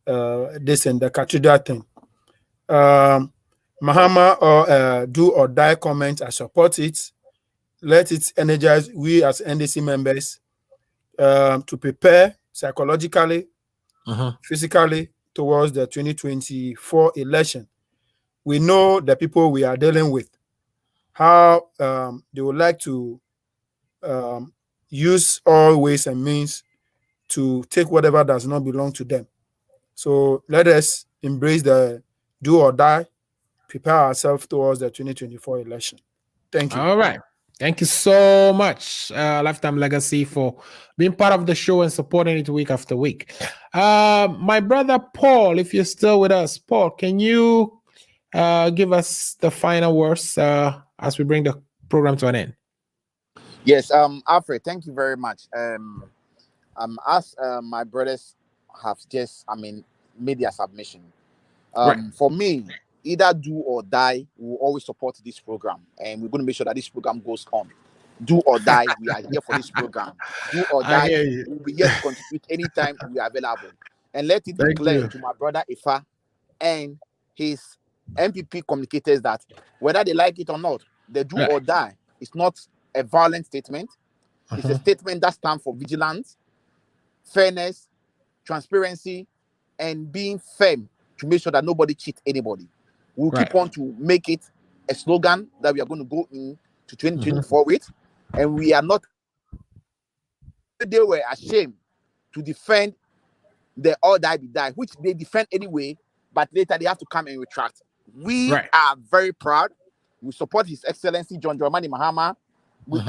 the cathedral thing. Mahama or do or die comment, I support it. Let it energize we as NDC members to prepare psychologically, physically towards the 2024 election. We know the people we are dealing with, how they would like to use all ways and means to take whatever does not belong to them. So let us embrace the do or die, prepare ourselves towards the 2024 election. Thank you. All right. Thank you so much, Lifetime Legacy, for being part of the show and supporting it week after week. My brother Paul, if you're still with us, Paul, can you give us the final words as we bring the program to an end? Yes, Alfred, thank you very much. As my brothers have just, made their submission. For me, either do or die, we will always support this program, and we're going to make sure that this program goes on. Do or die, we are here for this program. Do or die, we'll be here to contribute anytime we are available. and let it be Thank clear you. to my brother Ifa and his MPP communicators that whether they like it or not, the do or die is not a violent statement. It's a statement that stands for vigilance, fairness, transparency, and being firm to make sure that nobody cheats anybody. We'll keep on to make it a slogan that we are going to go into 2024 with, and we are not. They were ashamed to defend the all die be die, which they defend anyway, but later they have to come and retract. We are very proud. We support His Excellency John Dramani Mahama. We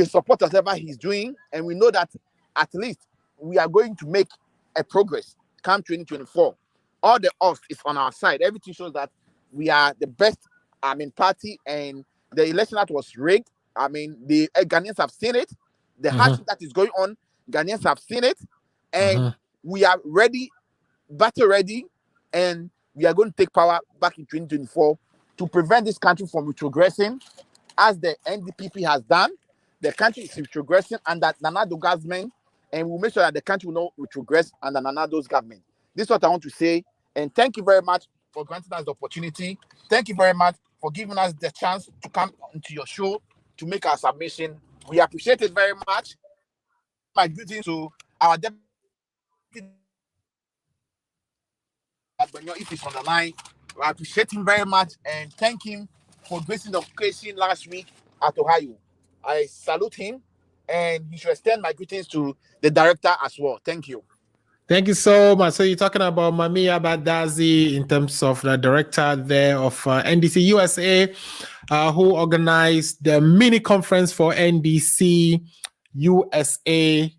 support whatever he's doing, and we know that at least we are going to make a progress come 2024. All the odds is on our side. Everything shows that we are the best party, and the election that was rigged, the Ghanaians have seen it. The hardship that is going on, Ghanaians have seen it, and we are ready, battle ready, and we are going to take power back in 2024 to prevent this country from retrogressing as the NDPP has done. The country is retrogressing under Nana Addo government, and we'll make sure that the country will not retrogress under Nana Addo's government. This is what I want to say, and thank you very much for granting us the opportunity. Thank you very much for giving us the chance to come into your show to make our submission. We appreciate it very much. My greetings to our deputy, if he's on the line. I appreciate him very much and thank him for gracing the occasion last week at Ohio. I salute him, and he should extend my greetings to the director as well. Thank you. Thank you so much. So you're talking about Mamia Badazi in terms of the director there of NDC USA, who organized the mini conference for NDC USA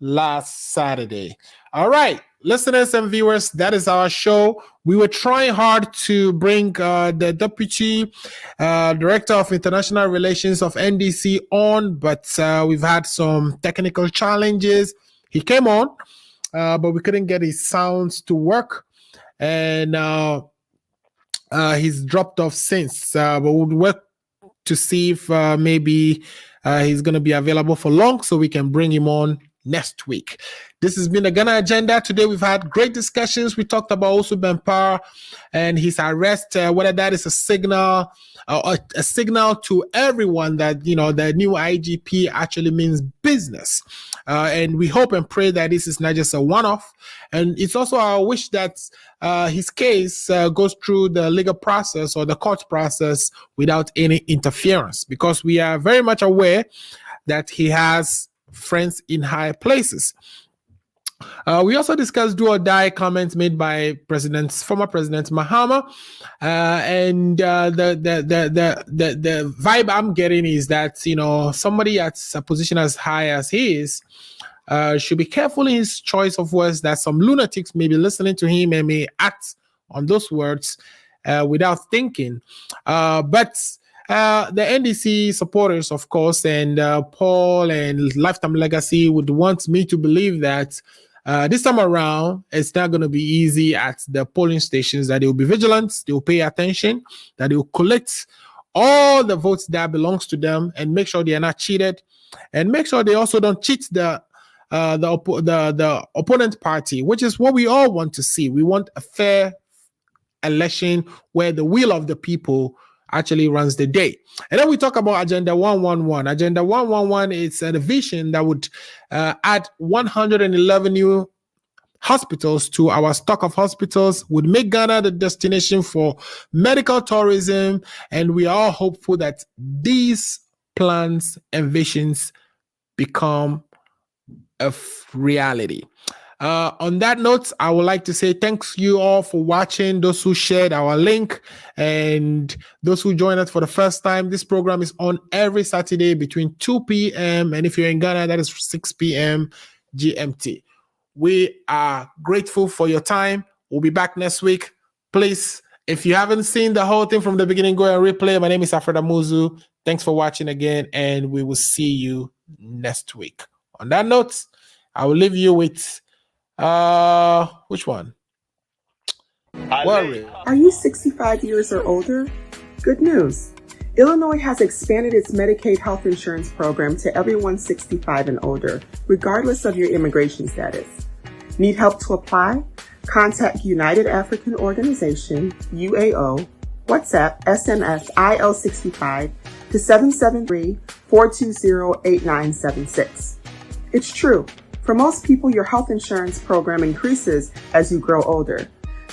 last Saturday. All right, listeners and viewers, that is our show. We were trying hard to bring the Deputy Director of International Relations of NDC on, but we've had some technical challenges. He came on, but we couldn't get his sounds to work, and he's dropped off since. But we'll work to see if maybe he's going to be available for long so we can bring him on next week. This has been the Ghana Agenda. Today we've had great discussions. We talked about Owusu Bempah and his arrest, whether that is a signal to everyone that, you know, the new IGP actually means business. And we hope and pray that this is not just a one-off. And it's also our wish that his case goes through the legal process or the court process without any interference, because we are very much aware that he has friends in high places. We also discussed do or die comments made by former President Mahama, and the vibe I'm getting is that, you know, somebody at a position as high as he is should be careful in his choice of words, that some lunatics may be listening to him and may act on those words without thinking. But the NDC supporters, of course, and Paul and Lifetime Legacy would want me to believe that this time around, it's not going to be easy at the polling stations, that they will be vigilant, they will pay attention, that they will collect all the votes that belongs to them and make sure they are not cheated, and make sure they also don't cheat the opponent party, which is what we all want to see. We want a fair election where the will of the people actually runs the day. And then we talk about Agenda 111. Agenda 111 is a vision that would add 111 new hospitals to our stock of hospitals, would make Ghana the destination for medical tourism, and we are all hopeful that these plans and visions become a reality. On that note, I would like to say thanks you all for watching, those who shared our link and those who joined us for the first time. This program is on every Saturday between 2 p.m. and if you're in Ghana, that is 6 p.m. GMT. We are grateful for your time. We'll be back next week. Please, if you haven't seen the whole thing from the beginning, go and replay. My name is Alfred Owusu. Thanks for watching again, and we will see you next week. On that note, I will leave you with which one? Are you 65 years or older? Good news. Illinois has expanded its Medicaid health insurance program to everyone 65 and older, regardless of your immigration status. Need help to apply? Contact United African Organization, UAO, WhatsApp, SMS, IL65 to 773-420-8976. It's true. For most people, your health insurance program increases as you grow older.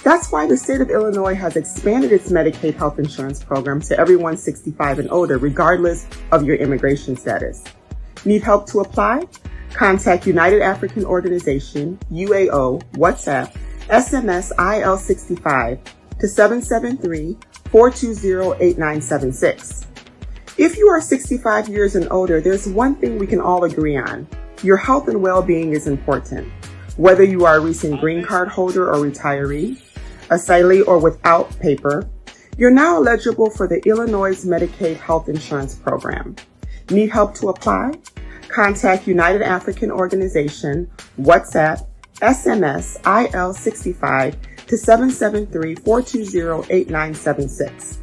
That's why the state of Illinois has expanded its Medicaid health insurance program to everyone 65 and older, regardless of your immigration status. Need help to apply? Contact United African Organization, UAO, WhatsApp, SMS IL65 to 773-420-8976. If you are 65 years and older, there's one thing we can all agree on. Your health and well-being is important. Whether you are a recent green card holder or retiree, asylee or without paper, you're now eligible for the Illinois Medicaid Health Insurance Program. Need help to apply? Contact United African Organization, WhatsApp, SMS IL65 to 773-420-8976.